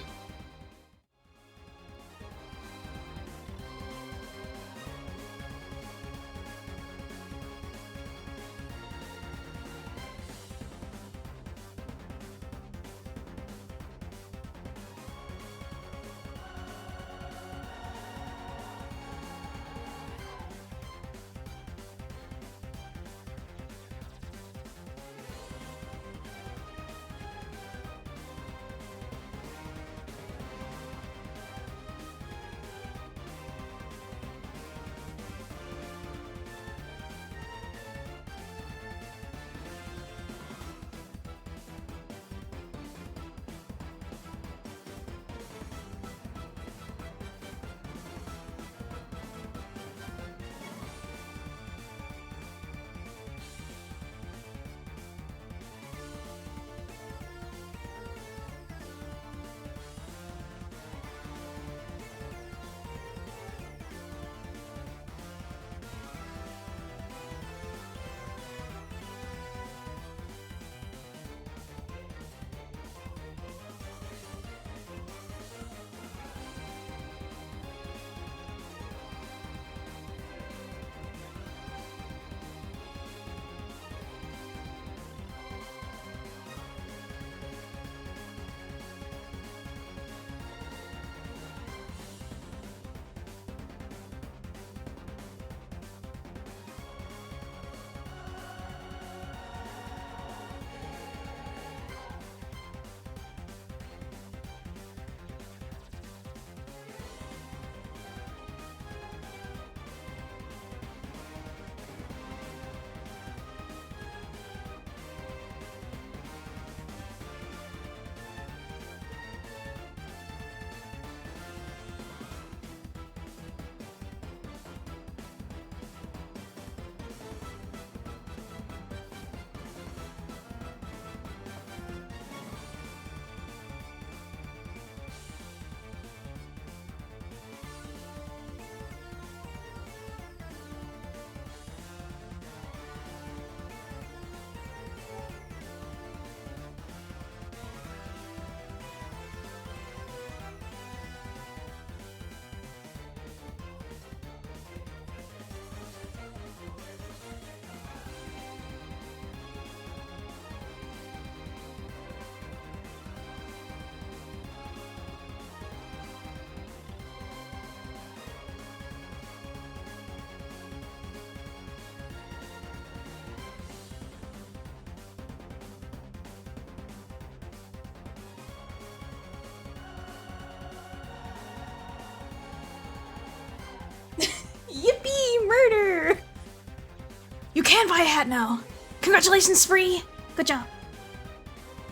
can buy a hat now. Congratulations, Spree. Good job.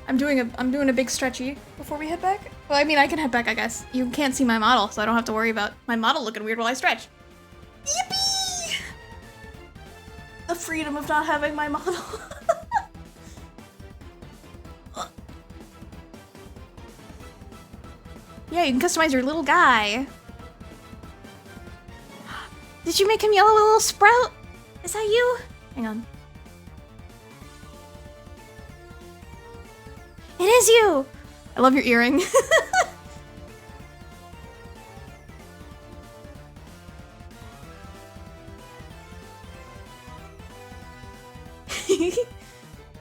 I'm doing a big stretchy before we head back. Well, I mean, I can head back, I guess. You can't see my model, so I don't have to worry about my model looking weird while I stretch. Yippee! The freedom of not having my model. Yeah, you can customize your little guy. Did you make him yellow with a little sprout? Is that you? Hang on. It is you! I love your earring.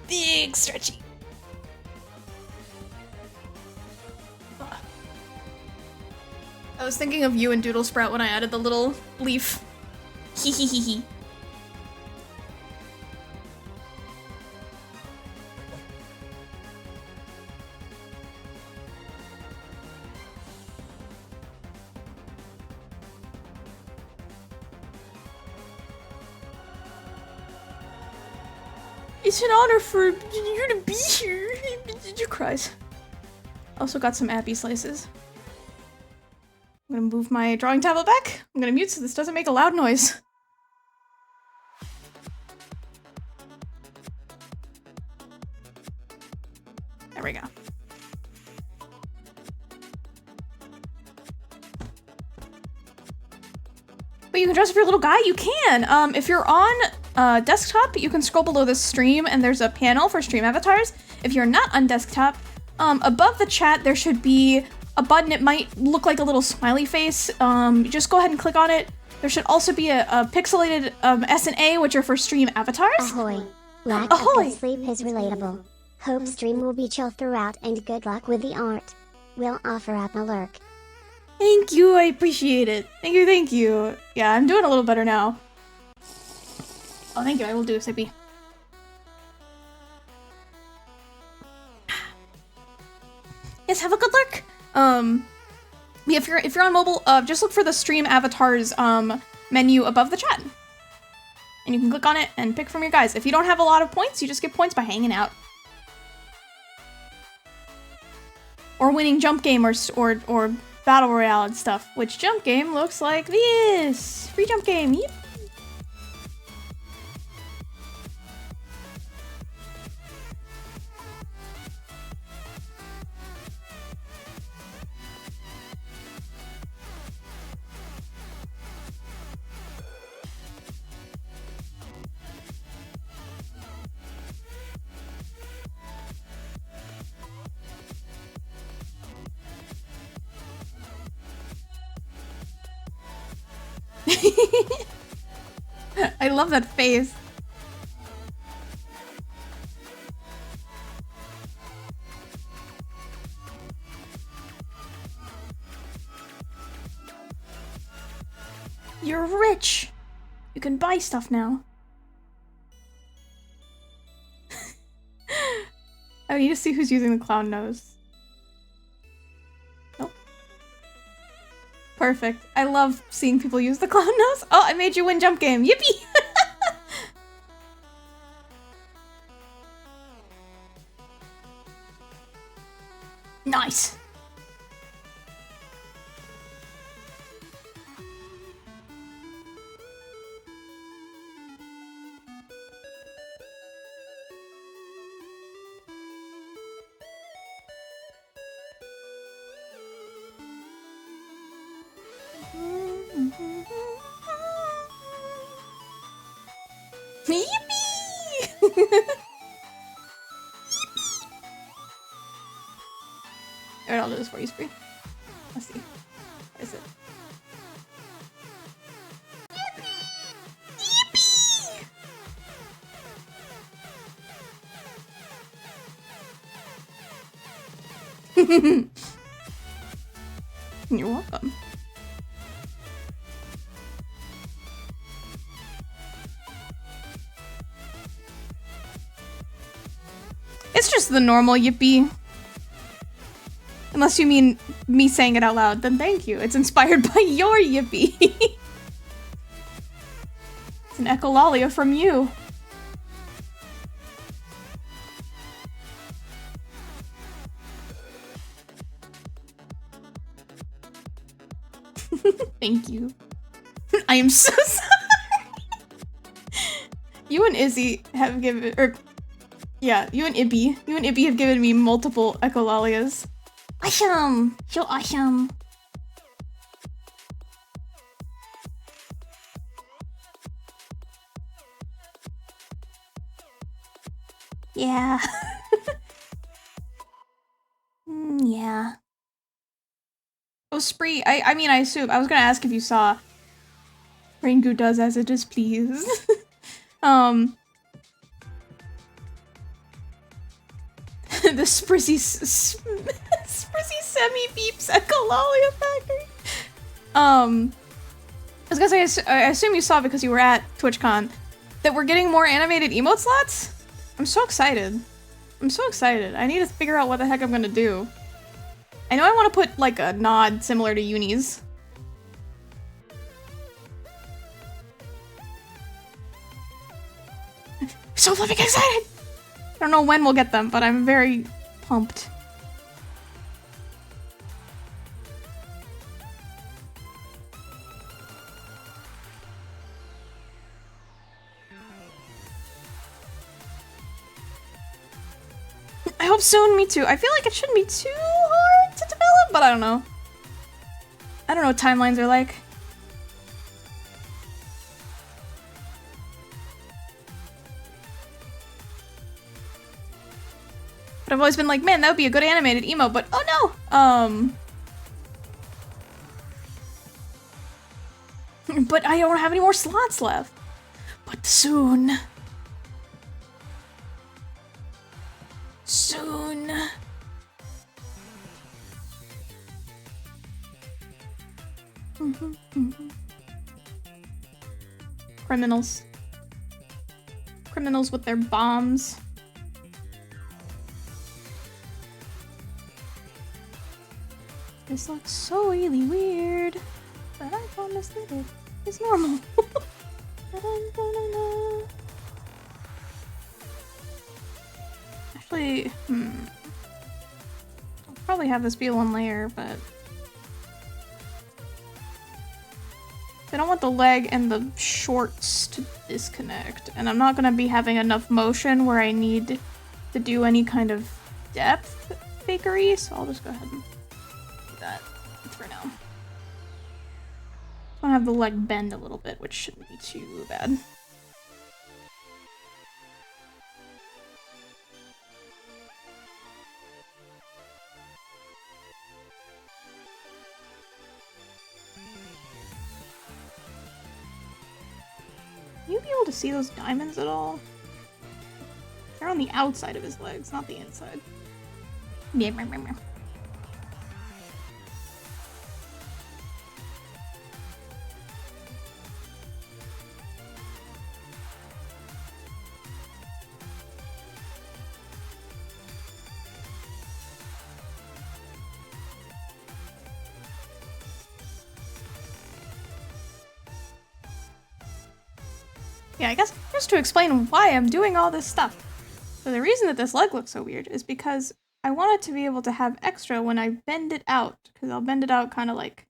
Big stretchy. I was thinking of you and Doodle Sprout when I added the little leaf. Hee hee hee hee. It's an honor for you to be here. You cries. Also got some appy slices. I'm gonna move my drawing tablet back. I'm gonna mute so this doesn't make a loud noise. There we go. But you can dress up your little guy? You can! If you're on desktop, you can scroll below the stream and there's a panel for stream avatars. If you're not on desktop, above the chat there should be a button. It might look like a little smiley face. Just go ahead and click on it. There should also be a pixelated S and A, which are for stream avatars. Ahoy! Lack Ahoy! of good sleep is relatable. Hope stream will be chill throughout and good luck with the art. We'll offer up a lurk. Thank you, I appreciate it. Thank you, thank you. Yeah, I'm doing a little better now. Oh, thank you, I will do, Sippy. Yes, have a good look. Yeah, if you're on mobile, just look for the stream avatars menu above the chat. And you can click on it and pick from your guys. If you don't have a lot of points, you just get points by hanging out. Or winning jump game or battle royale and stuff. Which jump game looks like this? Free jump game, yep. I love that face. You're rich. You can buy stuff now. I need to see who's using the clown nose. Nope. Perfect. I love seeing people use the clown nose. Oh, I made you win jump game. Yippee! Nice. Yippee! Alright, I'll do this for you, Spree. Let's see. What is it? Yippee! You're welcome. It's just the normal yippee. Unless you mean me saying it out loud, then thank you. It's inspired by your yippee. It's an echolalia from you. Thank you. I am so sorry. You and Izzy have given, yeah, you and Eepy have given me multiple echolalias. Awesome! So awesome. Yeah. Yeah. Oh, Spree, I mean, I assume, I was gonna ask if you saw Rangu does as it is pleased. The Sprizzy semi-beeps echolalia factory. I was gonna say, I assume you saw because you were at TwitchCon that we're getting more animated emote slots? I'm so excited. I'm so excited. I need to figure out what the heck I'm gonna do. I know I want to put, like, a nod similar to Uni's. So flipping excited! I don't know when we'll get them, but I'm very pumped. I hope soon, me too. I feel like it shouldn't be too hard to develop, but I don't know. I don't know what timelines are like. But I've always been like, man, that would be a good animated emo, but oh no! But I don't have any more slots left. But soon. Soon. Criminals. Criminals with their bombs. This looks so really weird, but I promise that it is normal. Actually, I'll probably have this be one layer, but I don't want the leg and the shorts to disconnect, and I'm not gonna be having enough motion where I need to do any kind of depth fakery, so I'll just go ahead and that for now. I want to have the leg bend a little bit, which shouldn't be too bad. Will you be able to see those diamonds at all? They're on the outside of his legs, not the inside. Yeah, I guess just to explain why I'm doing all this stuff. So the reason that this leg looks so weird is because I want it to be able to have extra when I bend it out, because I'll bend it out kind of like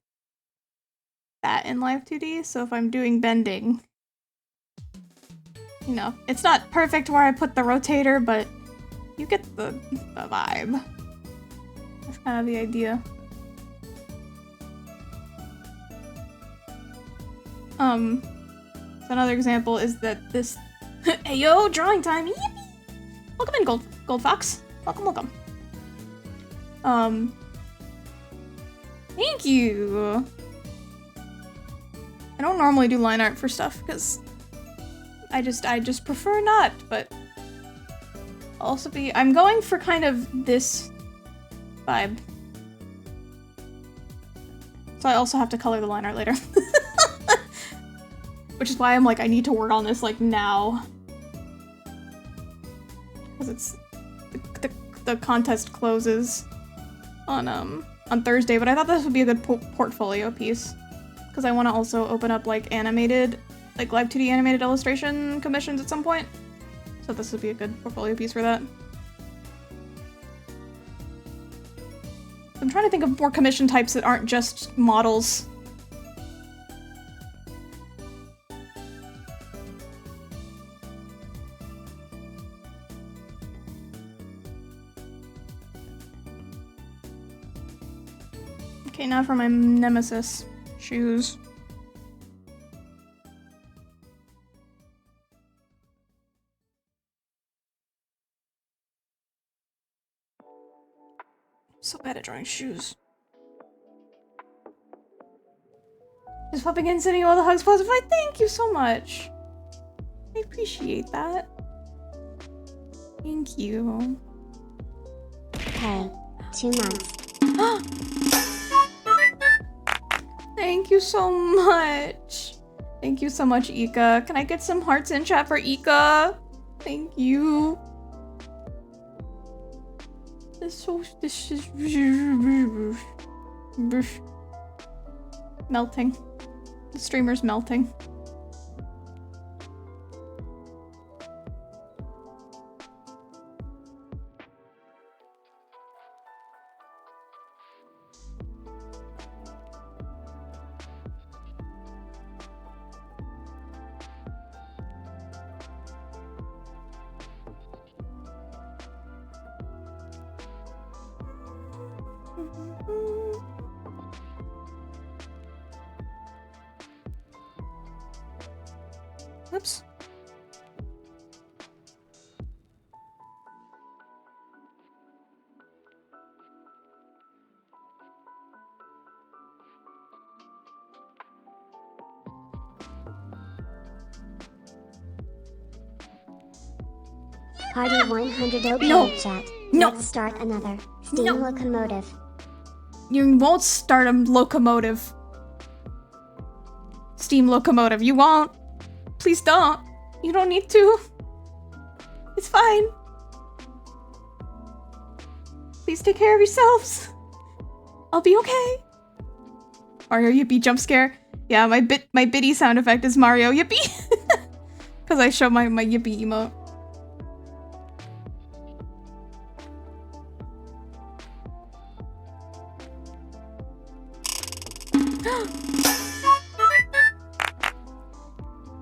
that in Live 2D, so if I'm doing bending, you know, it's not perfect where I put the rotator, but you get the vibe. That's kind of the idea. So another example is that this hey yo, drawing time! Yippee! Welcome in, Gold Fox. Welcome. Thank you! I don't normally do line art for stuff, because I just prefer not, but also I'm going for kind of this vibe. So I also have to color the line art later. Which is why I'm like, I need to work on this like now. Because it's the contest closes on Thursday, but I thought this would be a good portfolio piece. Because I want to also open up like animated, like Live 2D animated illustration commissions at some point. So this would be a good portfolio piece for that. I'm trying to think of more commission types that aren't just models. Okay, now for my nemesis. Shoes. So bad at drawing shoes. Just popping in, sending you all the hugs, positive. Thank you so much. I appreciate that. Thank you. Hey, 2 months. Thank you so much. Thank you so much, Ika. Can I get some hearts in chat for Ika? Thank you. This is melting. The streamer's melting. Oops. Party 100 okay No. chat. No. Let's start another steam No. locomotive. You won't start a locomotive. Steam locomotive. You won't. Please don't. You don't need to. It's fine. Please take care of yourselves. I'll be okay. Mario Yippee jump scare. Yeah, my bitty sound effect is Mario Yippee. Because I show my Yippee emote.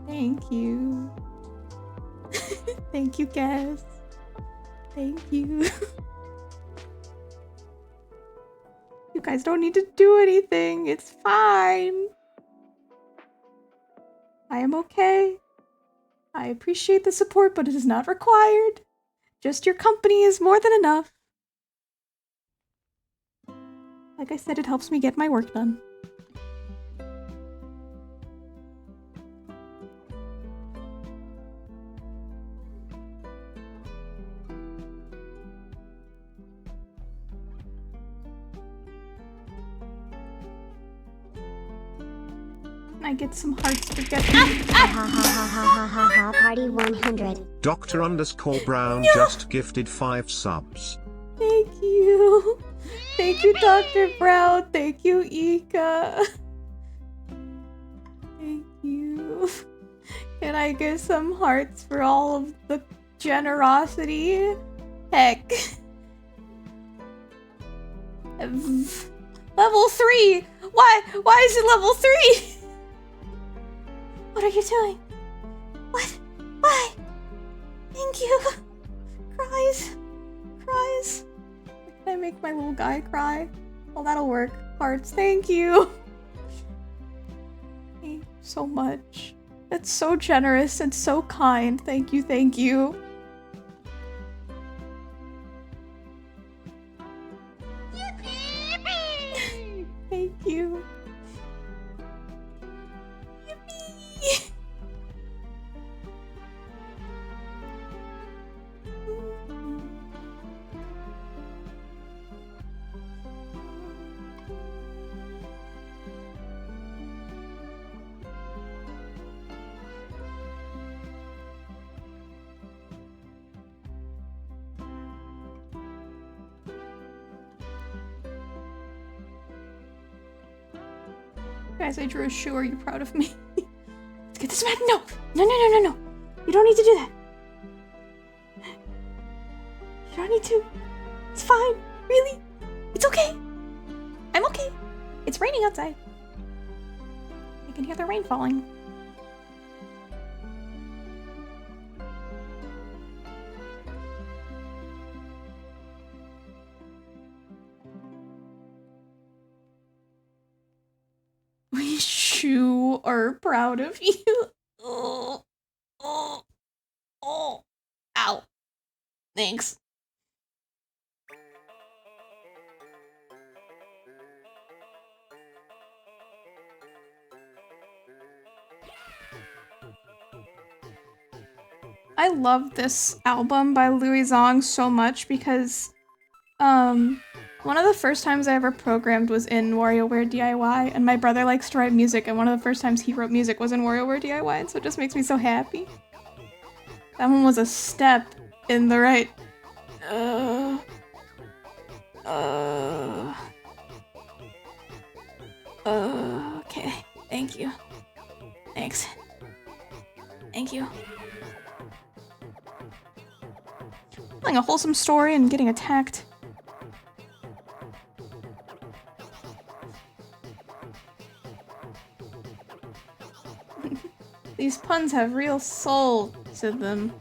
Thank you. Thank you, guys. Thank you. You guys don't need to do anything. It's fine. I am okay. I appreciate the support, but it is not required. Just your company is more than enough. Like I said, it helps me get my work done. I get some hearts to get. Ha ha ha ha ha ha ha party 100. Dr_Brown just gifted 5 subs. Thank you. Thank you, Dr. Brown. Thank you, Ika. Thank you. Can I get some hearts for all of the generosity? Heck. Level 3! Why is it level 3? What are you doing? What? Why? Thank you. Cries. Can I make my little guy cry? Well, that'll work. Hearts, thank you. Thank you so much. That's so generous and so kind. Thank you, thank you. Thank you. Yippee! Guys, I drew a shoe. Are you proud of me? Let's get this man. No! No. You don't need to do that. You don't need to. It's fine. Really? It's okay. I'm okay. It's raining outside. I can hear the rain falling. you are proud of you. Oh, oh, oh. Ow. Thanks. I love this album by Louis Zong so much because, one of the first times I ever programmed was in WarioWare DIY, and my brother likes to write music, and one of the first times he wrote music was in WarioWare DIY, and so it just makes me so happy. That one was a step in the right... okay. Thank you. Thanks. Thank you. Telling a wholesome story and getting attacked. These puns have real soul to them.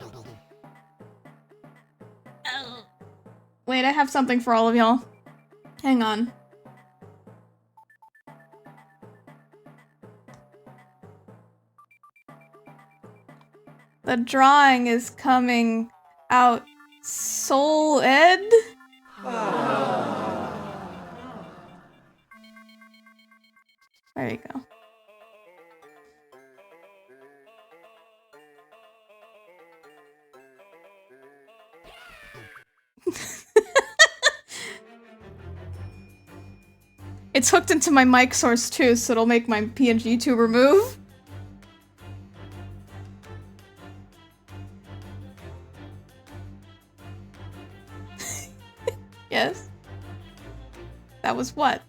Wait, I have something for all of y'all. Hang on. The drawing is coming out. Soul Ed? There you go. It's hooked into my mic source too, so it'll make my PNG tuber move. Yes? That was what?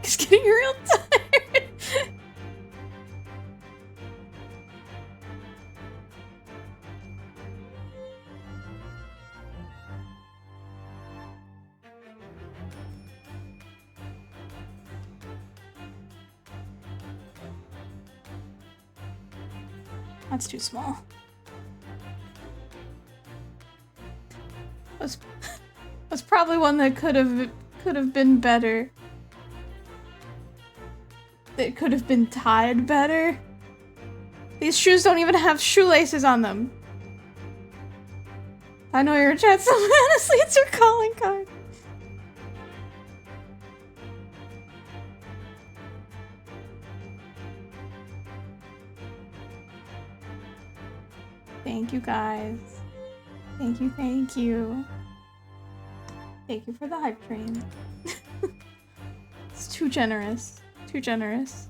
It's getting real tired. That's too small. Was probably one that could have been better. That could have been tied better. These shoes don't even have shoelaces on them. I know you're in chat, so honestly, it's your calling card. Thank you, guys. Thank you, thank you. Thank you for the hype train. It's too generous. Too generous.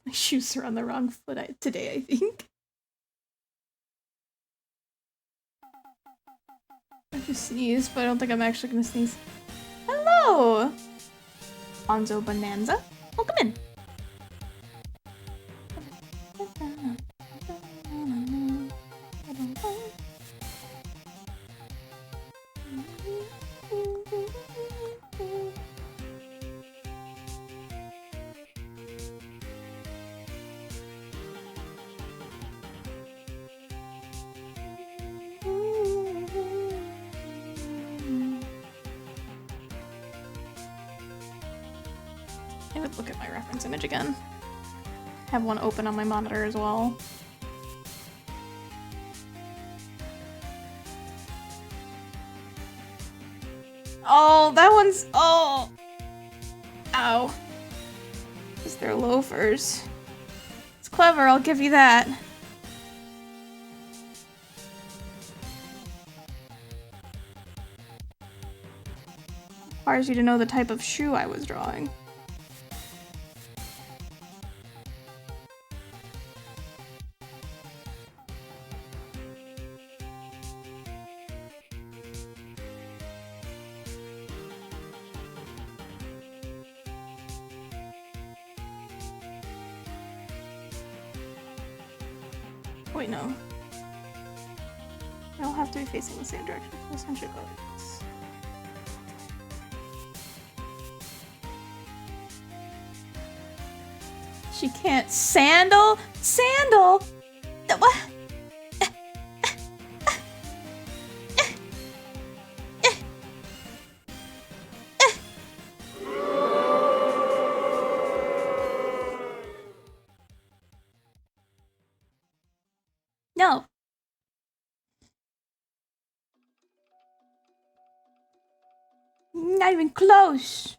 My shoes are on the wrong foot today, I think. I just sneezed, but I don't think I'm actually gonna sneeze. Hello! Onzo Bonanza. Welcome in. I would look at my reference image again. Have one open on my monitor as well. Oh, that one's... oh! Ow. Because they're loafers. It's clever, I'll give you that. Requires you to know the type of shoe I was drawing. Wait, no. They all have to be facing the same direction. This one should go like this. She can't sandal? Sandal? What? No. Not even close.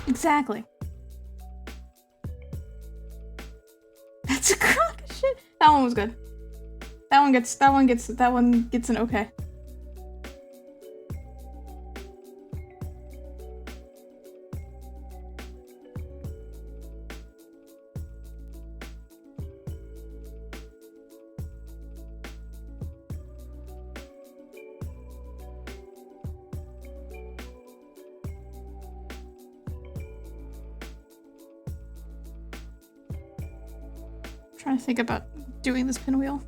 Exactly. That's a crock of shit. That one was good. That one gets an okay. Trying to think about doing this pinwheel.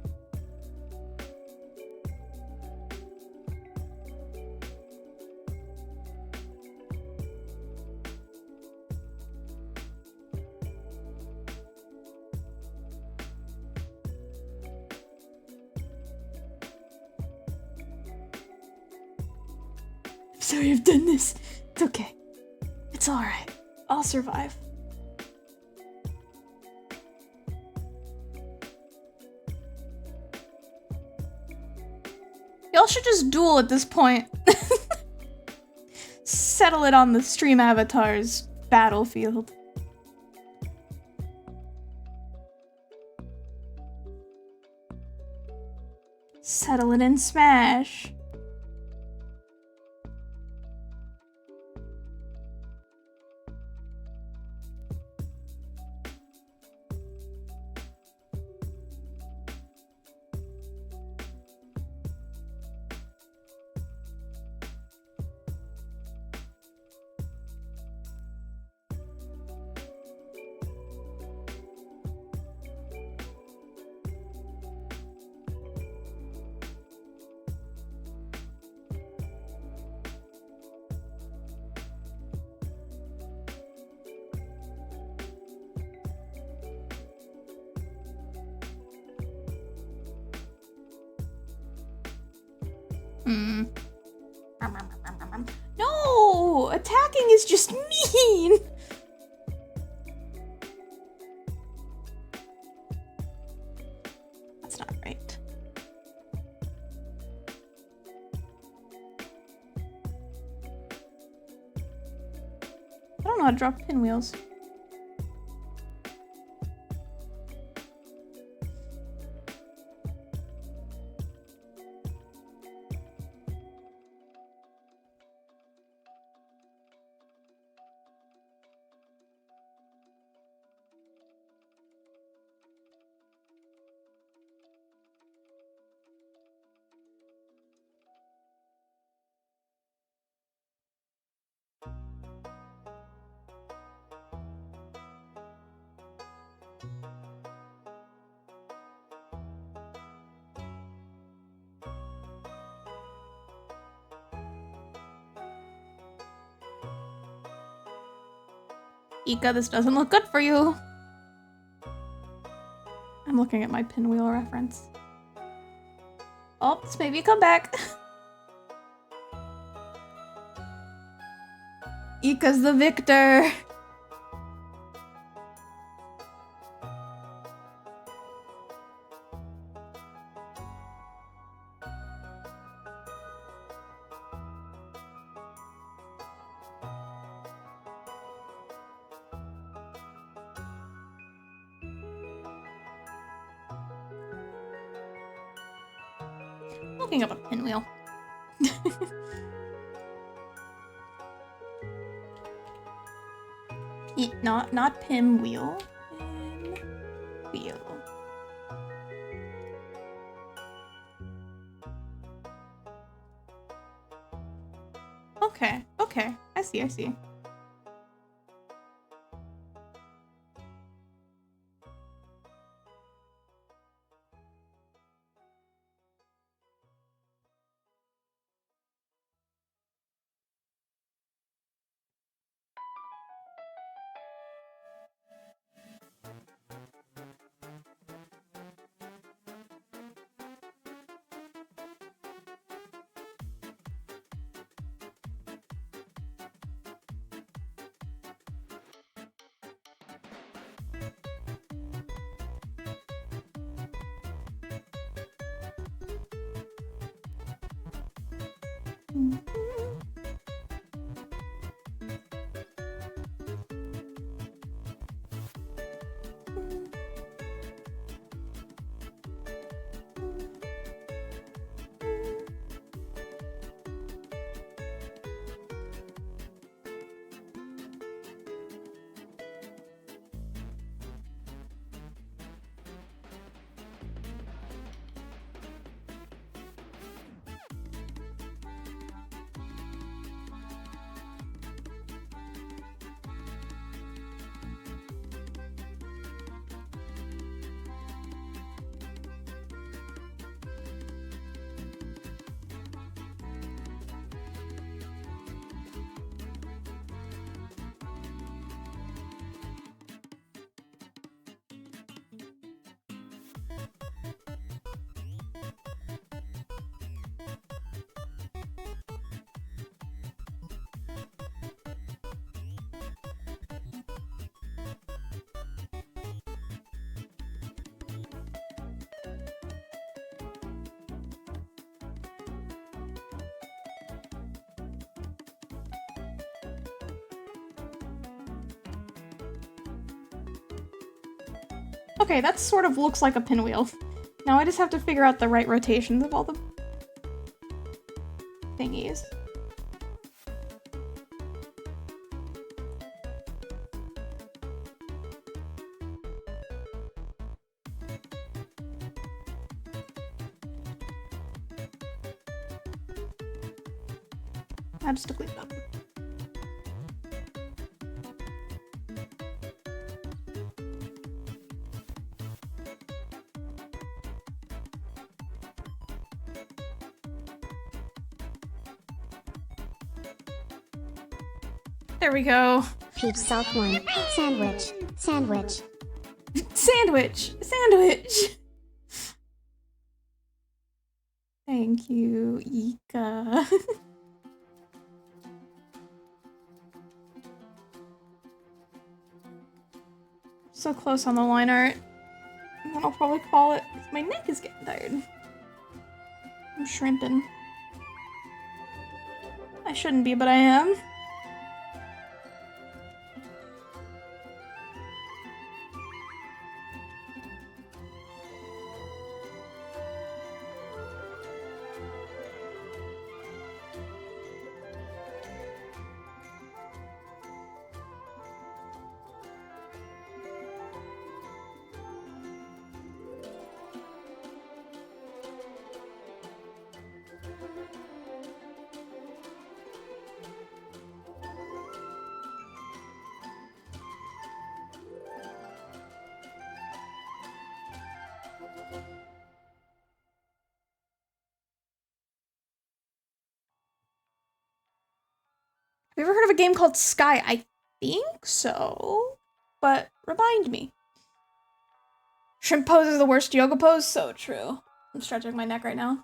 I'm sorry I've done this. It's okay. It's alright. I'll survive. Y'all should just duel at this point. Settle it on the stream avatar's battlefield. Settle it in Smash. No! Attacking is just mean! That's not right. I don't know how to drop pinwheels. Ika, this doesn't look good for you. I'm looking at my pinwheel reference. Oh, this may be a comeback. Ika's the victor. Looking up a pinwheel. Not pinwheel. Pinwheel. Okay, okay. I see, I see. Okay, that sort of looks like a pinwheel. Now I just have to figure out the right rotations of all the thingies. I just to clean it up. There we go. Peach Salt 1. Sandwich. Sandwich. Sandwich! Sandwich! Thank you, Ika. So close on the line art. And then I'll probably call it, because my neck is getting tired. I'm shrimping. I shouldn't be, but I am. Have you ever heard of a game called Sky? I think so, but remind me. Shrimp pose is the worst yoga pose? So true. I'm stretching my neck right now.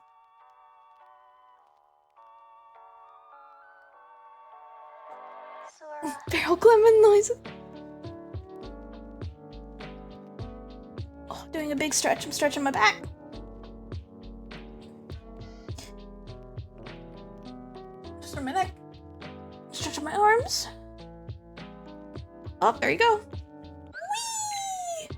Barrel Clement noise. Oh, doing a big stretch. I'm stretching my back. Stretching my neck. Stretching my arms. Oh, there you go. Whee!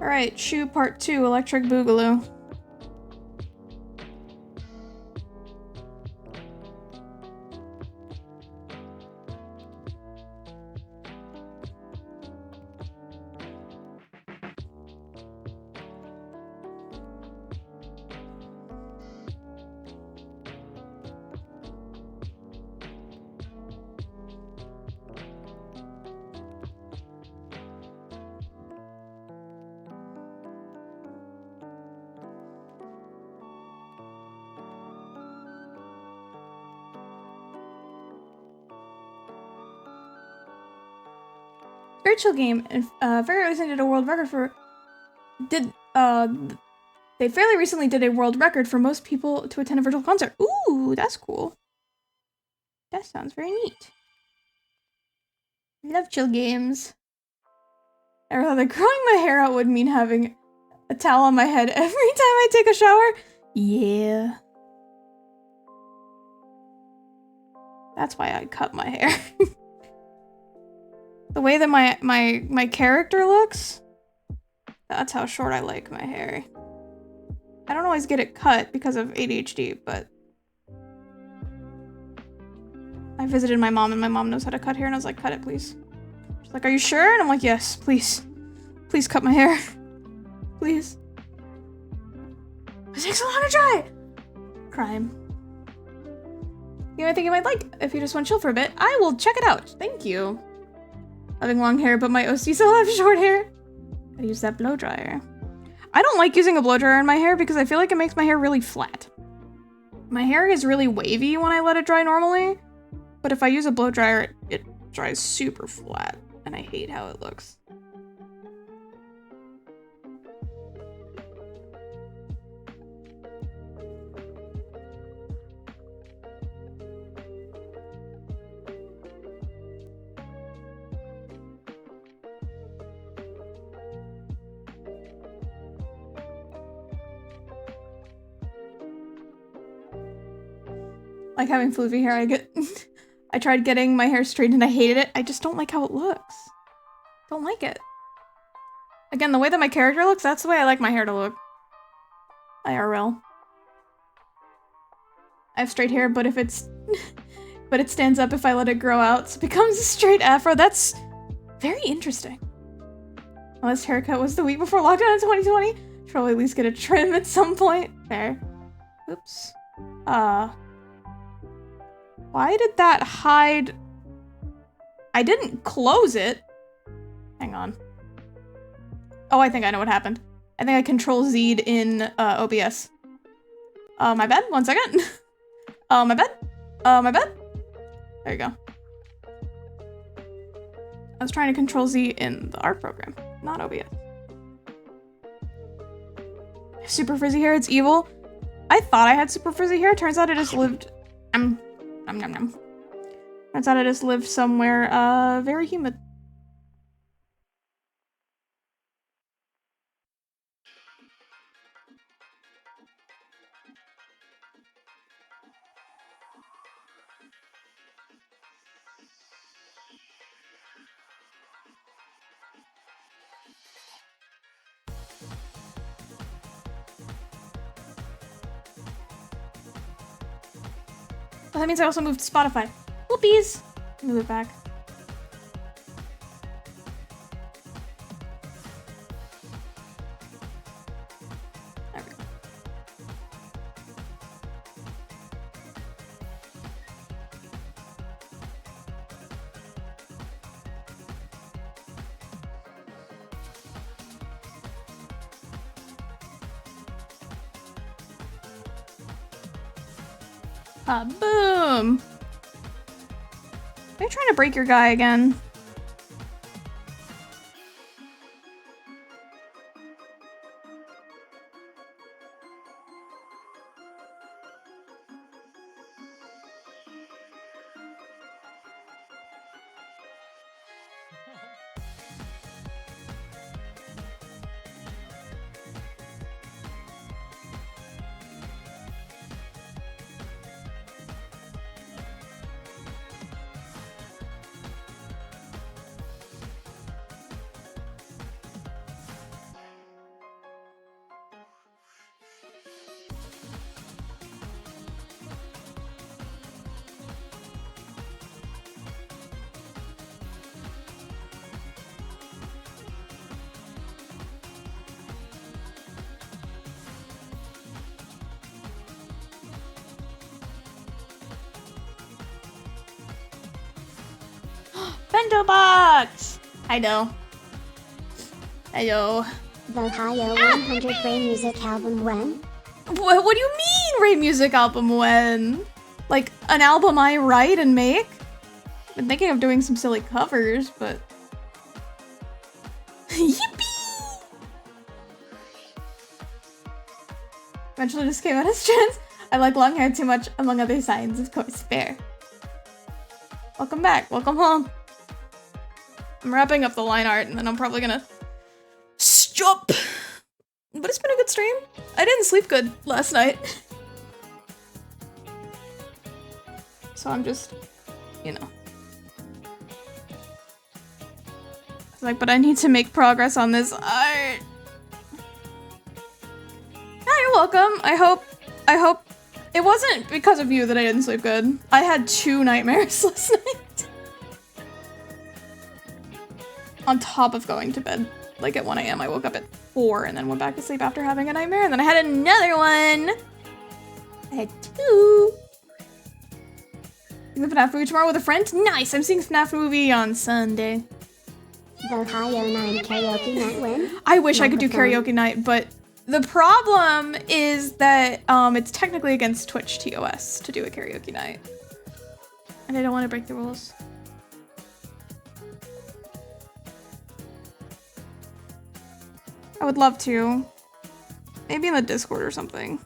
Alright, shoe part 2, electric boogaloo. Very chill game, and very recently did a world record for they fairly recently did a world record for most people to attend a virtual concert. Ooh, that's cool. That sounds very neat. Love chill games. I rather growing my hair out would mean having a towel on my head every time I take a shower. Yeah. That's why I cut my hair. The way that my character looks, that's how short I like my hair. I don't always get it cut because of ADHD, but I visited my mom and my mom knows how to cut hair and I was like, cut it, please. She's like, are you sure? And I'm like, yes, please. Please cut my hair. Please. It takes so long to dry! Crime. You might think you might like if you just want to chill for a bit. I will check it out. Thank you. Having long hair, but my OC still have short hair. I use that blow dryer. I don't like using a blow dryer in my hair because I feel like it makes my hair really flat. My hair is really wavy when I let it dry normally, but if I use a blow dryer, it dries super flat, and I hate how it looks. Like having floofy hair, I tried getting my hair straightened and I hated it. I just don't like how it looks. Don't like it. Again, the way that my character looks, that's the way I like my hair to look. IRL. I have straight hair, but if it's but it stands up if I let it grow out, so it becomes a straight afro. That's very interesting. My last haircut was the week before lockdown in 2020. Should probably at least get a trim at some point. Fair. Oops. Why did that hide? I didn't close it. Hang on. Oh, I think I know what happened. I think I control Z'd in OBS. My bad. 1 second. My bad. My bad. There you go. I was trying to control Z in the art program, not OBS. Super frizzy hair, it's evil. I thought I had super frizzy hair. Turns out I just lived... Turns out I just lived somewhere, very humid. Well, that means I also moved to Spotify. Whoopies! Move it back. There we go. Boom! Are you trying to break your guy again? bento box! I know. The Ohio 100 Ray Music Album when? What do you mean, Ray Music Album when? Like, an album I write and make? I've been thinking of doing some silly covers, but... Yippee! Eventually just came out as trans. I like long hair too much, among other signs, of course, fair. Welcome back, welcome home. I'm wrapping up the line art, and then I'm probably gonna... stop! But it's been a good stream. I didn't sleep good last night. So I'm just, you know. It's like, but I need to make progress on this art. Yeah, you're welcome. I hope it wasn't because of you that I didn't sleep good. I had 2 nightmares last night. On top of going to bed, like at 1 AM, I woke up at 4 and then went back to sleep after having a nightmare, and then I had another one. I had 2. You the FNAF movie tomorrow with a friend? Nice! I'm seeing FNAF movie on Sunday. The Ohio 9 Karaoke Night when? I wish I could do karaoke night, but the problem is that it's technically against Twitch TOS to do a karaoke night. And I don't want to break the rules. I would love to. Maybe in the Discord or something.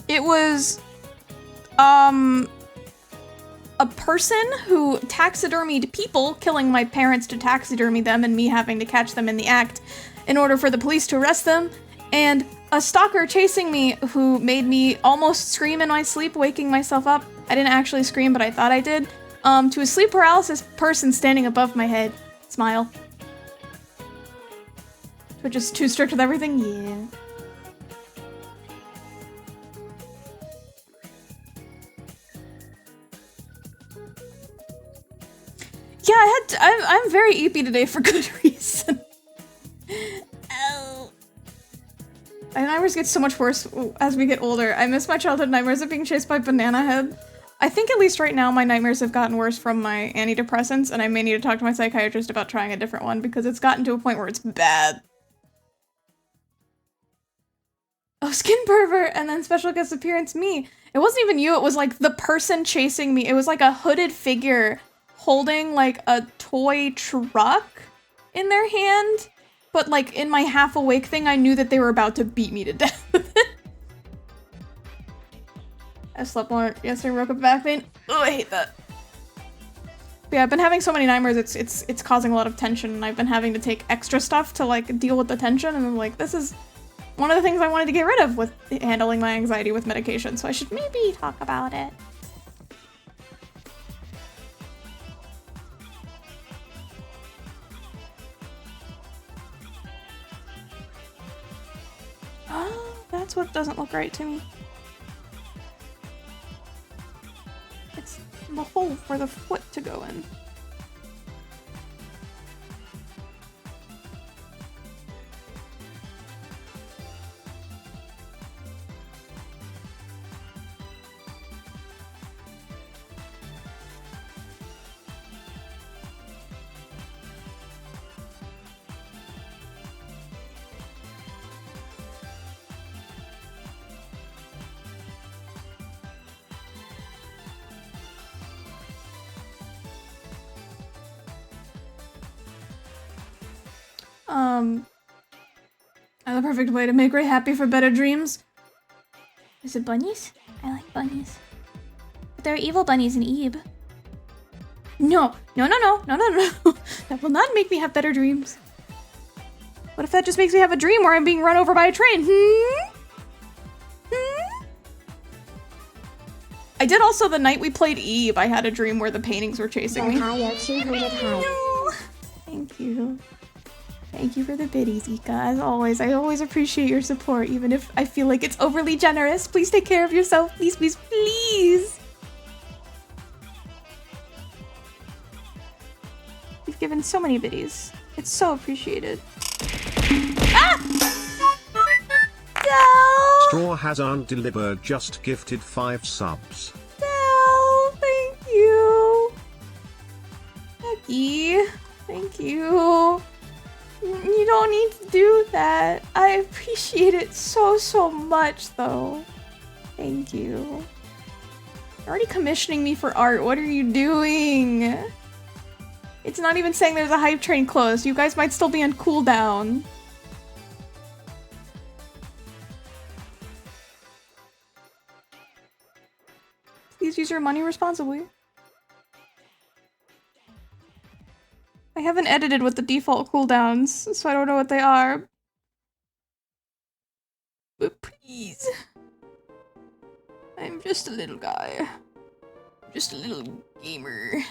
It was, a person who taxidermied people, killing my parents to taxidermy them and me having to catch them in the act in order for the police to arrest them, and a stalker chasing me who made me almost scream in my sleep, waking myself up. I didn't actually scream, but I thought I did. To a sleep paralysis person standing above my head. Smile. Twitch is too strict with everything? Yeah. Yeah, I'm very Eepy today for good reason. Ow. My nightmares get so much worse as we get older. I miss my childhood nightmares of being chased by Banana Head. I think at least right now my nightmares have gotten worse from my antidepressants, and I may need to talk to my psychiatrist about trying a different one because it's gotten to a point where it's bad. Oh, skin pervert, and then special guest appearance me. It wasn't even you, it was like the person chasing me. It was like a hooded figure holding like a toy truck in their hand, but like in my half awake thing I knew that they were about to beat me to death with it. I slept more yesterday, woke up back pain. Oh, I hate that. But yeah, I've been having so many nightmares, it's causing a lot of tension, and I've been having to take extra stuff to like deal with the tension, and I'm like, this is one of the things I wanted to get rid of with handling my anxiety with medication, so I should maybe talk about it. Oh, that's what doesn't look right to me. It's the hole for the foot to go in. The perfect way to make Ray happy for better dreams. Is it bunnies? I like bunnies. But there are evil bunnies in Ebe. No. That will not make me have better dreams. What if that just makes me have a dream where I'm being run over by a train? I did also, the night we played Ebe, I had a dream where the paintings were chasing me. Ohio 200 high. No. Thank you. Thank you for the biddies, Ika. As always, I always appreciate your support, even if I feel like it's overly generous. Please take care of yourself. Please, please, please. You've given so many biddies. It's so appreciated. Ah! Straw has undelivered just gifted 5 subs. Belle, thank you. Becky, thank you. You don't need to do that. I appreciate it so much, though. Thank you. You're already commissioning me for art. What are you doing? It's not even saying there's a hype train close. You guys might still be on cooldown. Please use your money responsibly. I haven't edited with the default cooldowns, so I don't know what they are. But please. I'm just a little guy. I'm just a little gamer.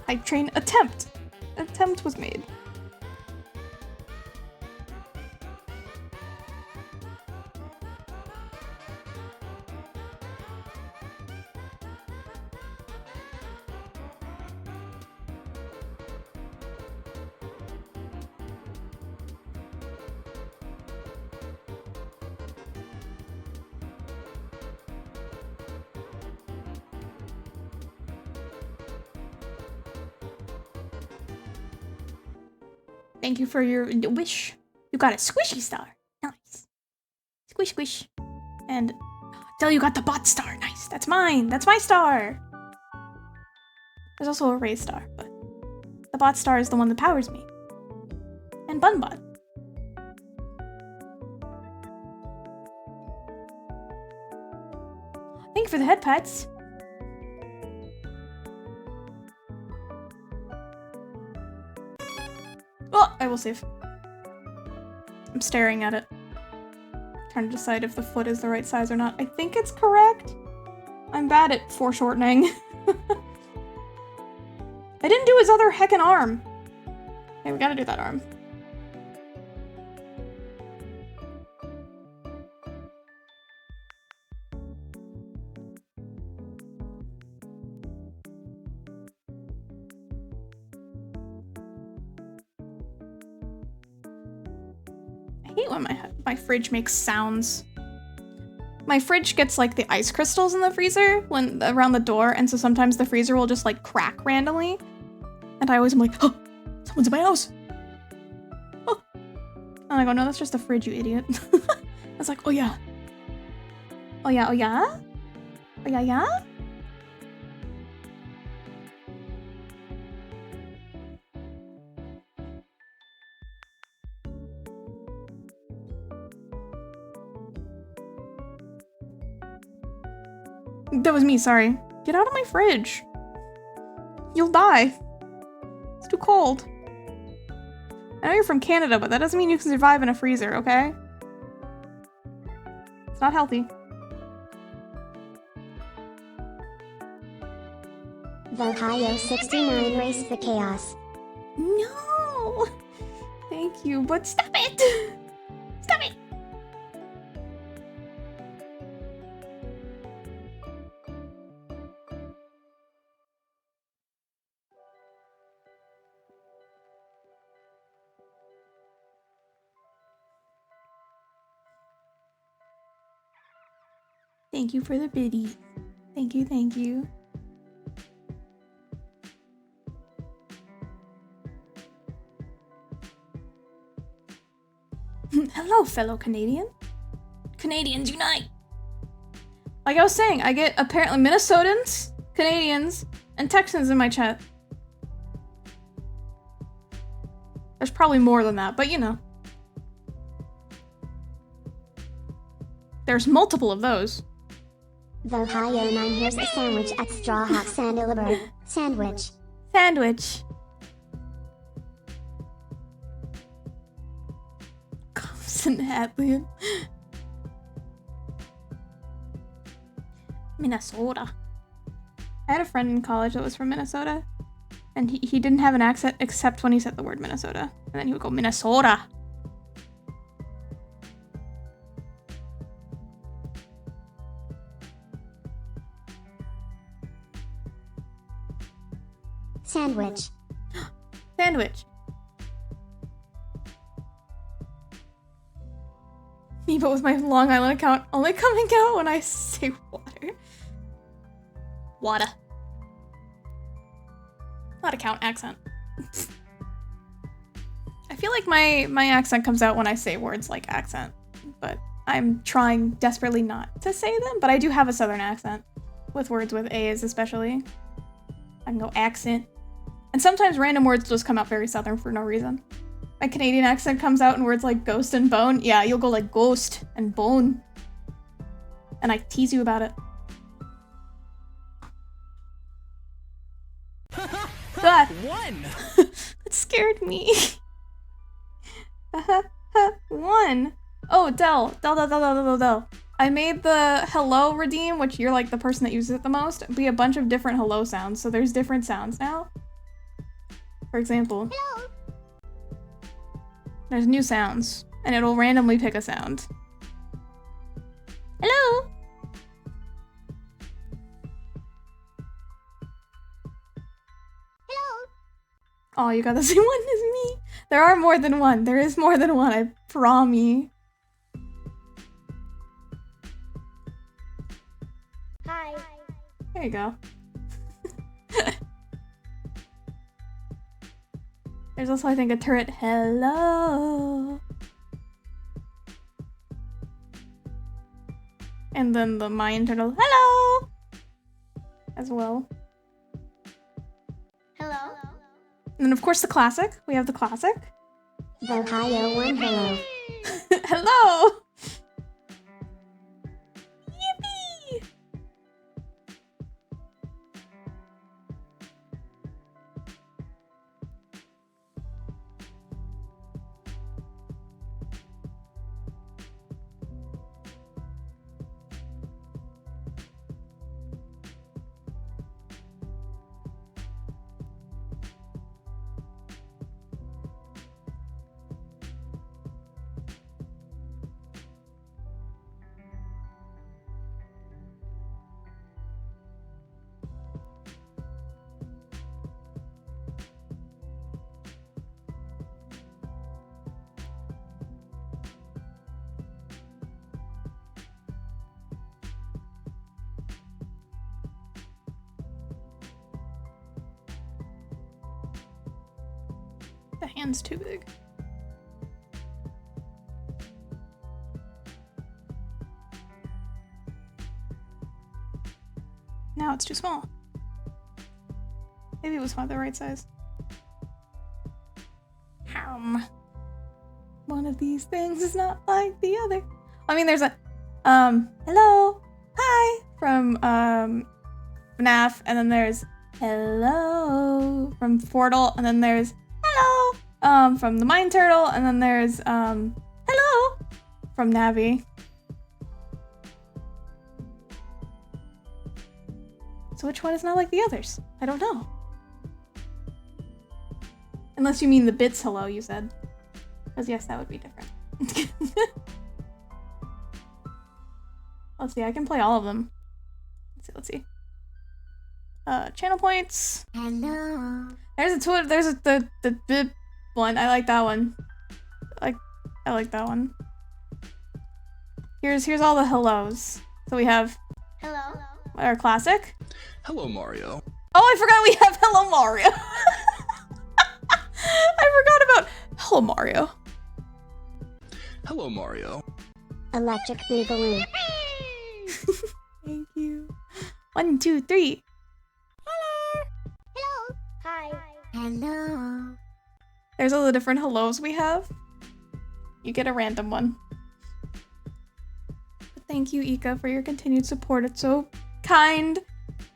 Hype train attempt. Attempt was made. Thank you for your wish. You got a squishy star. Nice. Squish, squish. And Del, you got the bot star. Nice. That's mine. That's my star. There's also a Ray star, but the bot star is the one that powers me. And Bunbot. Thank you for the head pets. Oh, I will save. I'm staring at it. Trying to decide if the foot is the right size or not. I think it's correct. I'm bad at foreshortening. I didn't do his other heckin' arm. Okay, we gotta do that arm. I hate when my fridge makes sounds. My fridge gets like the ice crystals in the freezer when around the door, and so sometimes the freezer will just like crack randomly. And I always am like, oh, someone's in my house. Oh. And I go, no, that's just the fridge, you idiot. I was like, oh yeah. Oh yeah, oh yeah? Oh yeah, yeah? That was me, sorry. Get out of my fridge. You'll die. It's too cold. I know you're from Canada, but that doesn't mean you can survive in a freezer, okay? It's not healthy. Vohio69 Race the Chaos. No! Thank you, but stop it! Stop it! Thank you for the biddy. Thank you, thank you. Hello, fellow Canadian. Canadians unite! Like I was saying, I get apparently Minnesotans, Canadians, and Texans in my chat. There's probably more than that, but you know. There's multiple of those. Vohio9 here's a sandwich at Straw Hat Sandalabur. Sandwich. Sandwich. Thompson Hadley. Minnesota. I had a friend in college that was from Minnesota, and he didn't have an accent except when he said the word Minnesota. And then he would go, Minnesota. Sandwich. Sandwich. Me, but with my Long Island account only coming out when I say water. Water. Not account, accent. I feel like my accent comes out when I say words like accent, but I'm trying desperately not to say them, but I do have a southern accent with words with A's especially. I can go accent. And sometimes random words just come out very southern for no reason. My Canadian accent comes out in words like ghost and bone. Yeah, you'll go like ghost and bone. And I tease you about it. God. One! That scared me. One. Oh, Del. I made the hello redeem, which you're like the person that uses it the most, be a bunch of different hello sounds. So there's different sounds now. For example, Hello. there's new sounds, and it'll randomly pick a sound. Hello. Hello. Oh, you got the same one as me. There are more than one. There is more than one, I promise. Hi. There you go. There's also, I think, a turret. Hello. And then the Mayan turtle. Hello. As well. Hello. And then, of course, the classic. We have the classic. Ohio one hello. Hello. Yippee. The hand's too big. Now it's too small. Maybe it was not the right size. One of these things is not like the other. I mean, there's a, hello, hi, from, FNAF, and then there's hello from Portal, and then there's hello, from the Mine Turtle, and then there's, hello from Navi. So which one is not like the others? I don't know. Unless you mean the bits hello, you said. Because yes, that would be different. Let's see, I can play all of them. Let's see. Channel points. Hello. There's the bip one. I like that one. I like that one. Here's all the hellos. So we have Hello. our classic. Hello, Mario. Oh, I forgot we have Hello Mario. I forgot about Hello Mario. Hello, Mario. Electric Boogaloo. Thank you. 1, 2, 3. Hello. Hi. Hello. There's all the different hellos we have. You get a random one. But thank you, Ika, for your continued support. It's so kind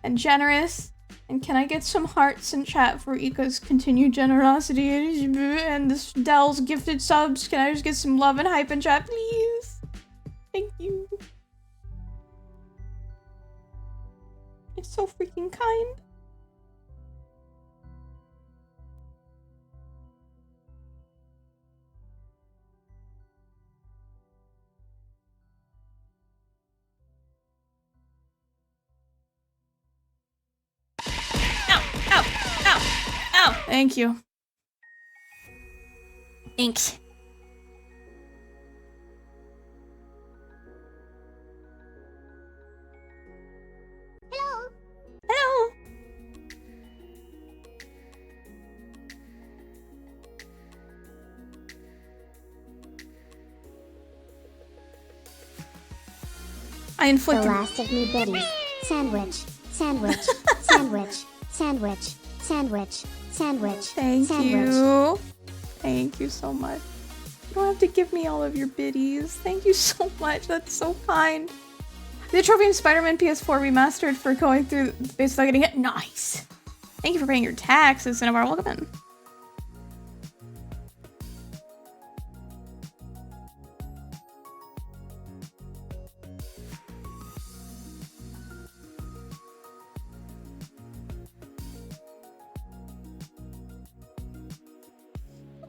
and generous. And can I get some hearts in chat for Ika's continued generosity and this Dell's gifted subs? Can I just get some love and hype in chat, please? Thank you. It's so freaking kind. Ow! Ow! Ow! Thank you. Thanks. Hello. Hello. I The inflicted. last of me biddies. Sandwich. Sandwich. Sandwich. Sandwich. Sandwich. Sandwich. Thank Sandwich. you. Thank you so much. You don't have to give me all of your biddies. Thank you so much. That's so kind. The trophy in Spider-Man PS4 remastered for going through the base without getting hit. Nice. Thank you for paying your taxes, Cinnabar. Welcome in.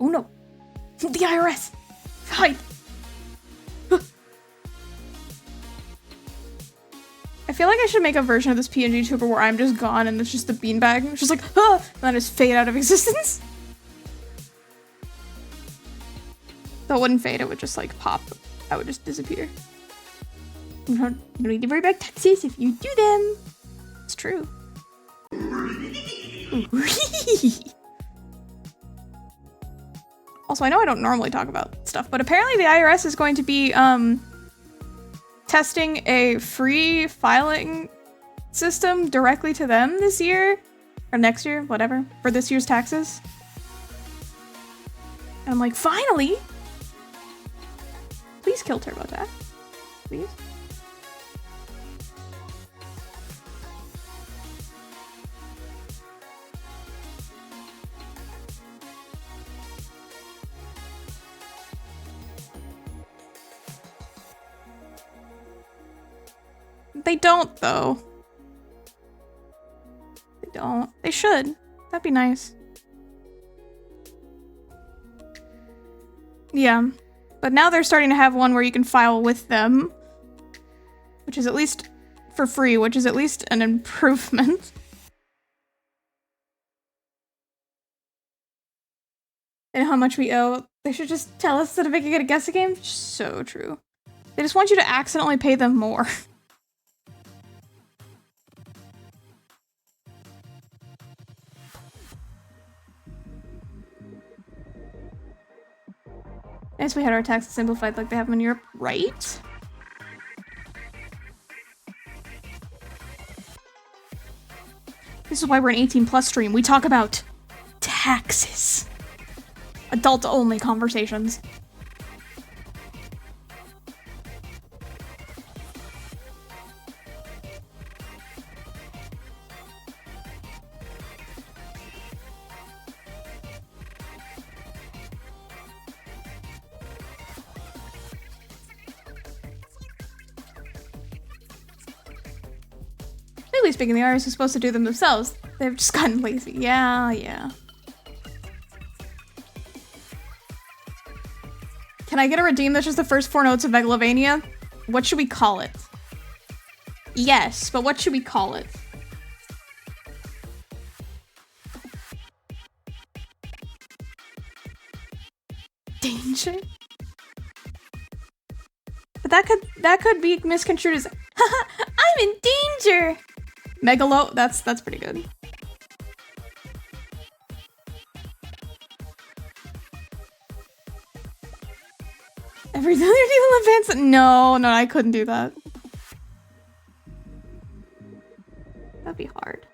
Oh no. The IRS. Hide. I feel like I should make a version of this PNG tuber where I'm just gone and it's just the beanbag. It's just like, ah! And then I just fade out of existence. So it wouldn't fade, it would just like pop. I would just disappear. You don't need to worry about taxes if you do them. It's true. Also, I know I don't normally talk about stuff, but apparently the IRS is going to be testing a free filing system directly to them this year, or next year, whatever, for this year's taxes. And I'm like, finally! Please kill TurboTax. Please. They don't, though. They don't. They should. That'd be nice. Yeah. But now they're starting to have one where you can file with them. Which is at least for free, which is at least an improvement. And how much we owe. They should just tell us so that we can get a guess game. So true. They just want you to accidentally pay them more. I guess we had our taxes simplified like they have them in Europe, right? This is why we're an 18+ stream. We talk about taxes. Adult-only conversations. Legally speaking, the IRS is supposed to do them themselves. They've just gotten lazy. Yeah. Can I get a redeem that's just the first 4 notes of Megalovania? What should we call it? Yes, but what should we call it? Danger? But that could be misconstrued as I'm in danger! Megalo, that's pretty good. Every other deal advance? No, I couldn't do that. That'd be hard.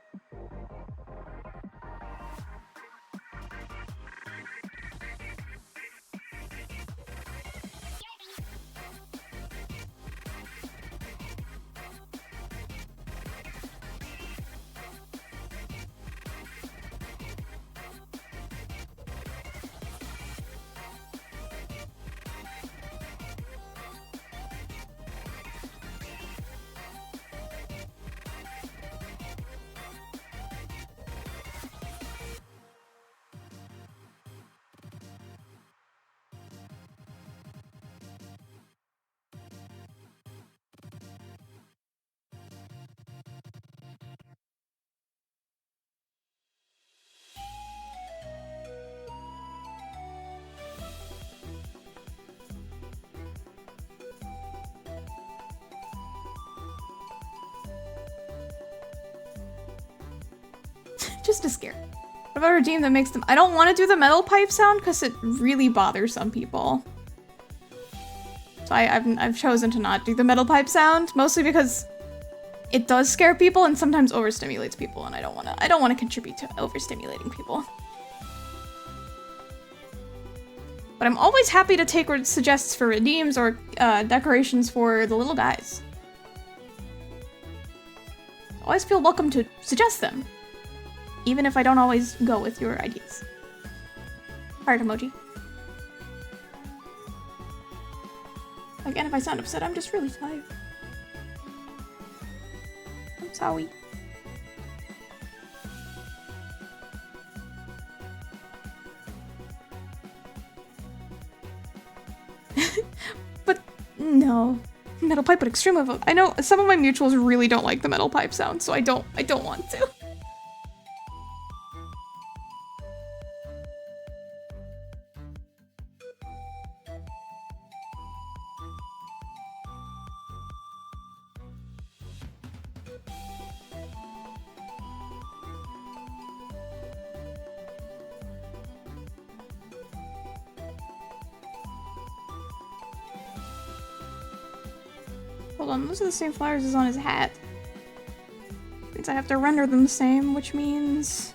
just a scare. What about a redeem that makes them... I don't want to do the metal pipe sound because it really bothers some people. So I've chosen to not do the metal pipe sound, mostly because it does scare people and sometimes overstimulates people, and I don't want to contribute to overstimulating people. But I'm always happy to take suggestions for redeems or decorations for the little guys. Always feel welcome to suggest them, even if I don't always go with your ideas. Heart emoji. Again, if I sound upset, I'm just really tired. I'm sorry. But no. Metal pipe, but extreme of I know some of my mutuals really don't like the metal pipe sound, so I don't want to. Hold on, those are the same flowers as on his hat. Means I have to render them the same, which means...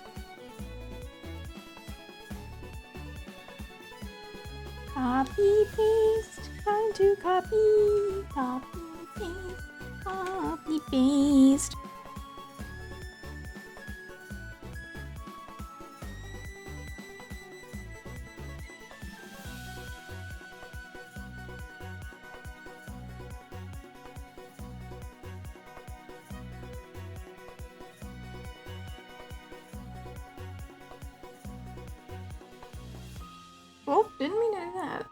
Copy, paste, trying to copy, paste. Oh, didn't mean to do that.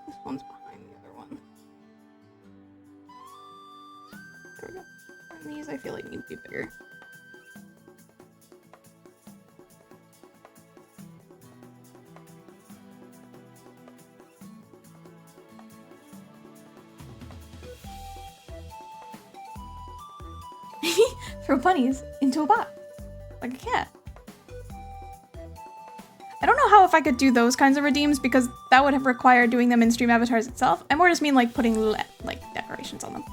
This one's behind the other one. There we go. And these I feel like need to be bigger. Throw bunnies into a box. Like a cat. I don't know how if I could do those kinds of redeems because that would have required doing them in stream avatars itself. I more just mean like putting like decorations on them.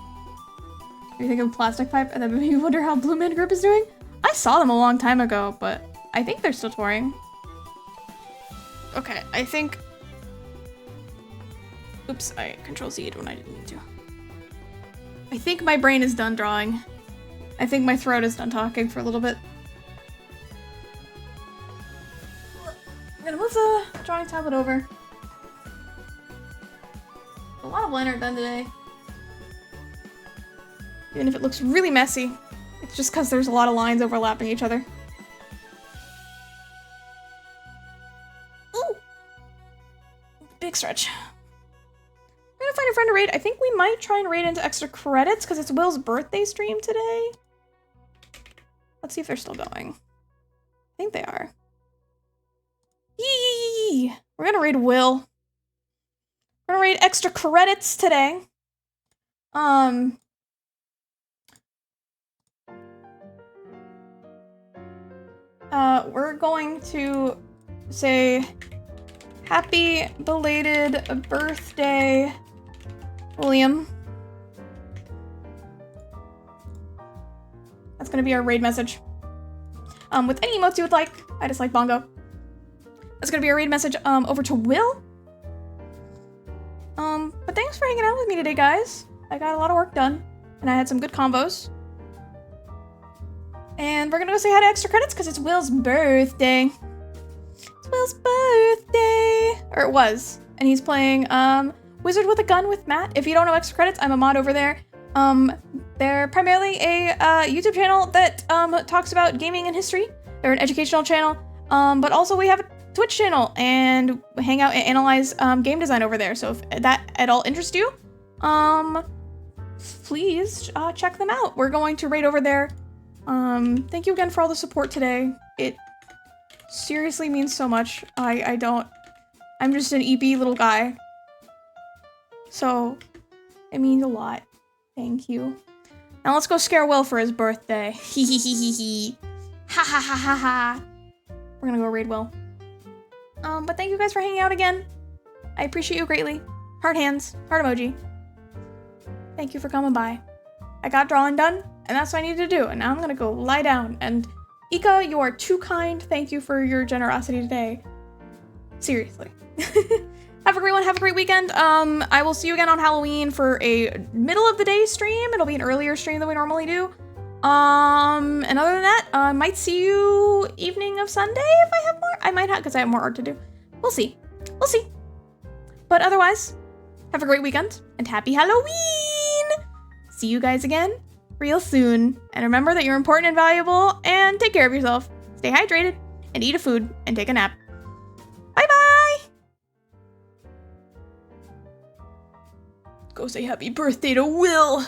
You think of plastic pipe and then maybe you wonder how Blue Man Group is doing? I saw them a long time ago, but I think they're still touring. Okay, I think... Oops, I Control-Z'd when I didn't mean to. I think my brain is done drawing. I think my throat is done talking for a little bit. I'm gonna move the drawing tablet over. A lot of liner done today. Even if it looks really messy, it's just because there's a lot of lines overlapping each other. Ooh! Big stretch. We're gonna find a friend to raid. I think we might try and raid into extra credits because it's Will's birthday stream today. Let's see if they're still going. I think they are. Yee! We're gonna raid Will. We're gonna raid extra credits today. We're going to say happy belated birthday, William. That's gonna be our raid message. With any emotes you would like. I just like bongo. That's gonna be a raid message over to Will. But thanks for hanging out with me today, guys. I got a lot of work done, and I had some good combos. And we're gonna go say hi to extra credits because it's Will's birthday. It's Will's birthday, or it was, and he's playing Wizard with a Gun with Matt. If you don't know extra credits, I'm a mod over there. They're primarily a YouTube channel that talks about gaming and history. They're an educational channel, but also we have Twitch channel and hang out and analyze game design over there. So if that at all interests you, please check them out. We're going to raid over there. Thank you again for all the support today. It seriously means so much. I'm just an Eepy little guy. So it means a lot. Thank you. Now let's go scare Will for his birthday. Hee hee hee hee hee. Ha ha ha ha ha. We're gonna go raid Will. But thank you guys for hanging out again. I appreciate you greatly. Heart hands, heart emoji. Thank you for coming by. I got drawing done, and that's what I needed to do. And now I'm gonna go lie down. And Ika, you are too kind. Thank you for your generosity today. Seriously. Have a great one. Have a great weekend. I will see you again on Halloween for a middle of the day stream. It'll be an earlier stream than we normally do. And other than that, I might see you evening of Sunday if I have more. I might have, because I have more art to do. We'll see. We'll see. But otherwise, have a great weekend and happy Halloween! See you guys again real soon. And remember that you're important and valuable, and take care of yourself. Stay hydrated, and eat a food, and take a nap. Bye-bye! Go say happy birthday to Will!